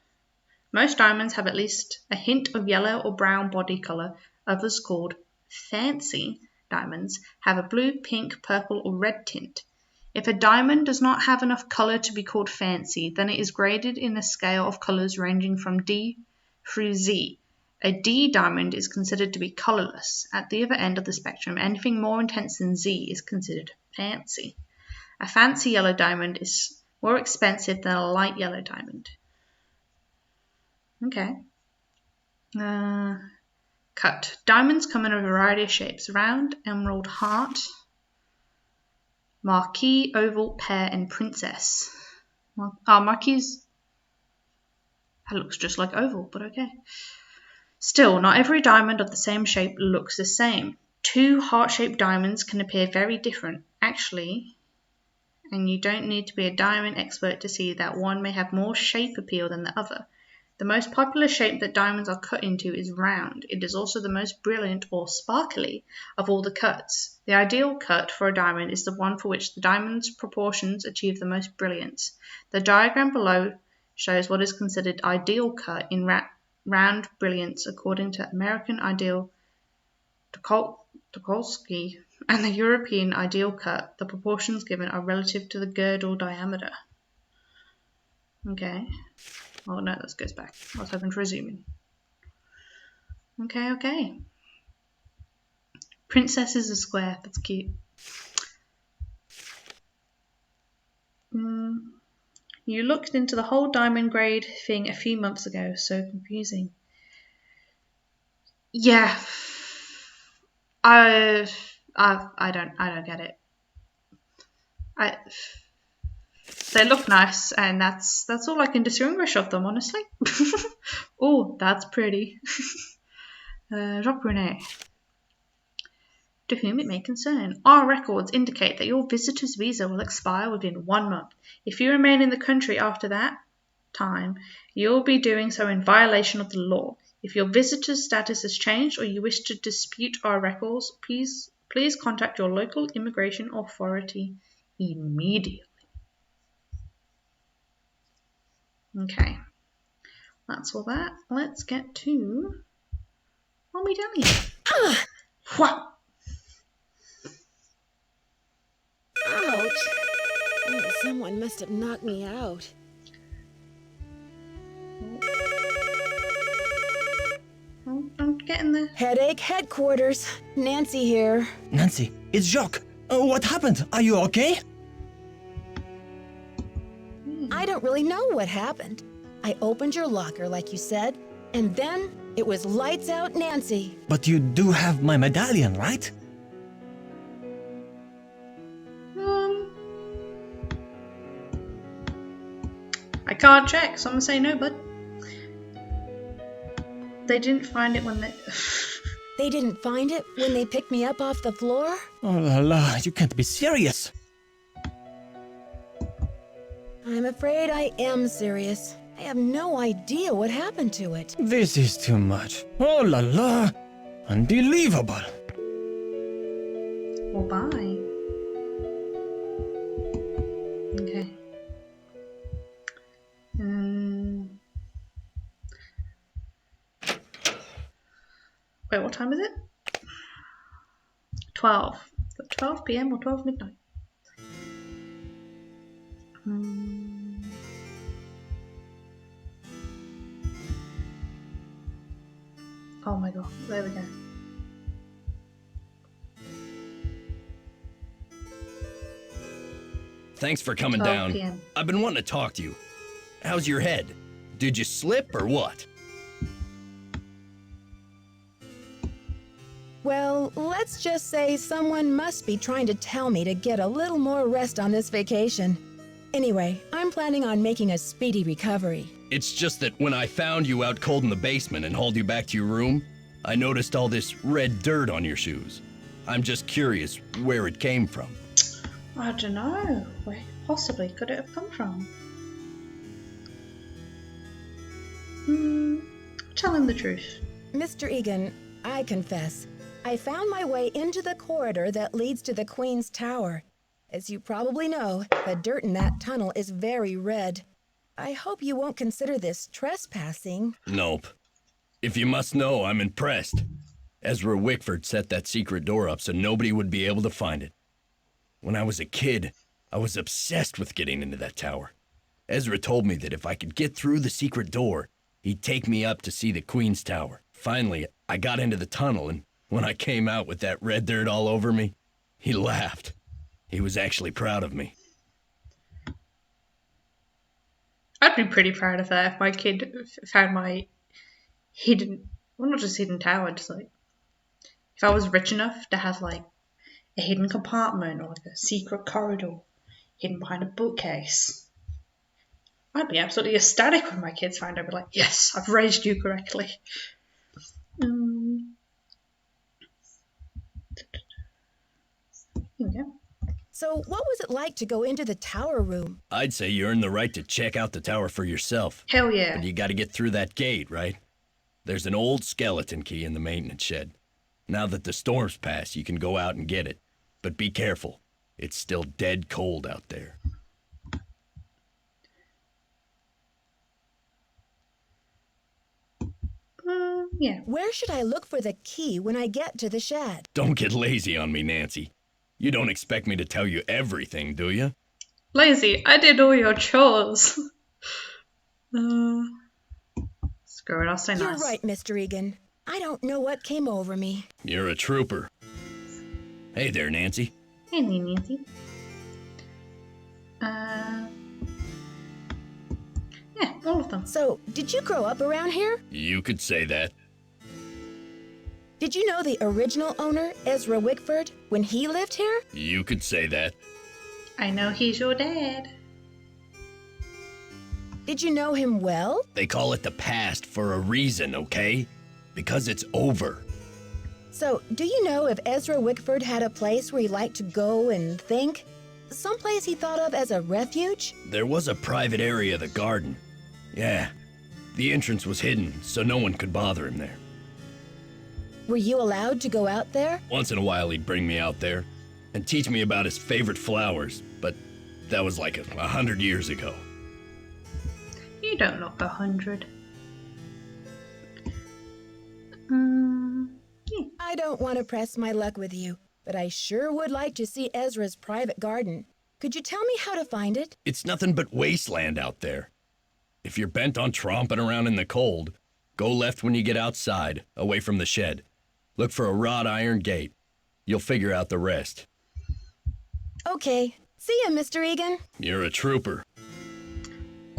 Most diamonds have at least a hint of yellow or brown body colour. Others, called fancy diamonds, have a blue, pink, purple or red tint. If a diamond does not have enough colour to be called fancy, then it is graded in a scale of colours ranging from D through Z. A D diamond is considered to be colourless. At the other end of the spectrum, anything more intense than Z is considered fancy. A fancy yellow diamond is more expensive than a light yellow diamond. Okay. Cut. Diamonds come in a variety of shapes: round, emerald, heart, marquise, oval, pear, and princess. Marquise. That looks just like oval, but okay. Still, not every diamond of the same shape looks the same. Two heart-shaped diamonds can appear very different, actually, and you don't need to be a diamond expert to see that one may have more shape appeal than the other. The most popular shape that diamonds are cut into is round. It is also the most brilliant or sparkly of all the cuts. The ideal cut for a diamond is the one for which the diamond's proportions achieve the most brilliance. The diagram below shows what is considered ideal cut in round brilliance according to American ideal Tucholsky and the European ideal cut. The proportions given are relative to the girdle diameter. Okay. Oh no, this goes back. I was hoping for a zoom in. Okay. Princess is a square. That's cute. You looked into the whole diamond grade thing a few months ago. So confusing. Yeah. I don't get it. They look nice, and that's all I can distinguish of them, honestly. Oh, that's pretty. Jacques Brunet. To whom it may concern. Our records indicate that your visitor's visa will expire within 1 month. If you remain in the country after that time, you'll be doing so in violation of the law. If your visitor's status has changed or you wish to dispute our records, please contact your local immigration authority immediately. Okay, that's all that. Let's get to Red Medallion. What? Ouch! Oh, someone must have knocked me out. I'm getting there. Headache headquarters. Nancy here. Nancy, it's Jacques. What happened? Are you okay? I don't really know what happened. I opened your locker like you said, and then it was lights out Nancy. But you do have my medallion, right? I can't check, so I'm gonna say no, bud. They didn't find it when they... They didn't find it when they picked me up off the floor? Oh la la, you can't be serious. I'm afraid I am serious. I have no idea what happened to it. This is too much. Oh la la, unbelievable. Well, bye. Okay. Wait, what time is it? 12. 12 p.m. or 12 midnight? Oh my god, there we go. Thanks for coming 12 down. PM. I've been wanting to talk to you. How's your head? Did you slip or what? Well, let's just say someone must be trying to tell me to get a little more rest on this vacation. Anyway, I'm planning on making a speedy recovery. It's just that when I found you out cold in the basement and hauled you back to your room, I noticed all this red dirt on your shoes. I'm just curious where it came from. I don't know. Where possibly could it have come from? Hmm. Tell him the truth. Mr. Egan, I confess, I found my way into the corridor that leads to the Queen's Tower. As you probably know, the dirt in that tunnel is very red. I hope you won't consider this trespassing. Nope. If you must know, I'm impressed. Ezra Wickford set that secret door up so nobody would be able to find it. When I was a kid, I was obsessed with getting into that tower. Ezra told me that if I could get through the secret door, he'd take me up to see the Queen's Tower. Finally, I got into the tunnel, and when I came out with that red dirt all over me, he laughed. He was actually proud of me. I'd be pretty proud of that if my kid found my hidden, well, not just hidden tower, just like, if I was rich enough to have like a hidden compartment or like a secret corridor hidden behind a bookcase. I'd be absolutely ecstatic when my kids find out, like, yes, I've raised you correctly. Here we go. So what was it like to go into the tower room? I'd say you earned the right to check out the tower for yourself. Hell yeah. But you gotta get through that gate, right? There's an old skeleton key in the maintenance shed. Now that the storm's passed, you can go out and get it. But be careful. It's still dead cold out there. Yeah. Where should I look for the key when I get to the shed? Don't get lazy on me, Nancy. You don't expect me to tell you everything, do you? Lazy, I did all your chores. Screw it, I'll stay nice. You're right, Mr. Egan. I don't know what came over me. You're a trooper. Hey there, Nancy. Hey, Nancy. Yeah, all of them. So, did you grow up around here? You could say that. Did you know the original owner, Ezra Wickford, when he lived here? You could say that. I know he's your dad. Did you know him well? They call it the past for a reason, okay? Because it's over. So, do you know if Ezra Wickford had a place where he liked to go and think? Someplace he thought of as a refuge? There was a private area of the garden. Yeah. The entrance was hidden, so no one could bother him there. Were you allowed to go out there? Once in a while he'd bring me out there and teach me about his favorite flowers, but that was like 100 years ago. You don't look 100. Yeah. I don't want to press my luck with you, but I sure would like to see Ezra's private garden. Could you tell me how to find it? It's nothing but wasteland out there. If you're bent on tromping around in the cold, go left when you get outside, away from the shed. Look for a wrought iron gate. You'll figure out the rest. Okay. See ya, Mr. Egan. You're a trooper.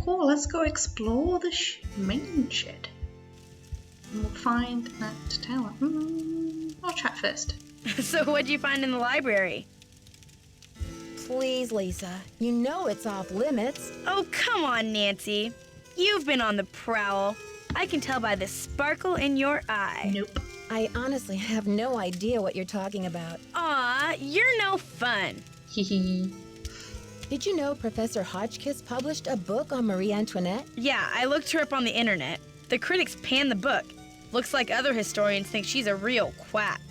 Cool, let's go explore the main shed. And we'll find that tower. I'll chat first. So what'd you find in the library? Please, Lisa. You know it's off limits. Oh, come on, Nancy. You've been on the prowl. I can tell by the sparkle in your eye. Nope. I honestly have no idea what you're talking about. Aw, you're no fun. Hehe. Did you know Professor Hodgkiss published a book on Marie Antoinette? Yeah, I looked her up on the internet. The critics panned the book. Looks like other historians think she's a real quack.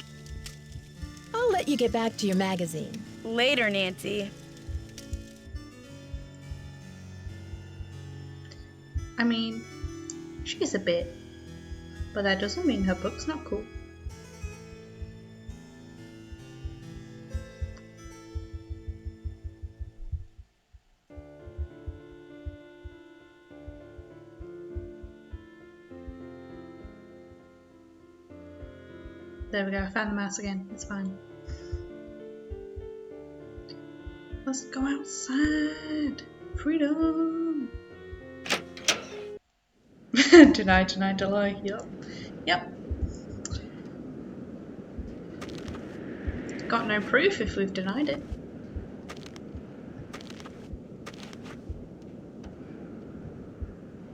I'll let you get back to your magazine. Later, Nancy. I mean, she's a bit, but that doesn't mean her book's not cool. There we go, I found the mouse again, it's fine. Let's go outside! Freedom! Deny, delay, yep. Got no proof if we've denied it.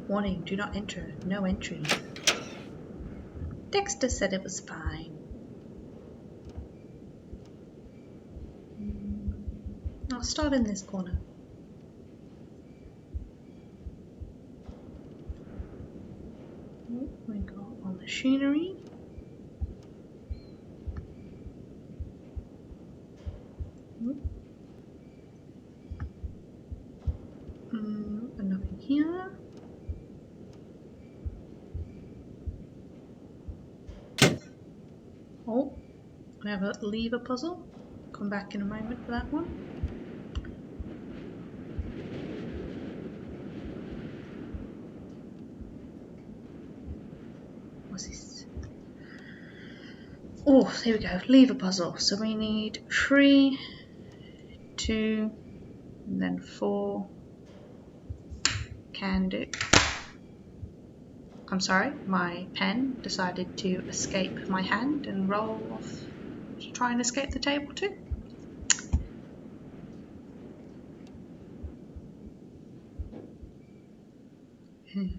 Warning, do not enter, no entry. Dexter said it was fine. I'll start in this corner. We got our machinery. And nothing here. Oh, we have a lever puzzle. Come back in a moment for that one. What's this? Oh, there we go. Lever puzzle. So we need 3, 2, and then 4. Can do. I'm sorry, my pen decided to escape my hand and roll off to try and escape the table too.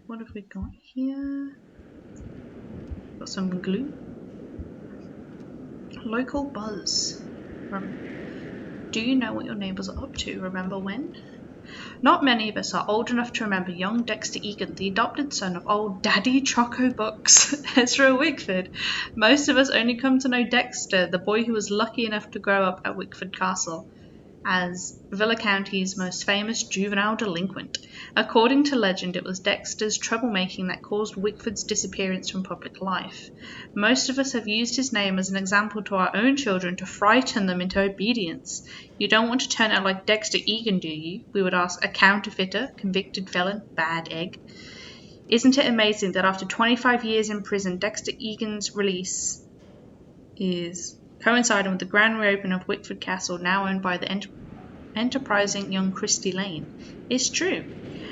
What have we got here? Got some glue. Local buzz. Do you know what your neighbours are up to? Remember when? Not many of us are old enough to remember young Dexter Egan, the adopted son of old Daddy Choco Bucks, Ezra Wickford. Most of us only come to know Dexter, the boy who was lucky enough to grow up at Wickford Castle, as Villa County's most famous juvenile delinquent. According to legend, it was Dexter's troublemaking that caused Wickford's disappearance from public life. Most of us have used his name as an example to our own children to frighten them into obedience. You don't want to turn out like Dexter Egan, do you? We would ask a counterfeiter, convicted felon, bad egg. Isn't it amazing that after 25 years in prison, Dexter Egan's release is coinciding with the grand reopening of Wickford Castle, now owned by the enterprising young Christy Lane? It's true.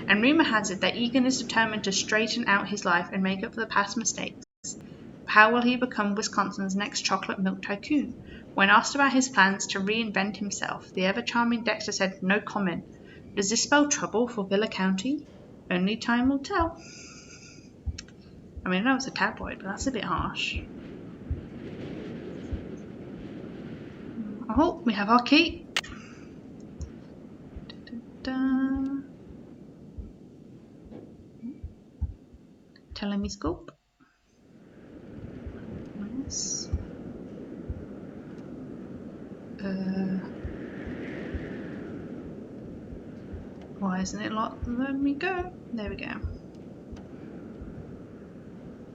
And rumour has it that Egan is determined to straighten out his life and make up for the past mistakes. How will he become Wisconsin's next chocolate milk tycoon? When asked about his plans to reinvent himself, the ever-charming Dexter said no comment. Does this spell trouble for Villa County? Only time will tell. I mean, I know it's a tabloid, but that's a bit harsh. Oh, we have our key. Telescope. Nice. Why isn't it letting me go? There we go.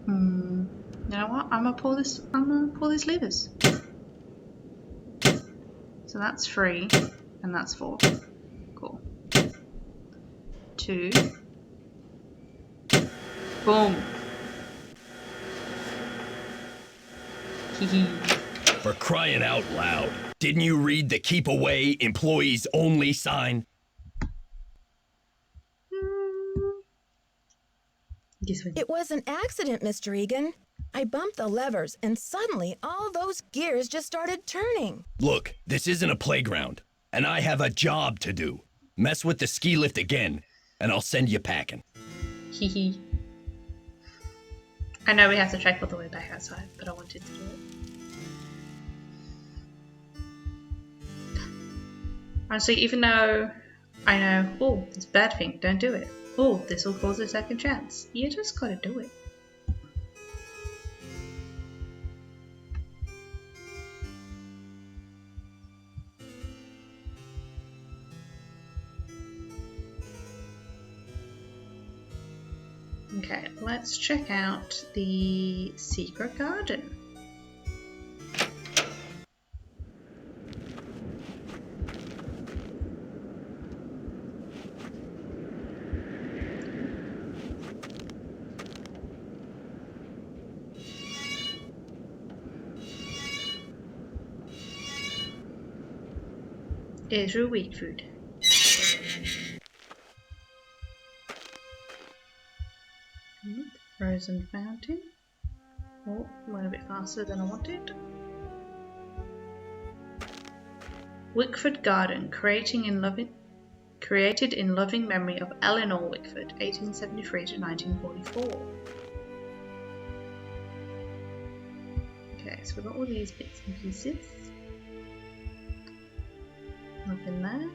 You know what? I'm gonna pull these levers. So that's 3, and that's 4. Cool. 2. Boom. Hee. For crying out loud. Didn't you read the keep away, employees only sign? It was an accident, Mr. Egan. I bumped the levers, and suddenly all those gears just started turning. Look, this isn't a playground, and I have a job to do. Mess with the ski lift again, and I'll send you packing. Hee. I know we have to trek all the way back outside, but I wanted to do it. Honestly, even though I know, oh, it's a bad thing, don't do it. Oh, this will cause a second chance. You just gotta do it. Okay, let's check out the secret garden. Ezra Wickford. Frozen fountain. Oh, went a bit faster than I wanted. Wickford Garden, created in loving memory of Eleanor Wickford, 1873 to 1944. Okay, so we've got all these bits and pieces. Nothing there.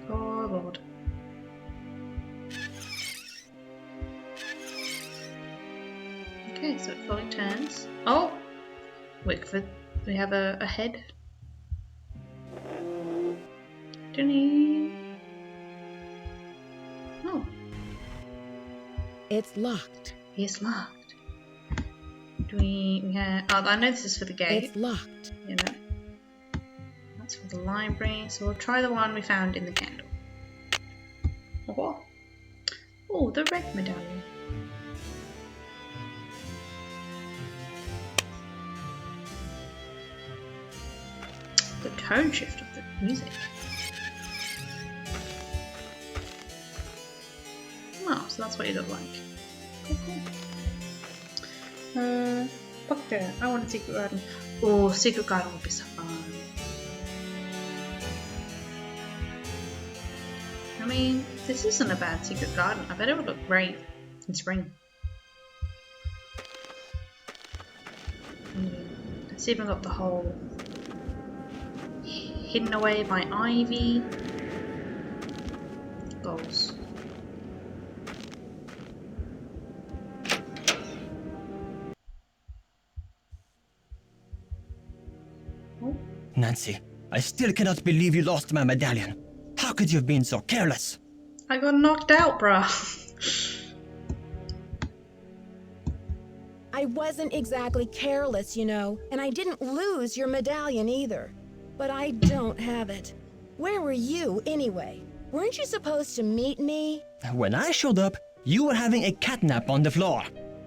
Oh Lord. Okay, so it fully turns. Oh! Wickford We have a head. Dunny. Oh, It's locked. it's locked. Do we have... Oh, I know this is for the gate. It's locked. You know. That's for the library. So we'll try the one we found in the candle. Oh, what? Oh, the Red Medallion. The tone shift of the music. Oh, so that's what you look like. Cool, cool. Fuck there. I want a secret garden. Oh, secret garden would be so fun. I mean, this isn't a bad secret garden. I bet it would look great in spring. It's even got the whole hidden away by ivy. Goals. Nancy, I still cannot believe you lost my medallion. How could you have been so careless? I got knocked out, bruh. I wasn't exactly careless, you know, and I didn't lose your medallion either. But I don't have it. Where were you, anyway? Weren't you supposed to meet me? When I showed up, you were having a catnap on the floor.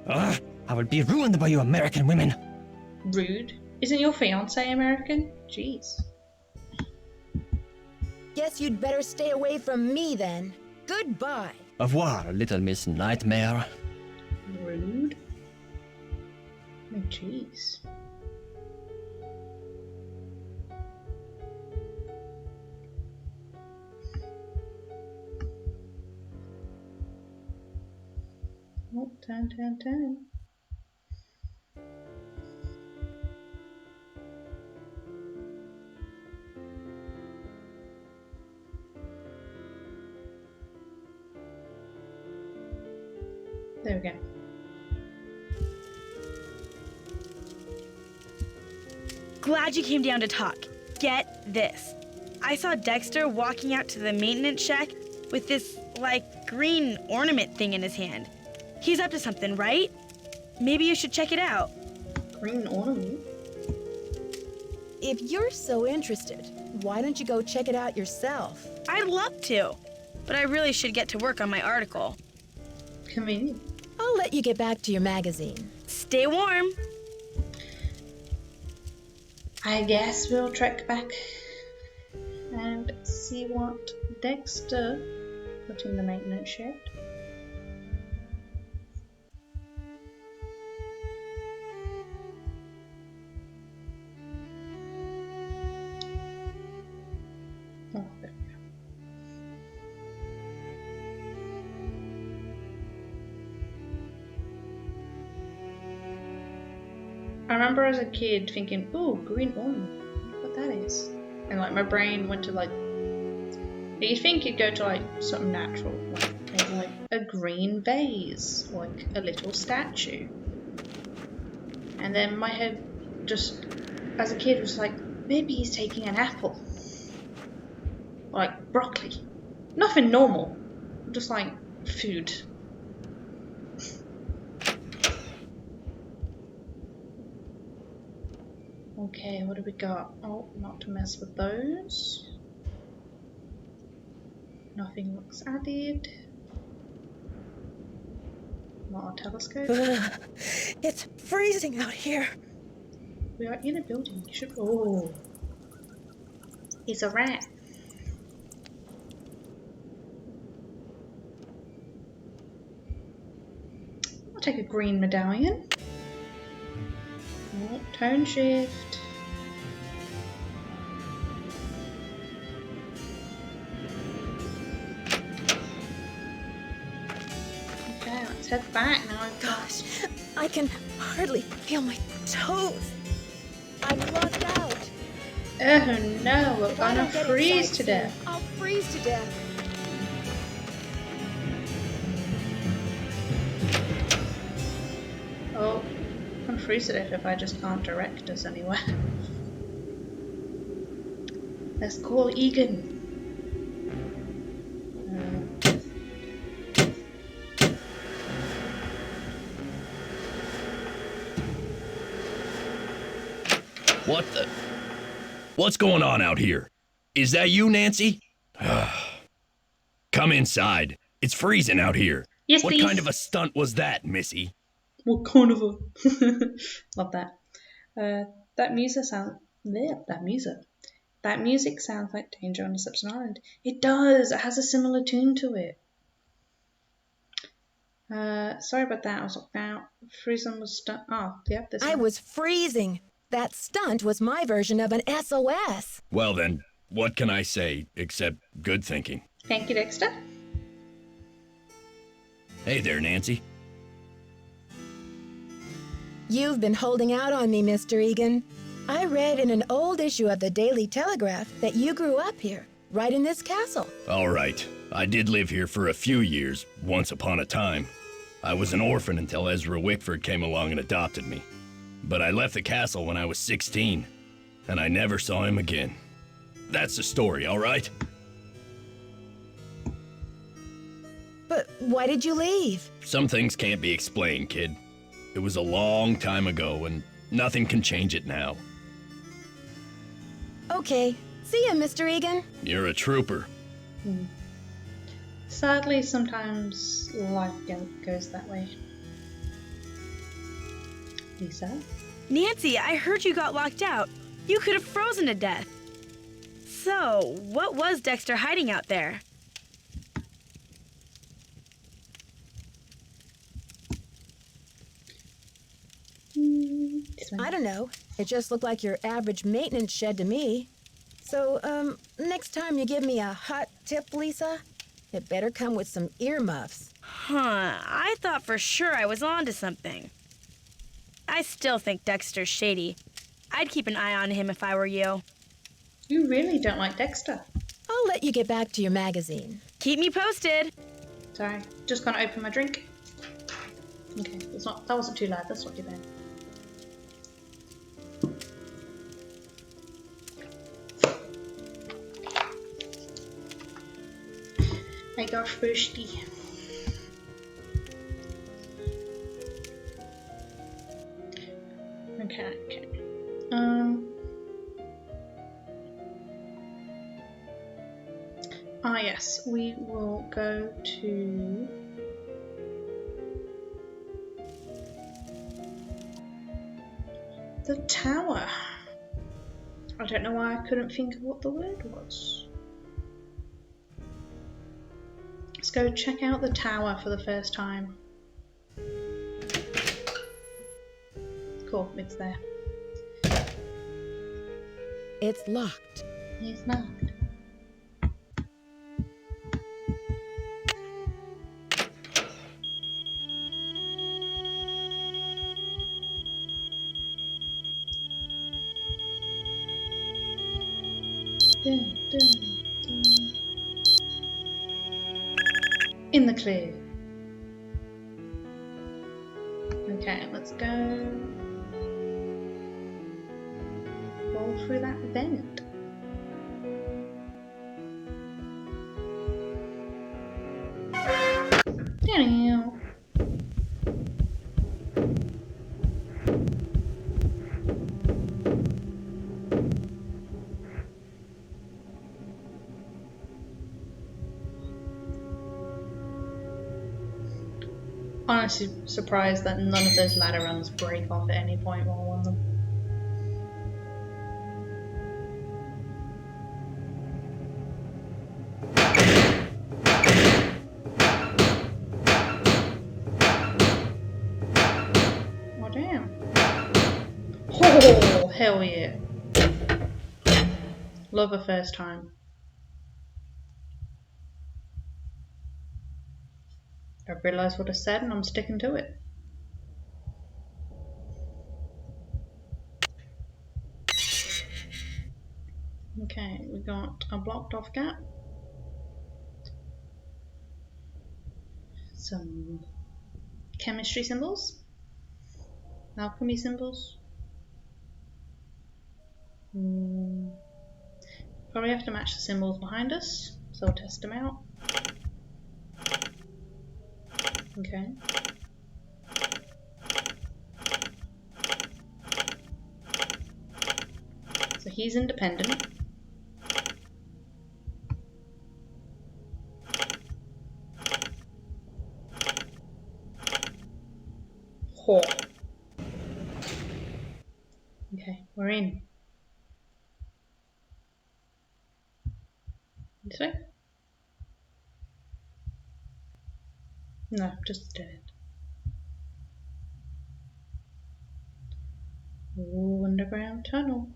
Ugh, I will be ruined by you American women. Rude. Isn't your fiancé American? Jeez. Guess you'd better stay away from me then. Goodbye. Au revoir, little Miss Nightmare. Rude. Oh, jeez. Oh, turn. There we go. Glad you came down to talk. Get this. I saw Dexter walking out to the maintenance shack with this, like, green ornament thing in his hand. He's up to something, right? Maybe you should check it out. Green ornament? If you're so interested, why don't you go check it out yourself? I'd love to, but I really should get to work on my article. Convenient. I'll let you get back to your magazine. Stay warm. I guess we'll trek back and see what Dexter put in the maintenance shed. Oh, there we go. I remember as a kid thinking, ooh, green ornament, what that is. And like my brain went to like, you'd think it'd go to like something natural, like maybe like a green vase, like a little statue. And then my head just, as a kid, was like, maybe he's taking an apple. Or like broccoli. Nothing normal, just like food. Okay, what do we got? Oh, not to mess with those. Nothing looks added. Not a telescope. It's freezing out here. We are in a building. You should. Oh, it's a rat. I'll take a green medallion. Oh, tone shift. Okay, let's head back now. Gosh, I can hardly feel my toes. I'm locked out. Oh no, we're If I gonna don't get freeze inside to soon, death. I'll freeze to death. Oh, I'm freeze it if I just can't direct us anywhere. Let's call Egan. What the? What's going on out here? Is that you, Nancy? Come inside. It's freezing out here. Yes, what please. kind of a stunt was that, Missy? What kind of a... Love that. That music sounds... That music sounds like Danger on Deception Island. It does. It has a similar tune to it. Sorry about that. I was locked out. Freezing was stunt. Oh, yeah, this I one. was freezing. That stunt was my version of an SOS. Well then, what can I say except good thinking? Thank you, Dexter. Hey there, Nancy. You've been holding out on me, Mr. Egan. I read in an old issue of the Daily Telegraph that you grew up here, right in this castle. All right. I did live here for a few years, once upon a time. I was an orphan until Ezra Wickford came along and adopted me. But I left the castle when I was 16, and I never saw him again. That's the story, all right? But why did you leave? Some things can't be explained, kid. It was a long time ago, and nothing can change it now. Okay. See ya, Mr. Egan. You're a trooper. Sadly, sometimes life goes that way. Lisa? Nancy, I heard you got locked out. You could have frozen to death. So, what was Dexter hiding out there? I don't know. It just looked like your average maintenance shed to me. So, next time you give me a hot tip, Lisa, it better come with some earmuffs. Huh, I thought for sure I was onto something. I still think Dexter's shady. I'd keep an eye on him if I were you. You really don't like Dexter. I'll let you get back to your magazine. Keep me posted. Sorry, just gonna open my drink. Okay, that wasn't too loud, that's not too bad. I got thirsty. Okay. Yes, we will go to the tower. I don't know why I couldn't think of what the word was. Let's go check out the tower for the first time. Cool, it's there. It's locked. It's locked. Dun, dun, dun. In the clear. Okay, let's go. Roll through that vent. Damn. Honestly surprised that none of those ladder runs break off at any point while on them. Oh damn. Oh hell yeah. Love a first time. I realised what I said and I'm sticking to it. Okay, we got a blocked off gap. Some chemistry symbols. Alchemy symbols. Probably have to match the symbols behind us, so I'll test them out. Okay. So he's independent. Ho. Okay, we're in. This way? No, just a dead end. Ooh, underground tunnel.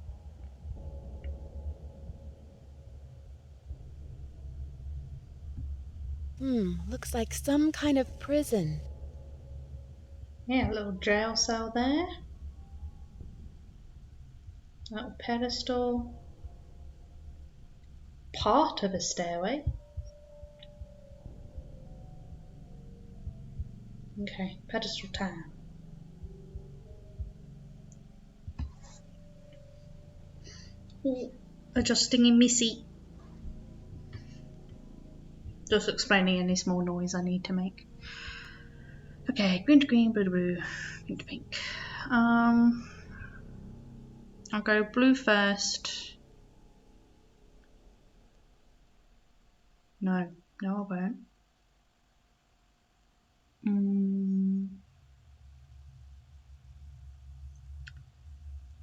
Looks like some kind of prison. Yeah, a little jail cell there. Little pedestal. Part of a stairway. Okay, pedestal time. Ooh, adjusting in my seat. Just explaining any small noise I need to make. Okay, green to green, blue to blue, pink to pink. I'll go blue first. No, I won't.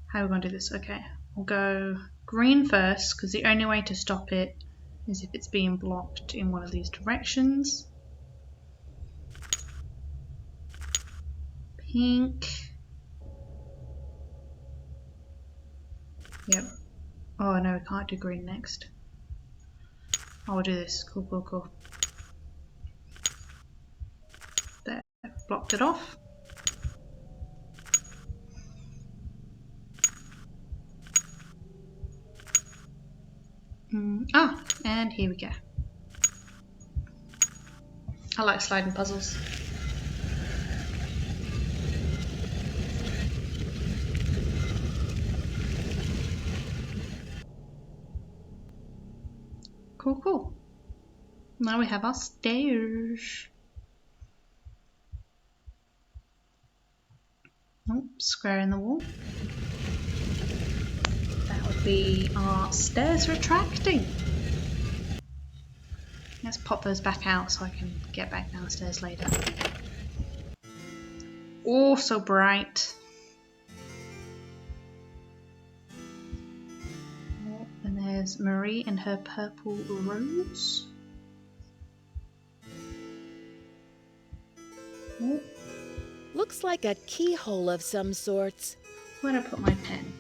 How are we going to do this? Okay, we'll go green first, because the only way to stop it is if it's being blocked in one of these directions. Pink. Yep. Oh no, we can't do green next. I'll do this. Cool, cool, cool. There, blocked it off. And here we go. I like sliding puzzles. Cool, cool. Now we have our stairs. Oh, square in the wall. That would be our stairs retracting. Let's pop those back out so I can get back downstairs later. Oh, so bright. Oh, and there's Marie and her purple rose. Oh. Looks like a keyhole of some sorts. Where'd I put my pen?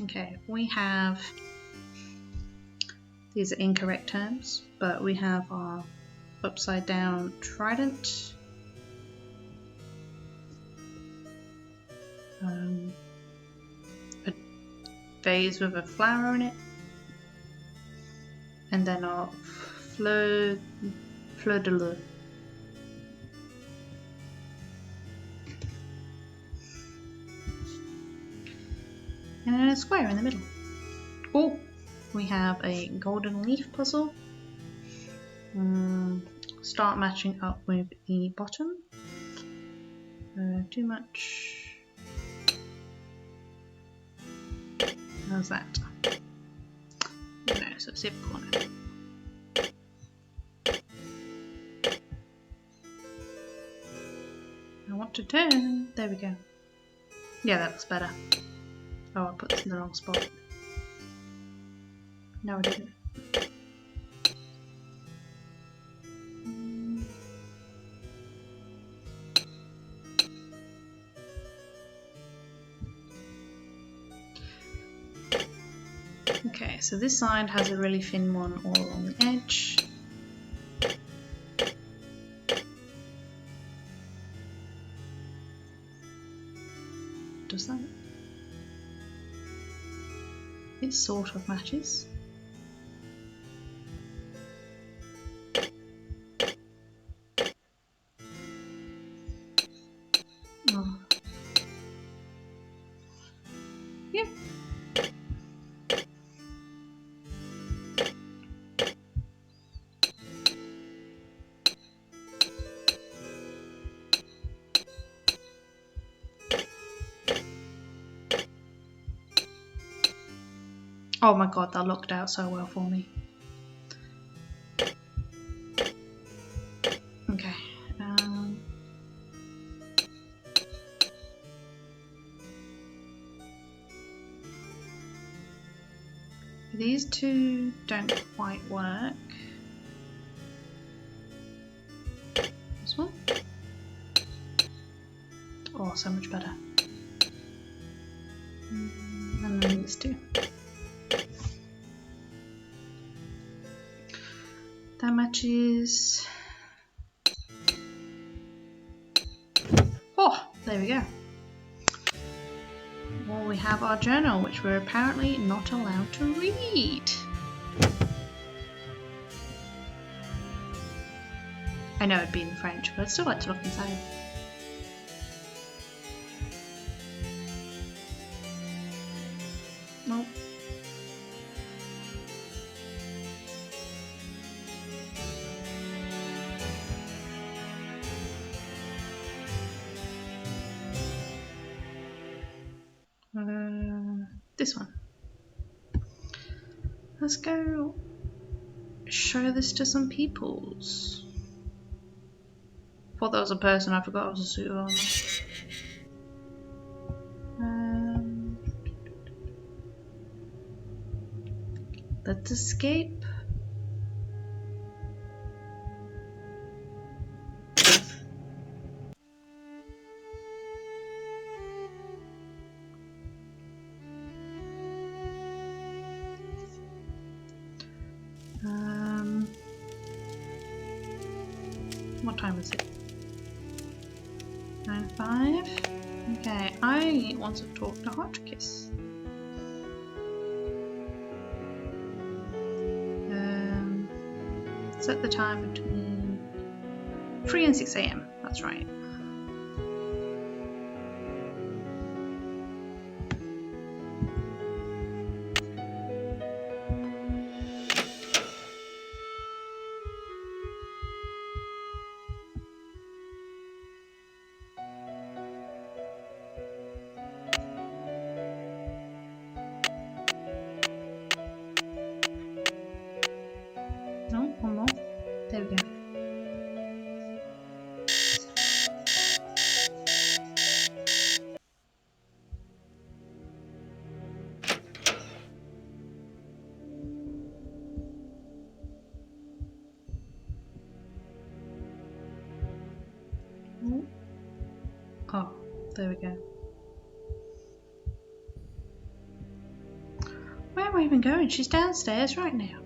Okay, we have... These are incorrect terms, but we have our upside down trident. A vase with a flower in it. And then our fleur de lis. And a square in the middle. Oh, we have a golden leaf puzzle. Start matching up with the bottom. Too much. How's that? No, so zip corner. I want to turn. There we go. Yeah, that looks better. Oh, I put this in the wrong spot. No, I didn't. Okay, so this side has a really thin one all along the edge. Does that? It sort of matches. Oh. you. Oh my god, that looked out so well for me. Okay. These two don't quite work. This one? Oh, so much better. And then these two. That matches. Oh, there we go. Well, we have our journal, which we're apparently not allowed to read. I know it'd be in French, but I'd still like to look inside. Nope. This one. Let's go show this to some peoples. Thought that was a person, I forgot it was a suit of armor. Let's escape. What time is it? 9:05. Okay, I want to talk to Hodgkiss. Set the time between 3 and 6 AM. That's right. No, one more. There we go. Oh, there we go. Where am I even going? She's downstairs right now.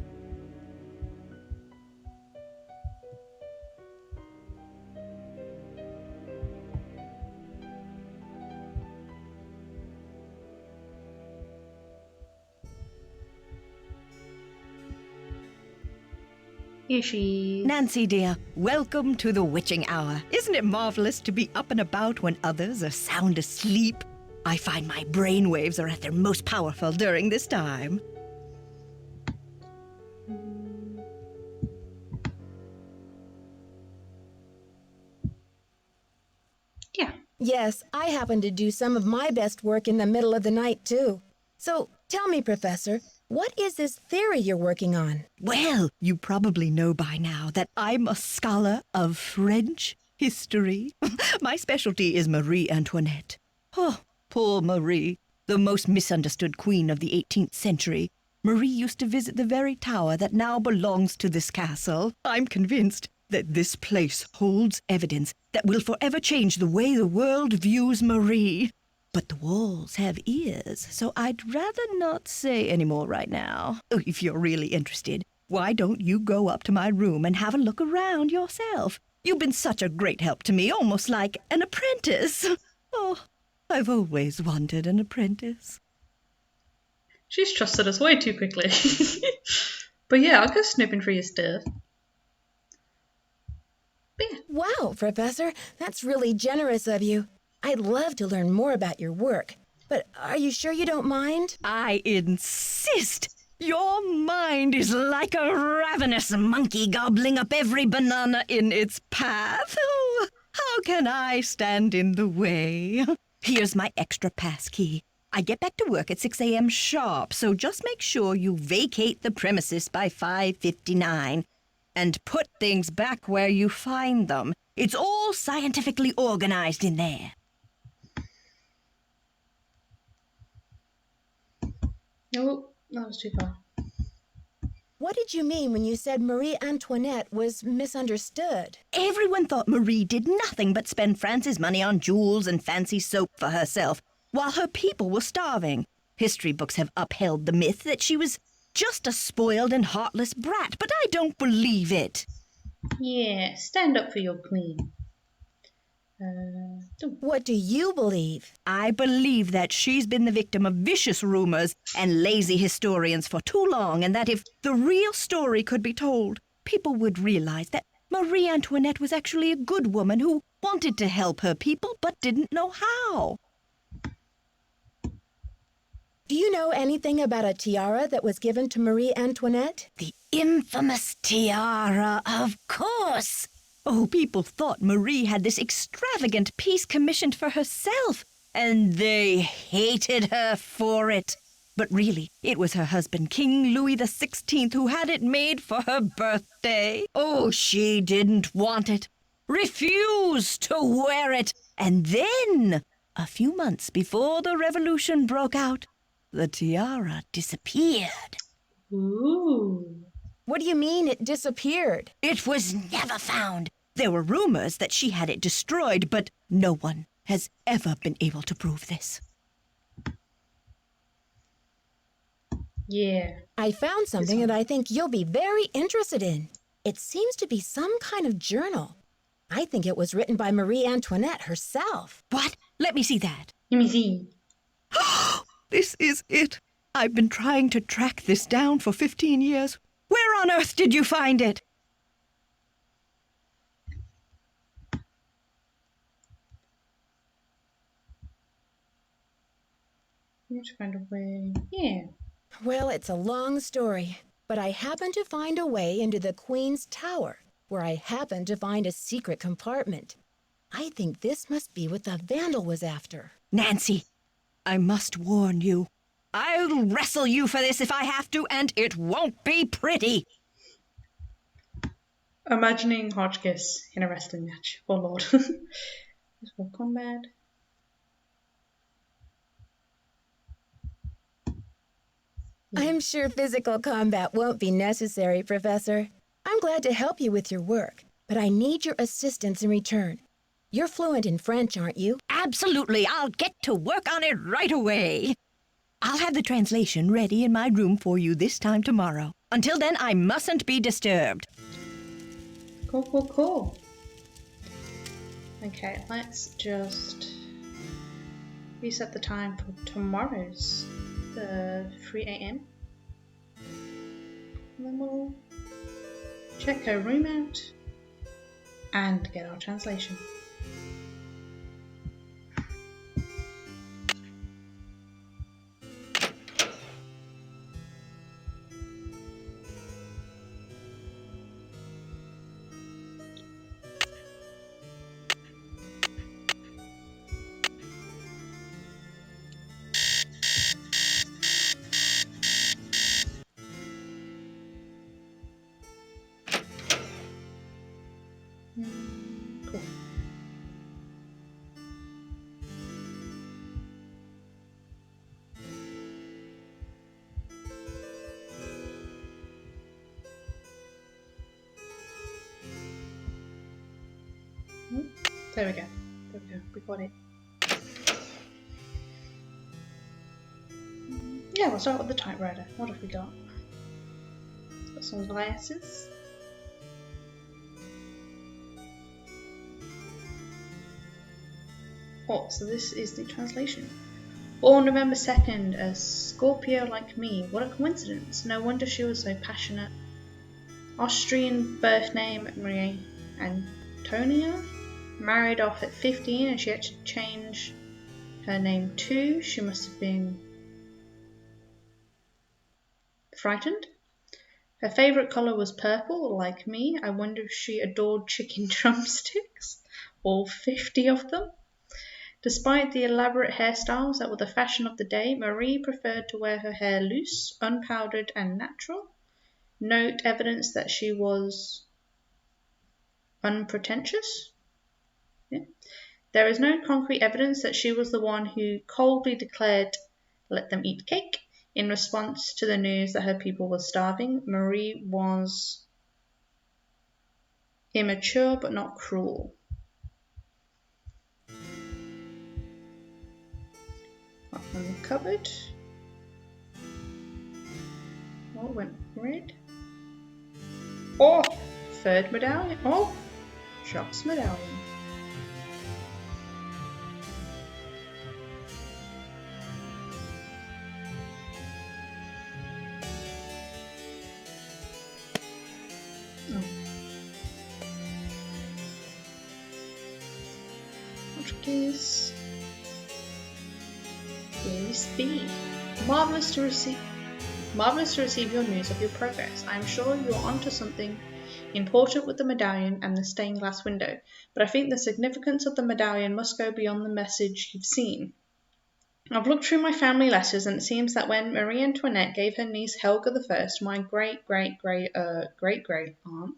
Here she is. Nancy, dear, welcome to the witching hour. Isn't it marvelous to be up and about when others are sound asleep? I find my brainwaves are at their most powerful during this time. Yeah. Yes, I happen to do some of my best work in the middle of the night, too. So, tell me, Professor, what is this theory you're working on? Well, you probably know by now that I'm a scholar of French history. My specialty is Marie Antoinette. Oh, poor Marie, the most misunderstood queen of the 18th century. Marie used to visit the very tower that now belongs to this castle. I'm convinced that this place holds evidence that will forever change the way the world views Marie. But the walls have ears, so I'd rather not say any more right now. Oh, if you're really interested, why don't you go up to my room and have a look around yourself? You've been such a great help to me, almost like an apprentice. Oh, I've always wanted an apprentice. She's trusted us way too quickly. But yeah, I'll go snooping for your stuff. Yeah. Wow, Professor, that's really generous of you. I'd love to learn more about your work. But are you sure you don't mind? I insist. Your mind is like a ravenous monkey gobbling up every banana in its path. Oh, how can I stand in the way? Here's my extra pass key. I get back to work at 6 a.m. sharp, so just make sure you vacate the premises by 5:59 and put things back where you find them. It's all scientifically organized in there. Oh, that was too far. What did you mean when you said Marie Antoinette was misunderstood? Everyone thought Marie did nothing but spend France's money on jewels and fancy soap for herself, while her people were starving. History books have upheld the myth that she was just a spoiled and heartless brat, but I don't believe it. Yeah, stand up for your queen. What do you believe? I believe that she's been the victim of vicious rumors and lazy historians for too long, and that if the real story could be told, people would realize that Marie Antoinette was actually a good woman who wanted to help her people but didn't know how. Do you know anything about a tiara that was given to Marie Antoinette? The infamous tiara, of course. Oh, people thought Marie had this extravagant piece commissioned for herself, and they hated her for it. But really, it was her husband, King Louis XVI, who had it made for her birthday. Oh, she didn't want it, refused to wear it, and then, a few months before the revolution broke out, the tiara disappeared. Ooh. What do you mean it disappeared? It was never found. There were rumors that she had it destroyed, but no one has ever been able to prove this. Yeah. I found something that I think you'll be very interested in. It seems to be some kind of journal. I think it was written by Marie Antoinette herself. What? Let me see that. Let me see. This is it. I've been trying to track this down for 15 years. Where on earth did you find it? I need to find a way. Yeah. Well, it's a long story, but I happened to find a way into the Queen's Tower, where I happened to find a secret compartment. I think this must be what the vandal was after. Nancy, I must warn you. I'll wrestle you for this if I have to, and it won't be pretty. Imagining Hodgkiss in a wrestling match. Oh lord. This will combat. I'm sure physical combat won't be necessary, Professor. I'm glad to help you with your work, but I need your assistance in return. You're fluent in French, aren't you? Absolutely. I'll get to work on it right away. I'll have the translation ready in my room for you this time tomorrow. Until then, I mustn't be disturbed. Cool. Okay, let's just reset the time for tomorrow's 3 a.m. And then we'll check her room out and get our translation. Cool. There we go. We got it. Yeah, we'll start with the typewriter. What have we got? Got some glasses. Oh, so this is the translation. Born November 2nd, a Scorpio like me. What a coincidence. No wonder she was so passionate. Austrian birth name Marie Antonia. Married off at 15 and she had to change Her name too, she must have been frightened. Her favourite colour was purple, like me. I wonder if she adored chicken drumsticks, all 50 of them. Despite the elaborate hairstyles that were the fashion of the day, Marie preferred to wear her hair loose, unpowdered and natural. Note evidence that she was unpretentious. Yeah. There is no concrete evidence that she was the one who coldly declared, "Let them eat cake," in response to the news that her people were starving. Marie was immature but not cruel. Up on the cupboard. Oh, it went red. Oh, third medallion. Oh, Jacques medallion. Oh. Hodgkiss. Series B. Marvelous to receive your news of your progress. I am sure you are onto something important with the medallion and the stained glass window, but I think the significance of the medallion must go beyond the message you've seen. I've looked through my family letters, and it seems that when Marie Antoinette gave her niece Helga I, my great-great-great-great-aunt,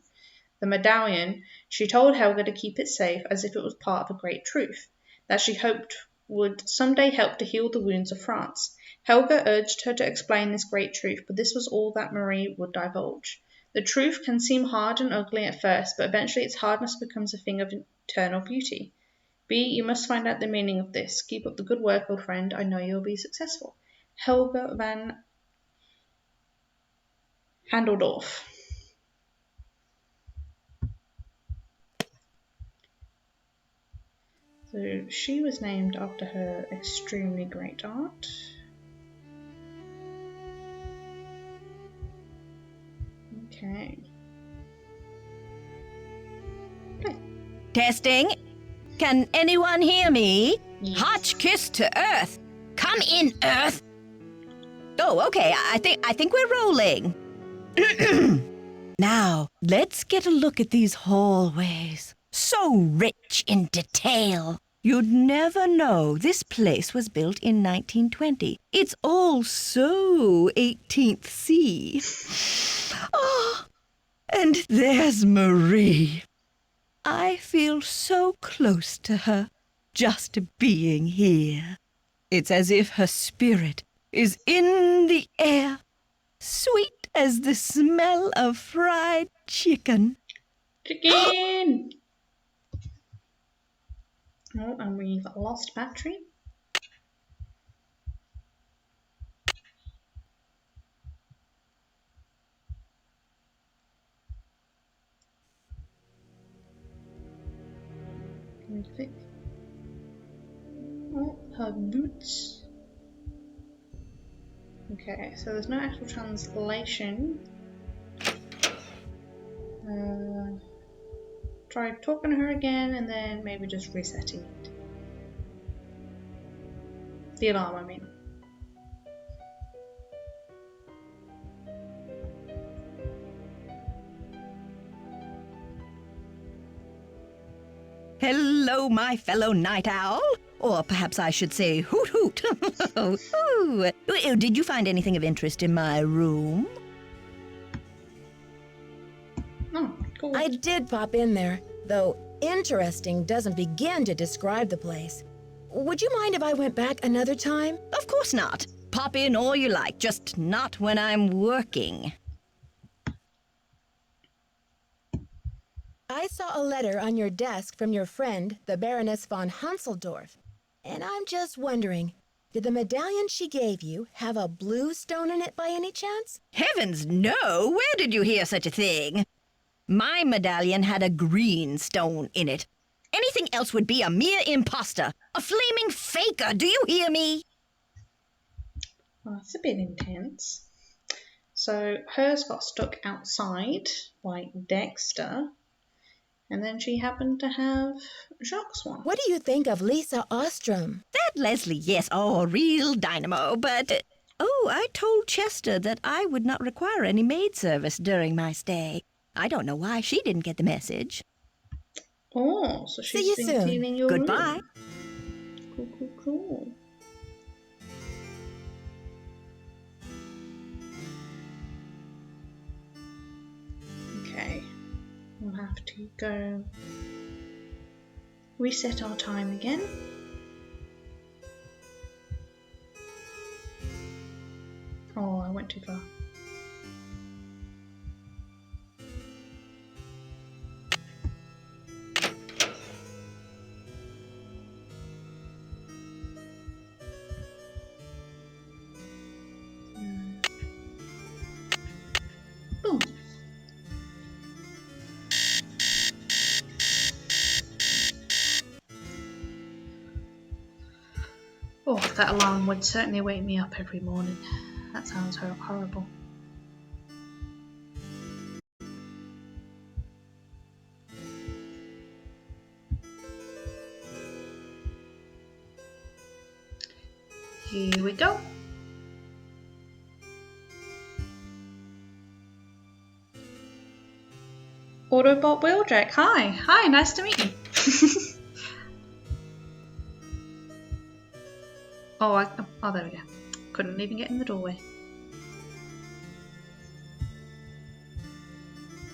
the medallion, she told Helga to keep it safe as if it was part of a great truth, that she hoped would someday help to heal the wounds of France. Helga urged her to explain this great truth, but this was all that Marie would divulge. The truth can seem hard and ugly at first, but eventually its hardness becomes a thing of eternal beauty. B, you must find out the meaning of this. Keep up the good work, old friend. I know you'll be successful. Helga van Handeldorf. So she was named after her extremely great aunt. Okay. Play. Testing. Can anyone hear me? Yes. Hodgkiss to Earth. Come in, Earth. Oh, okay. I think we're rolling. Now, let's get a look at these hallways. So rich in detail. You'd never know this place was built in 1920. It's all so 18th C. Oh, and there's Marie. I feel so close to her, just being here. It's as if her spirit is in the air, sweet as the smell of fried chicken. Chicken! Oh, and we've lost battery. Can we click? Oh, her boots. Okay, so there's no actual translation. Try talking to her again and then maybe just resetting it. The alarm, I mean. Hello, my fellow night owl. Or perhaps I should say hoot hoot. Ooh. Did you find anything of interest in my room? Oh, cool. I did pop in there, though interesting doesn't begin to describe the place. Would you mind if I went back another time? Of course not. Pop in all you like, just not when I'm working. I saw a letter on your desk from your friend, the Baroness von Hanseldorf, and I'm just wondering, did the medallion she gave you have a blue stone in it by any chance? Heavens, no! Where did you hear such a thing? My medallion had a green stone in it. Anything else would be a mere imposter, a flaming faker, do you hear me? Well, that's a bit intense. So hers got stuck outside, like Dexter, And then she happened to have Jacques' one. What do you think of Lisa Ostrom? That Leslie, yes, oh, a real dynamo, but... I told Chester that I would not require any maid service during my stay. I don't know why she didn't get the message. Oh, so See she's you been soon. cleaning your Goodbye. room. Cool. Okay, we'll have to go reset our time again. Oh, I went too far. Boom. Oh, that alarm would certainly wake me up every morning. That sounds horrible. Here we go. Autobot Wheeljack, hi, nice to meet you. Oh, there we go. Couldn't even get in the doorway.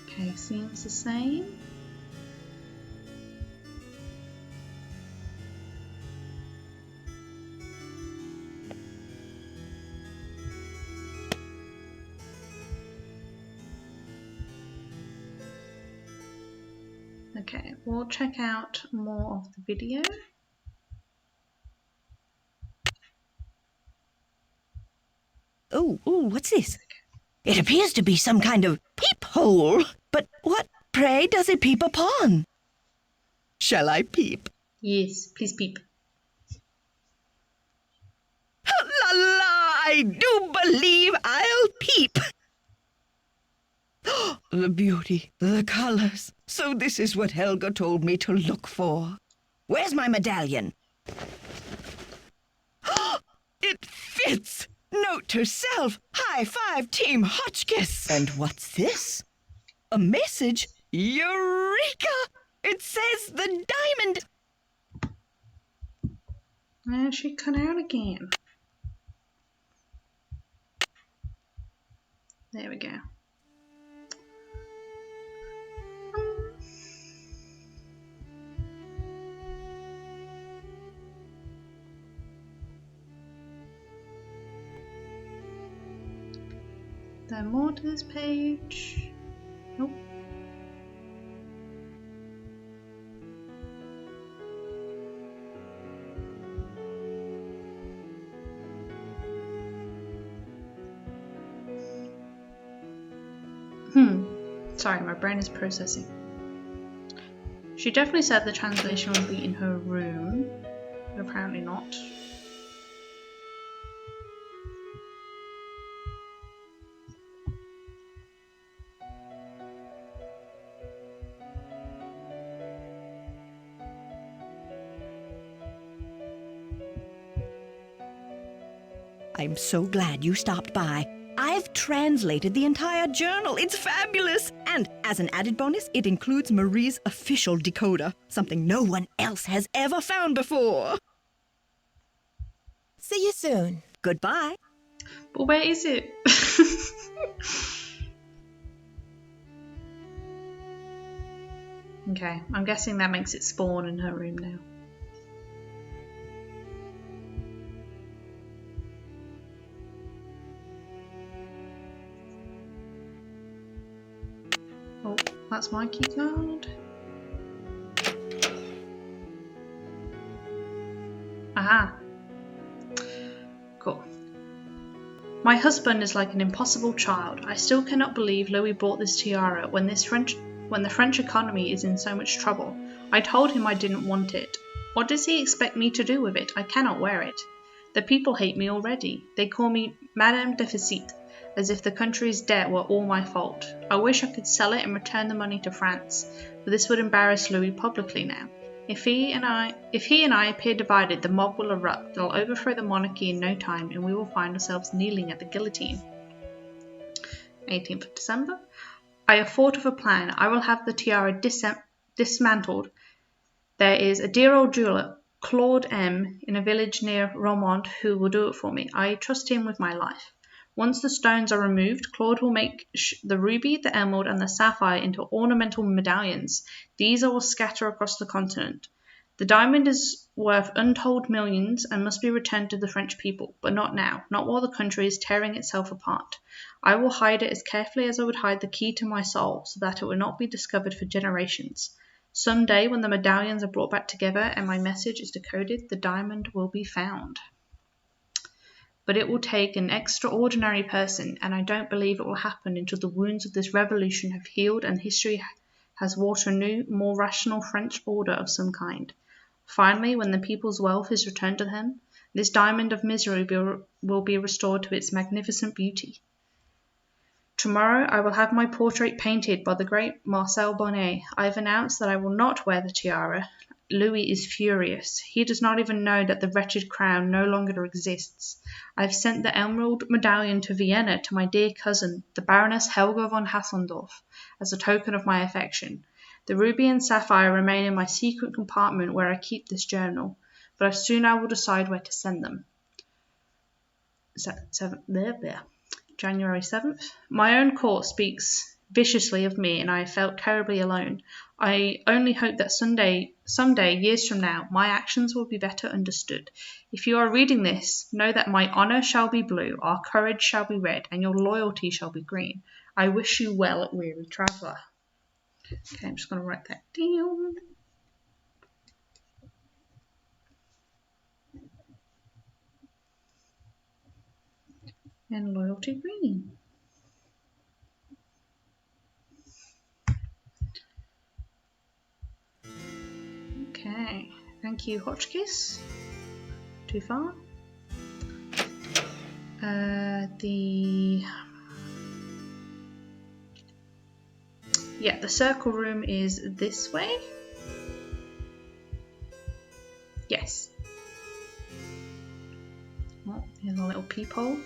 Okay, seems the same. Okay, we'll check out more of the video. Oh, what's this? It appears to be some kind of peephole. But what, pray, does it peep upon? Shall I peep? Yes, please peep. La la, I do believe I'll peep. The beauty, the colors. So this is what Helga told me to look for. Where's my medallion? It fits! Note to self, high five Team Hodgkiss. And what's this? A message? Eureka! It says the diamond. There she cut out again. There we go. There more to this page. Nope. Sorry, my brain is processing. She definitely said the translation would be in her room, but apparently not. I'm so glad you stopped by. I've translated the entire journal. It's fabulous. And as an added bonus, it includes Marie's official decoder, something no one else has ever found before. See you soon. Goodbye. But where is it? Okay, I'm guessing that makes it spawn in her room now. Oh, that's my key card. Aha. Cool. My husband is like an impossible child. I still cannot believe Louis bought this tiara when the French economy is in so much trouble. I told him I didn't want it. What does he expect me to do with it? I cannot wear it. The people hate me already. They call me Madame Deficit, as if the country's debt were all my fault. I wish I could sell it and return the money to France, but this would embarrass Louis publicly now. If he and I appear divided, the mob will erupt. They'll overthrow the monarchy in no time, and we will find ourselves kneeling at the guillotine. 18th of December. I have thought of a plan. I will have the tiara dismantled. There is a dear old jeweller, Claude M., in a village near Romont, who will do it for me. I trust him with my life. Once the stones are removed, Claude will make the ruby, the emerald, and the sapphire into ornamental medallions. These I will scatter across the continent. The diamond is worth untold millions and must be returned to the French people, but not now, not while the country is tearing itself apart. I will hide it as carefully as I would hide the key to my soul, so that it will not be discovered for generations. Some day, when the medallions are brought back together and my message is decoded, the diamond will be found. But it will take an extraordinary person, and I don't believe it will happen until the wounds of this revolution have healed and history has wrought a new, more rational French order of some kind. Finally, when the people's wealth is returned to them, this diamond of misery will be restored to its magnificent beauty. Tomorrow I will have my portrait painted by the great Marcel Bonnet. I have announced that I will not wear the tiara. Louis is furious. He does not even know that the wretched crown no longer exists. I have sent the emerald medallion to Vienna to my dear cousin, the Baroness Helga von Hassendorf, as a token of my affection. The ruby and sapphire remain in my secret compartment where I keep this journal, but soon I will decide where to send them. January 7th. My own court speaks viciously of me, and I have felt terribly alone. I only hope that someday, years from now, my actions will be better understood. If you are reading this, know that my honour shall be blue, our courage shall be red, and your loyalty shall be green. I wish you well, weary traveller. Okay, I'm just going to write that down. And loyalty green. Okay, thank you, Hodgkiss. Too far. The circle room is this way. Yes. Oh, here's a little peephole.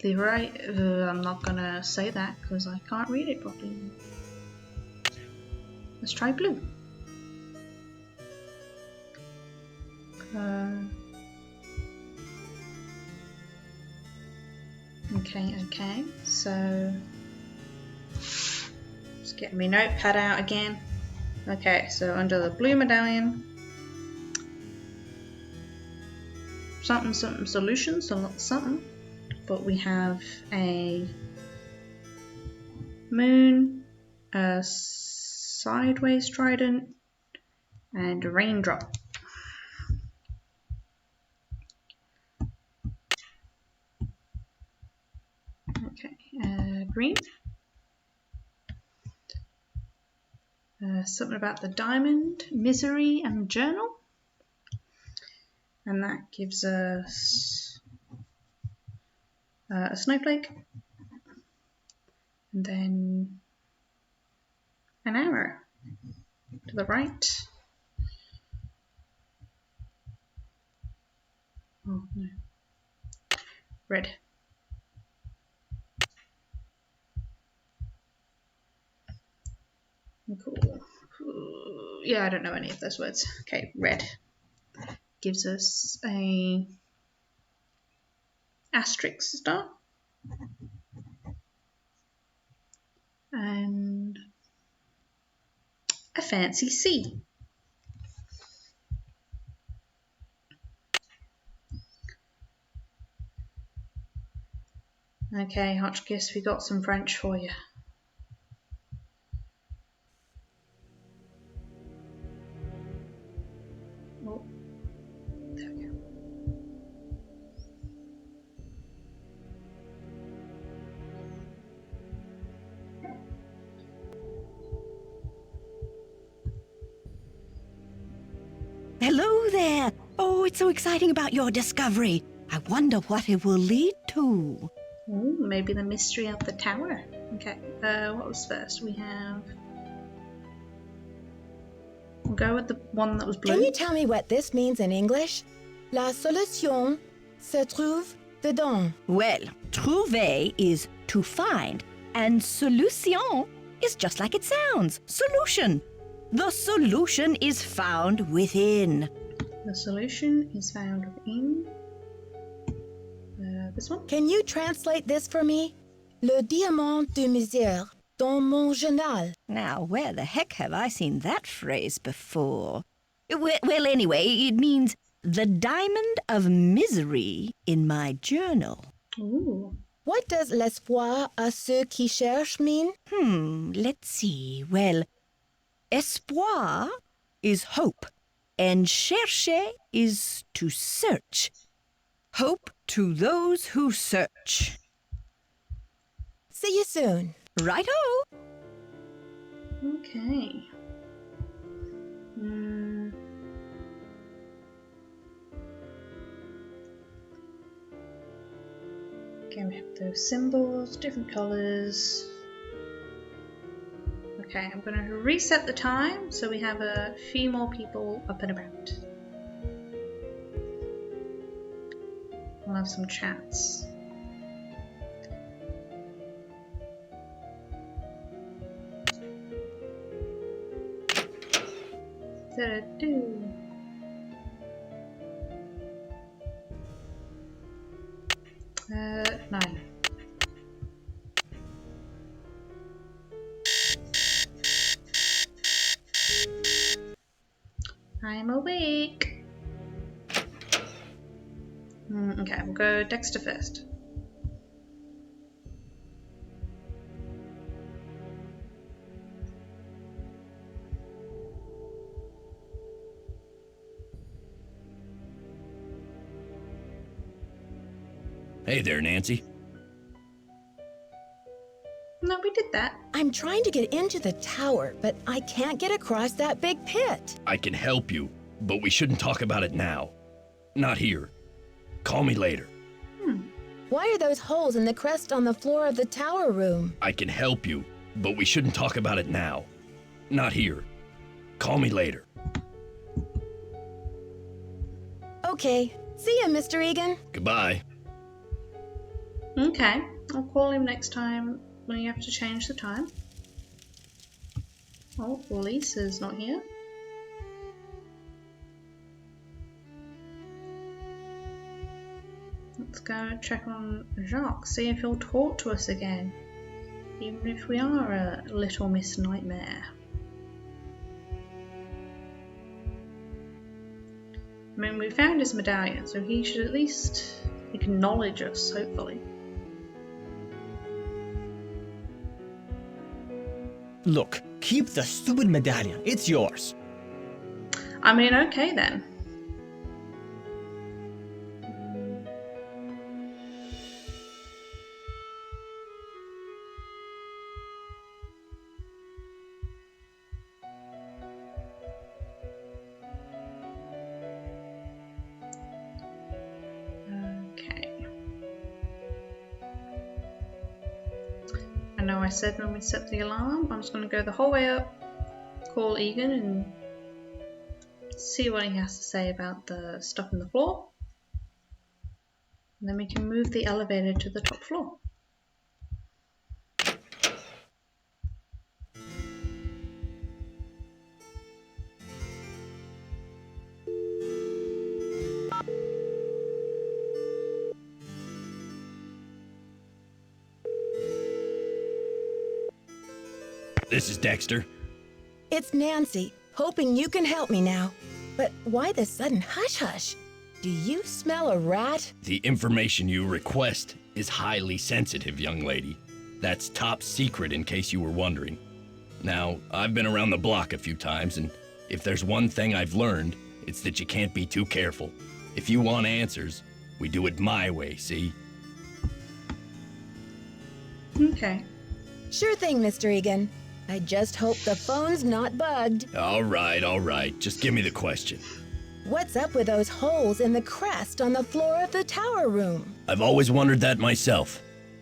The right, I'm not gonna say that because I can't read it properly. Let's try blue. Okay, so just get my notepad out again. Okay, so under the blue medallion, something solution, something, but we have a moon, a sideways trident, and a raindrop. Okay, green. Something about the diamond, misery, and journal. And that gives us a snowflake. And then an arrow to the right. Oh no. Red. Cool. Yeah, I don't know any of those words. Okay, red gives us a asterisk star and a fancy C. Okay, Hodgkiss, we got some French for you. Oh, there we go. Hello there. Oh, it's so exciting about your discovery. I wonder what it will lead to. Ooh, maybe the mystery of the tower. Okay, what was first? We have... We'll go with the one that was blue. Can you tell me what this means in English? La solution se trouve dedans. Well, trouver is to find, and solution is just like it sounds, solution. The solution is found within. The solution is found within... this one? Can you translate this for me? Le diamant de misère dans mon journal. Now, where the heck have I seen that phrase before? Well, anyway, it means the diamond of misery in my journal. Ooh. What does l'espoir à ceux qui cherchent mean? Let's see. Well, espoir is hope, and chercher is to search. Hope to those who search. See you soon. Right-o. Okay. Okay, we have those symbols, different colours. Okay, I'm going to reset the time so we have a few more people up and about. We'll have some chats. Do. 9. I'm awake. Okay, we'll go Dexter first. Hey there, Nancy. No, we did that. I'm trying to get into the tower, but I can't get across that big pit. I can help you, but we shouldn't talk about it now. Not here. Call me later. Why are those holes in the crest on the floor of the tower room? I can help you, but we shouldn't talk about it now. Not here. Call me later. Okay. See ya, Mr. Egan. Goodbye. Okay, I'll call him next time when you have to change the time. Oh, Lisa's not here. Let's go check on Jacques, see if he'll talk to us again, even if we are a Little Miss Nightmare. I mean, we found his medallion, so he should at least acknowledge us, hopefully. Look, keep the stupid medallion. It's yours. I mean, okay then. I said when we set the alarm, I'm just going to go the whole way up, call Egan and see what he has to say about the stuff on the floor, and then we can move the elevator to the top floor. This is Dexter. It's Nancy, hoping you can help me now. But why the sudden hush-hush? Do you smell a rat? The information you request is highly sensitive, young lady. That's top secret in case you were wondering. Now, I've been around the block a few times, and if there's one thing I've learned, it's that you can't be too careful. If you want answers, we do it my way, see? Okay. Sure thing, Mr. Egan. I just hope the phone's not bugged. All right. Just give me the question. What's up with those holes in the crest on the floor of the tower room? I've always wondered that myself.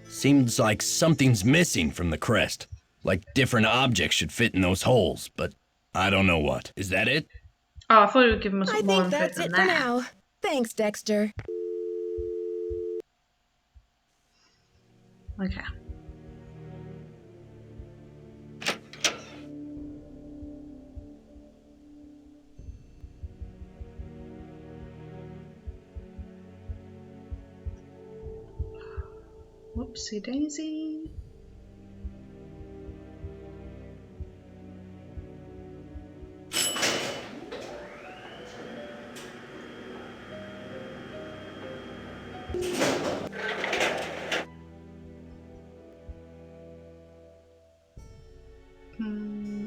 Seems like something's missing from the crest. Like different objects should fit in those holes, but I don't know what. Is that it? Oh, I thought you would give us I more think info that's than it that. for now. Thanks, Dexter. Okay. Whoopsie daisy.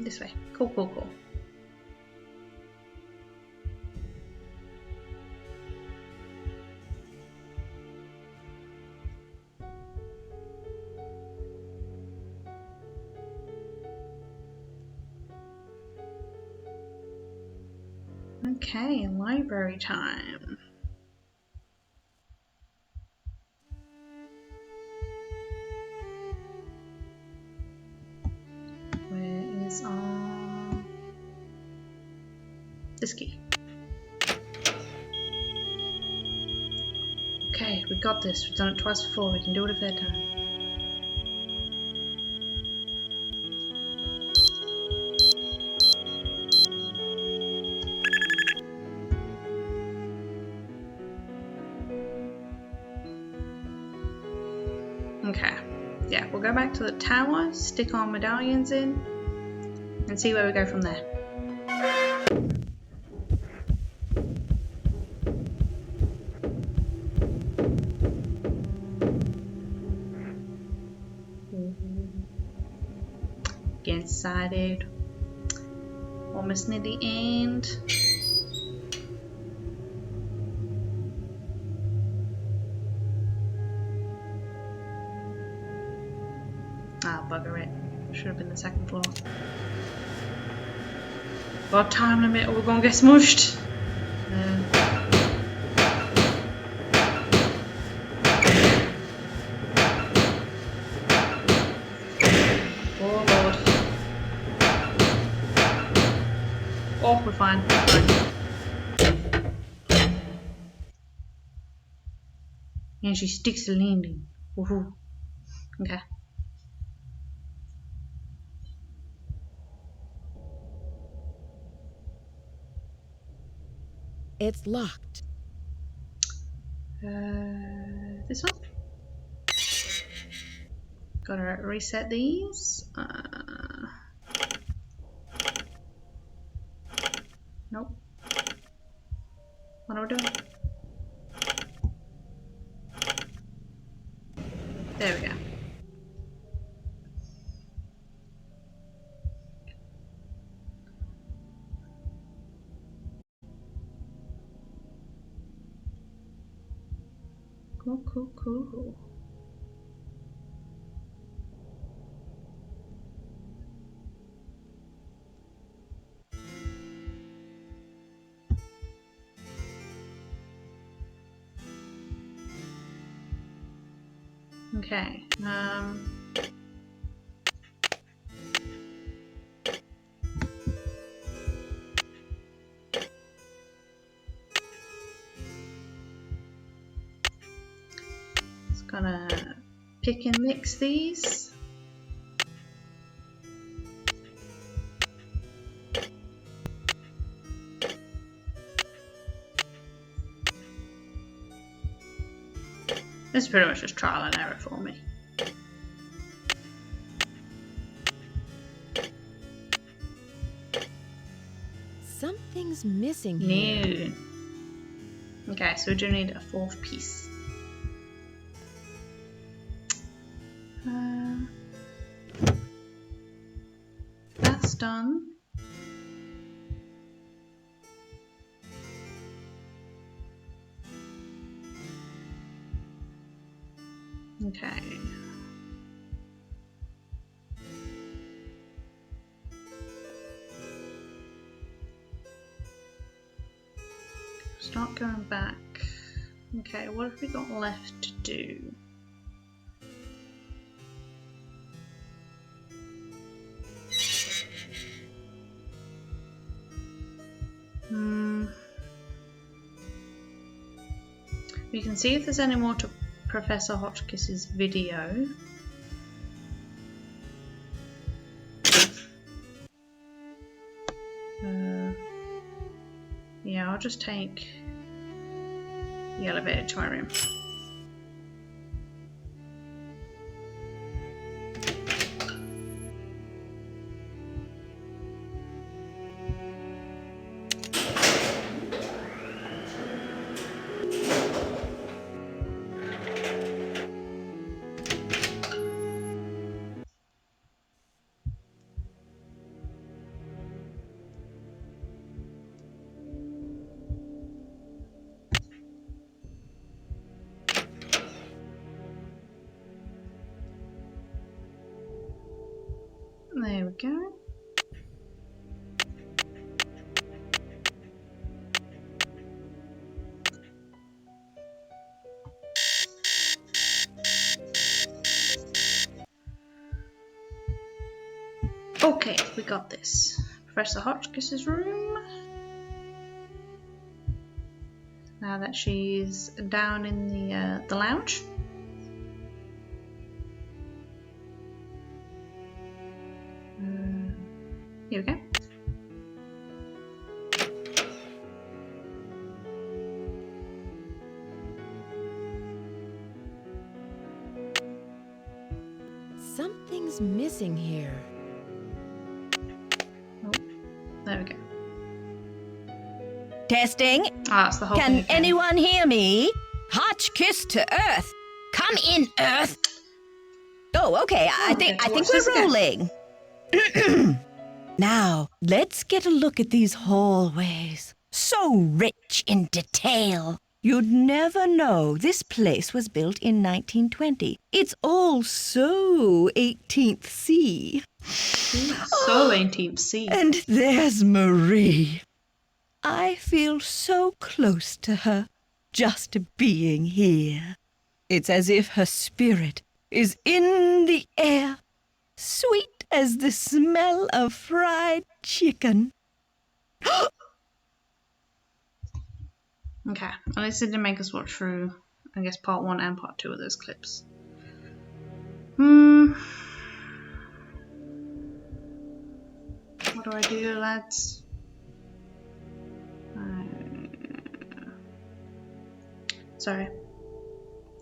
This way. Cool, cool, cool. Okay, library time. Where is our... this key? Okay, we got this. We've done it twice before. We can do it a third time. Okay, yeah, we'll go back to the tower, stick our medallions in, and see where we go from there. Get excited. Almost near the end. Ah, bugger it. Should have been the second floor. Got a time limit or we're gonna get smushed. Oh lord. Oh, we're fine. We're fine. And she sticks the landing. Woohoo. Okay. It's locked. This one? Gotta reset these. Nope. What are we doing? There we go. Cool, cool, cool. Okay, just gonna pick and mix these. This is pretty much just trial and error for me. Something's missing here. No. Okay, so we do need a fourth piece. That's done. Okay. Start going back. Okay, what have we got left to do? We can see if there's any more to Professor Hodgkiss's video. Yeah, I'll just take the elevator to my room. There we go. Okay, we got this. Professor Hodgkiss's room. Now that she's down in the lounge. Here we go. Something's missing here. Oh, there we go. Testing. Ah, it's the whole thing Can again. anyone hear me? Hodgkiss to Earth. Come in, Earth. Oh, okay. I think watch this we're again. rolling. Now, let's get a look at these hallways. So rich in detail. You'd never know this place was built in 1920. It's all so 18th C. So 18th C. And there's Marie. I feel so close to her, just being here. It's as if her spirit is in the air, sweet as the smell of fried chicken. Okay, at least it didn't make us watch through, I guess, part 1 and part 2 of those clips. What do I do, lads? Sorry.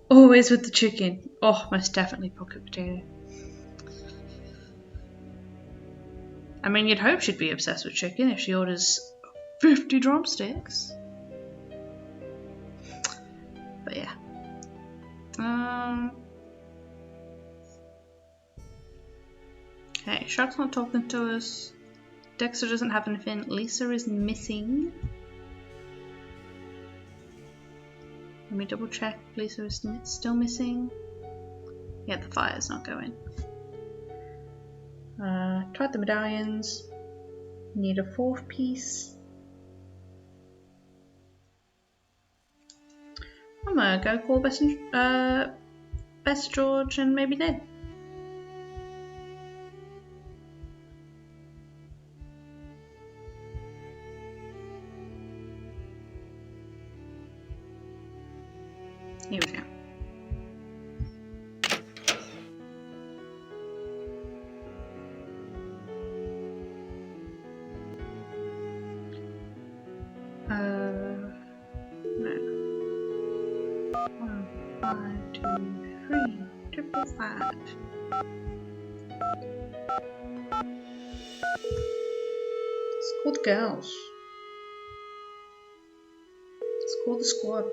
Always with the chicken. Oh, most definitely pocket potato. I mean, you'd hope she'd be obsessed with chicken if she orders 50 drumsticks. But yeah. Okay, Shark's not talking to us. Dexter doesn't have anything. Lisa is missing. Let me double check. Lisa is still missing. Yeah, the fire's not going. Tried the medallions. Need a 4th piece. I'm gonna go call Best George and maybe Ned. Here we go. No. 1, 5, 2, 3, 5. It's called girls. It's called the squad.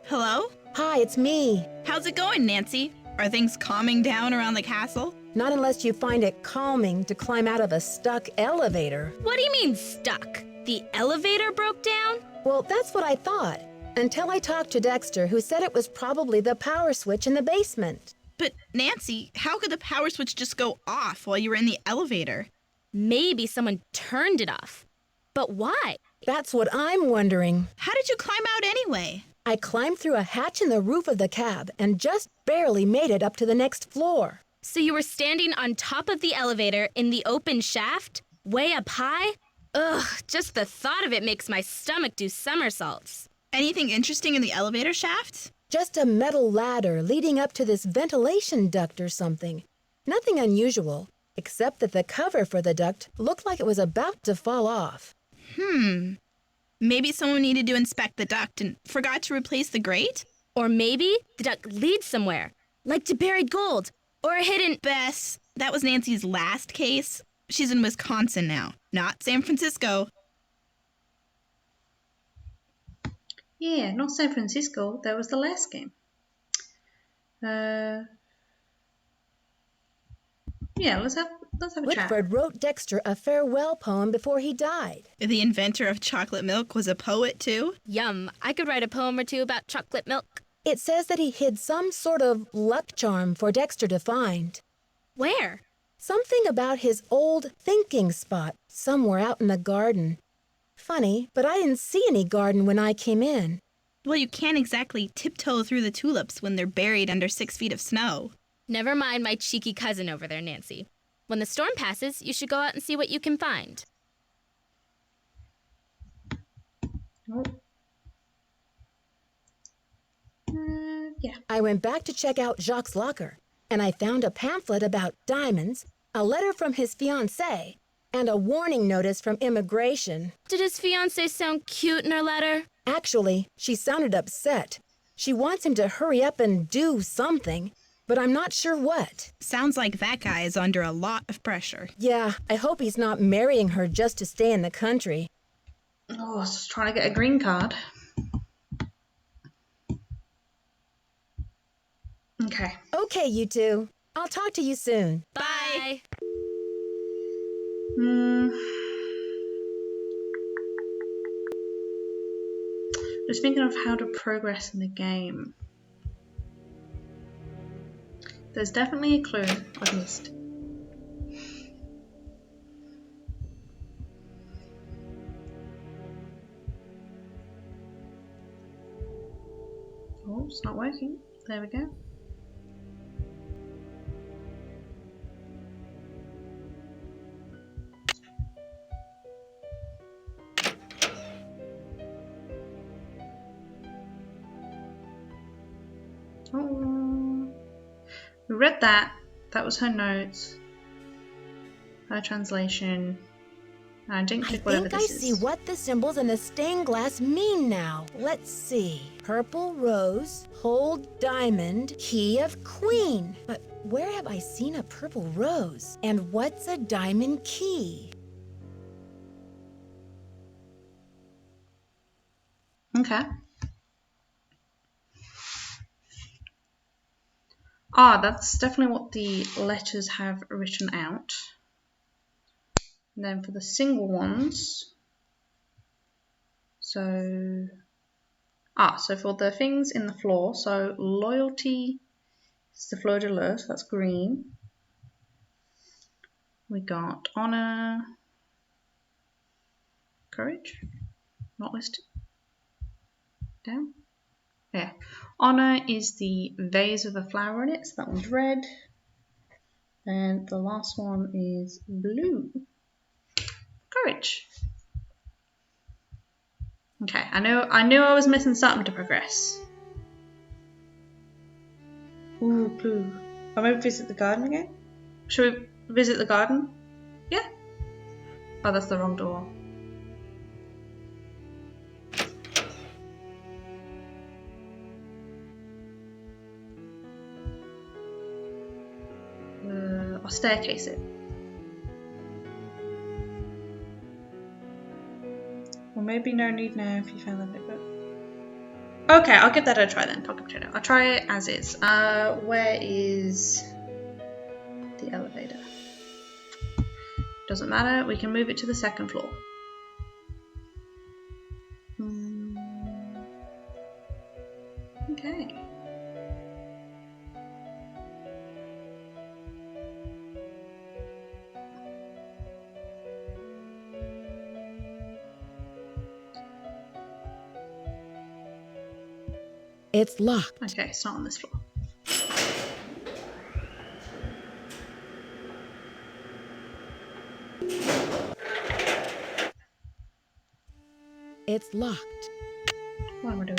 Hello? Hi, it's me. How's it going, Nancy? Are things calming down around the castle? Not unless you find it calming to climb out of a stuck elevator. What do you mean stuck? The elevator broke down? Well, that's what I thought. Until I talked to Dexter, who said it was probably the power switch in the basement. But, Nancy, how could the power switch just go off while you were in the elevator? Maybe someone turned it off. But why? That's what I'm wondering. How did you climb out anyway? I climbed through a hatch in the roof of the cab and just barely made it up to the next floor. So you were standing on top of the elevator in the open shaft? Way up high? Ugh, just the thought of it makes my stomach do somersaults. Anything interesting in the elevator shaft? Just a metal ladder leading up to this ventilation duct or something. Nothing unusual, except that the cover for the duct looked like it was about to fall off. Maybe someone needed to inspect the duct and forgot to replace the grate? Or maybe the duct leads somewhere, like to buried gold, or a hidden... Bess, that was Nancy's last case. She's in Wisconsin now, not San Francisco. Yeah, not San Francisco. That was the last game. Yeah, let's have a chat. Whitford wrote Dexter a farewell poem before he died. The inventor of chocolate milk was a poet, too? Yum, I could write a poem or two about chocolate milk. It says that he hid some sort of luck charm for Dexter to find. Where? Something about his old thinking spot somewhere out in the garden. Funny, but I didn't see any garden when I came in. Well, you can't exactly tiptoe through the tulips when they're buried under 6 feet of snow. Never mind my cheeky cousin over there, Nancy. When the storm passes, you should go out and see what you can find. Oh. Yeah. I went back to check out Jacques' locker, and I found a pamphlet about diamonds, a letter from his fiancée, and a warning notice from immigration. Did his fiancée sound cute in her letter? Actually, she sounded upset. She wants him to hurry up and do something, but I'm not sure what. Sounds like that guy is under a lot of pressure. Yeah, I hope he's not marrying her just to stay in the country. Oh, I was just trying to get a green card. Okay. Okay, you two. I'll talk to you soon. Bye. Just thinking of how to progress in the game. There's definitely a clue I've missed. Oh, it's not working. There we go. Oh, we read that. That was her notes. Her translation. I didn't click whatever I this is. see what the symbols in the stained glass mean now. Let's see. Purple rose, hold diamond, key of queen. But where have I seen a purple rose? And what's a diamond key? Okay. Ah, that's definitely what the letters have written out. And then for the single ones, so for the things in the floor, so loyalty is the fleur de lis, so that's green. We got honor, courage, not listed. Down. Yeah, honor is the vase with a flower in it, so that one's red. And the last one is blue. Courage. Okay, I knew I was missing something to progress. Ooh, blue. I'm gonna visit the garden again. Should we visit the garden? Yeah. Oh, that's the wrong door. I'll staircase it. Well, maybe no need now if you found the notebook. Okay, I'll give that a try then. Pocket potato. I'll try it as is. Where is the elevator? Doesn't matter. We can move it to the second floor. Okay. It's locked. Okay, it's not on this floor. It's locked. What am I doing?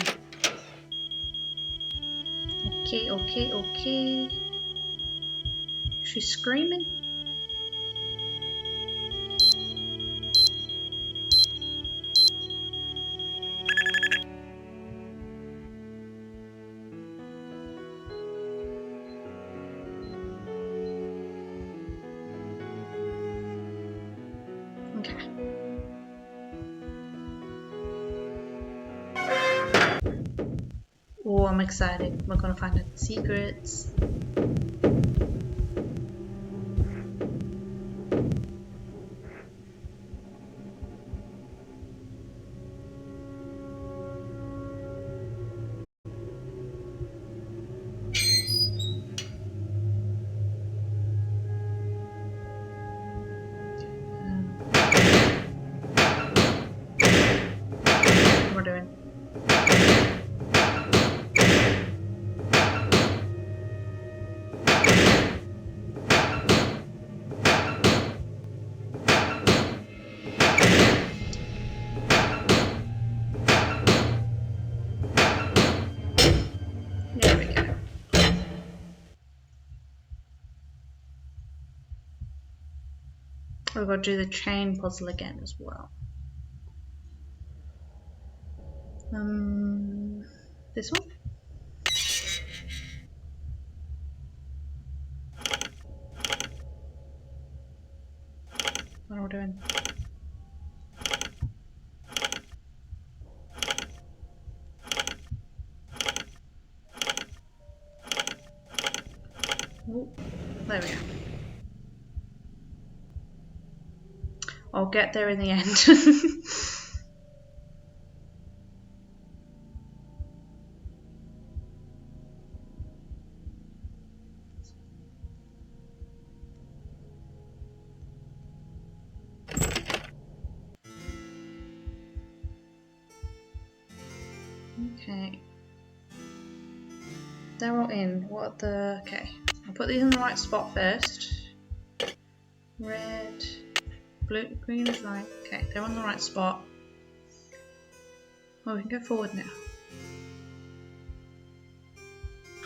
Okay. She's screaming. Okay. Oh, I'm excited. We're gonna find out the secrets. What we're doing? There we go. We've got to do the chain puzzle again as well. This one? What are we doing? Ooh, there we go. I'll get there in the end. Okay. They're all in. What the... Okay. I'll put these in the right spot first. Red, blue, green is right. Okay, they're on the right spot. Oh, we can go forward now.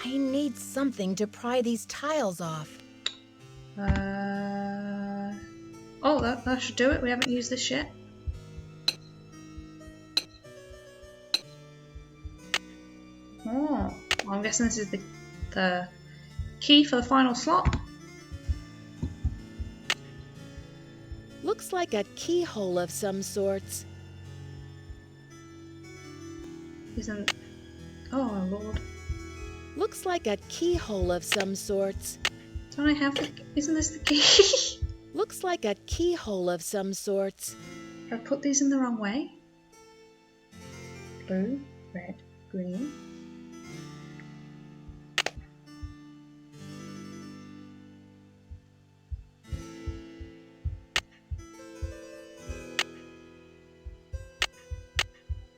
I need something to pry these tiles off. Oh, that should do it. We haven't used this yet. Oh, well, I'm guessing this is the key for the final slot. Looks like a keyhole of some sorts. Isn't... Oh, Lord. Looks like a keyhole of some sorts. Don't I have the... Isn't this the key? Looks like a keyhole of some sorts. I put these in the wrong way. Blue, red, green.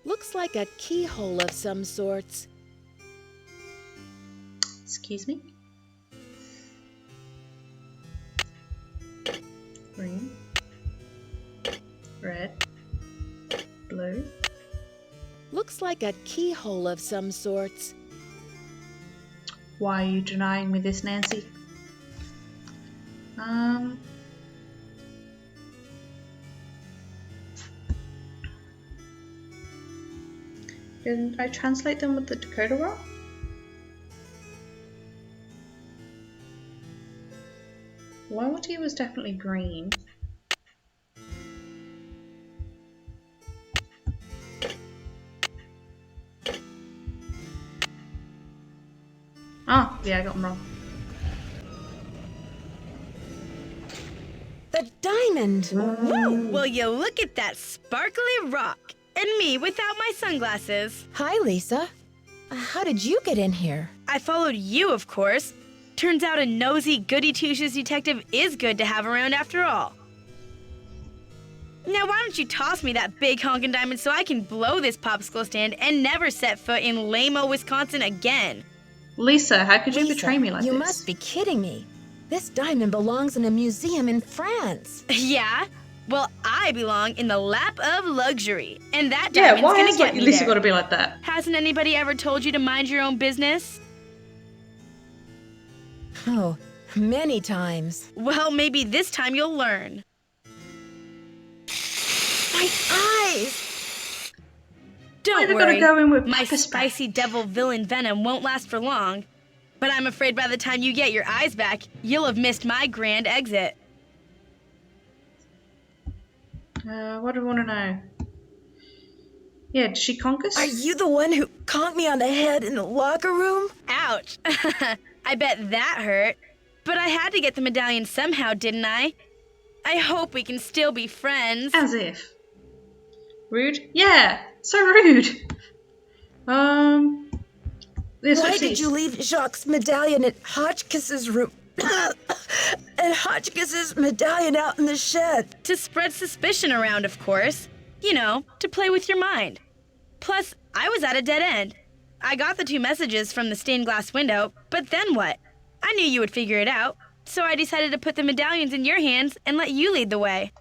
Looks like a keyhole of some sorts. Excuse me. Green, red, blue. Looks like a keyhole of some sorts. Why are you denying me this, Nancy? Didn't I translate them with the Dakota rock? Loyalty was definitely green. Oh, yeah, I got them wrong. The diamond! Woo! Will you look at that sparkly rock? And me without my sunglasses. Hi, Lisa. How did you get in here? I followed you, of course. Turns out a nosy, goody-two-shoes detective is good to have around after all. Now, why don't you toss me that big honkin' diamond so I can blow this popsicle stand and never set foot in lame-o, Wisconsin again? Lisa, how could you Lisa, betray me like you this? must be kidding me. This diamond belongs in a museum in France. Yeah? Well, I belong in the lap of luxury, and that Yeah, diamond's why gonna has get me Lisa there. got to be like that? Hasn't anybody ever told you to mind your own business? Oh, many times. Well, maybe this time you'll learn. My eyes! Don't They're worry, gonna go in with my pepper spray. spicy devil villain venom won't last for long. But I'm afraid by the time you get your eyes back, you'll have missed my grand exit. What do I want to know? Yeah, did she conk us? Are you the one who conked me on the head in the locker room? Ouch. I bet that hurt. But I had to get the medallion somehow, didn't I? I hope we can still be friends. As if. Rude? Yeah, so rude. Why did you leave Jacques' medallion at Hodgkiss's room? And Hodgkiss's medallion out in the shed? To spread suspicion around, of course. You know, to play with your mind. Plus, I was at a dead end. I got the 2 messages from the stained glass window, but then what? I knew you would figure it out, so I decided to put the medallions in your hands and let you lead the way.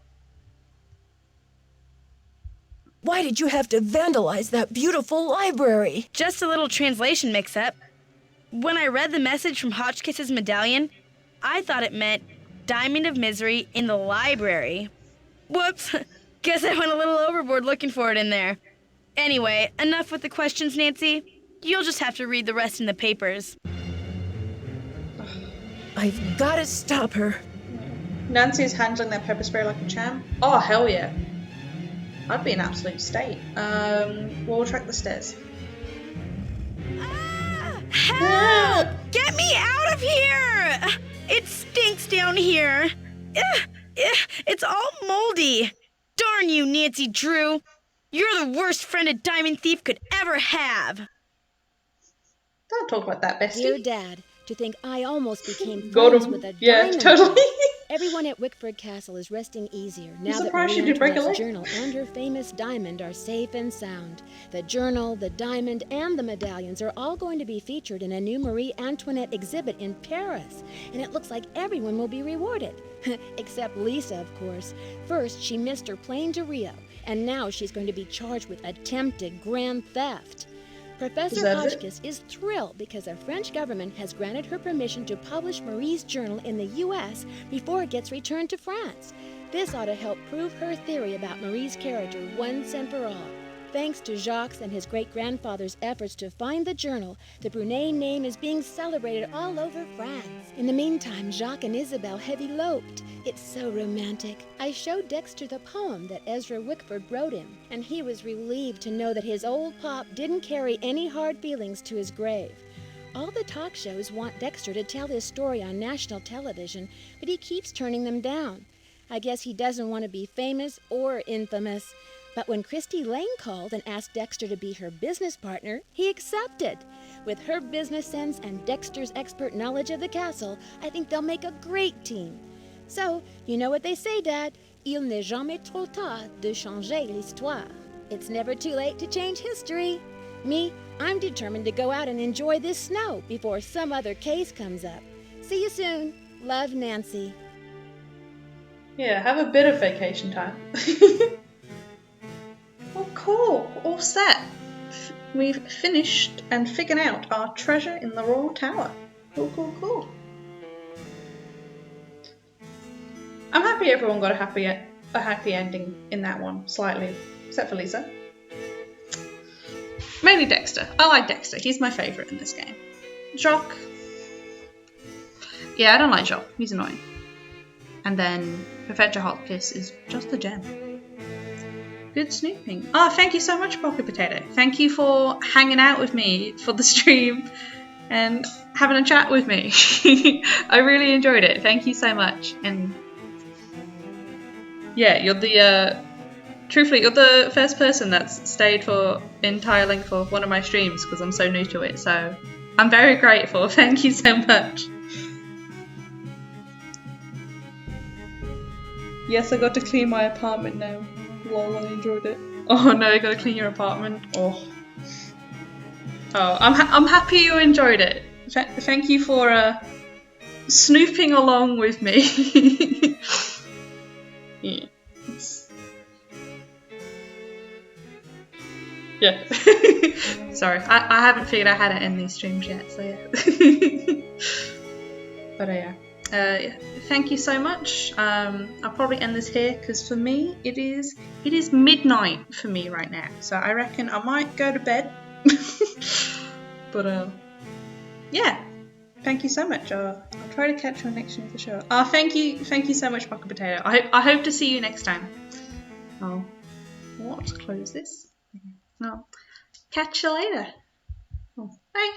Why did you have to vandalize that beautiful library? Just a little translation mix-up. When I read the message from Hodgkiss's medallion, I thought it meant Diamond of Misery in the library. Whoops, guess I went a little overboard looking for it in there. Anyway, enough with the questions, Nancy. You'll just have to read the rest in the papers. I've got to stop her. Nancy's handling that pepper spray like a champ. Oh, hell yeah. I'd be in absolute state. We'll track the stairs. Help! Get me out of here! It stinks down here. It's all moldy. Darn you, Nancy Drew. You're the worst friend a diamond thief could ever have. Don't talk like that, bestie. Dear Dad, to think I almost became Got friends him. with a Yeah, diamond totally. thief. Everyone at Wickford Castle is resting easier now that surprised Marie you didn't break a Antoinette's leg. journal and her famous diamond are safe and sound. The journal, the diamond, and the medallions are all going to be featured in a new Marie Antoinette exhibit in Paris, and it looks like everyone will be rewarded. Except Lisa, of course. First, she missed her plane to Rio, and now she's going to be charged with attempted grand theft. Professor Deserves it. Hodgkiss is thrilled because the French government has granted her permission to publish Marie's journal in the U.S. before it gets returned to France. This ought to help prove her theory about Marie's character once and for all. Thanks to Jacques and his great-grandfather's efforts to find the journal, the Brunet name is being celebrated all over France. In the meantime, Jacques and Isabel have eloped. It's so romantic. I showed Dexter the poem that Ezra Wickford wrote him, and he was relieved to know that his old pop didn't carry any hard feelings to his grave. All the talk shows want Dexter to tell his story on national television, but he keeps turning them down. I guess he doesn't want to be famous or infamous. But when Christy Lane called and asked Dexter to be her business partner, he accepted. With her business sense and Dexter's expert knowledge of the castle, I think they'll make a great team. So, you know what they say, Dad? Il n'est jamais trop tard de changer l'histoire. It's never too late to change history. Me, I'm determined to go out and enjoy this snow before some other case comes up. See you soon. Love, Nancy. Yeah, have a bit of vacation time. Oh, cool. All set. We've finished and figured out our treasure in the Royal Tower. Cool, cool, cool. I'm happy everyone got a happy ending in that one, slightly. Except for Lisa. Mainly Dexter. I like Dexter. He's my favourite in this game. Jacques. Yeah, I don't like Jacques. He's annoying. And then Professor Hodgkiss is just a gem. Good snooping. Oh, thank you so much, Pocket Potato. Thank you for hanging out with me for the stream and having a chat with me. I really enjoyed it. Thank you so much. And yeah, you're the truthfully, you're the first person that's stayed for entire length of one of my streams because I'm so new to it. So I'm very grateful. Thank you so much. Yes, I got to clean my apartment now. Lol, I enjoyed it. Oh no, you gotta clean your apartment. Oh, I'm happy you enjoyed it. Thank you for snooping along with me. Yeah, Yeah. Sorry, I haven't figured out how to end these streams yet, so yeah. But yeah. Thank you so much. I'll probably end this here because for me it is midnight for me right now. So I reckon I might go to bed. But yeah. Thank you so much. I'll try to catch you on next stream for sure. Thank you so much, Pocket Potato. I hope to see you next time. Oh, let's close this. No, catch you later. Oh, bye.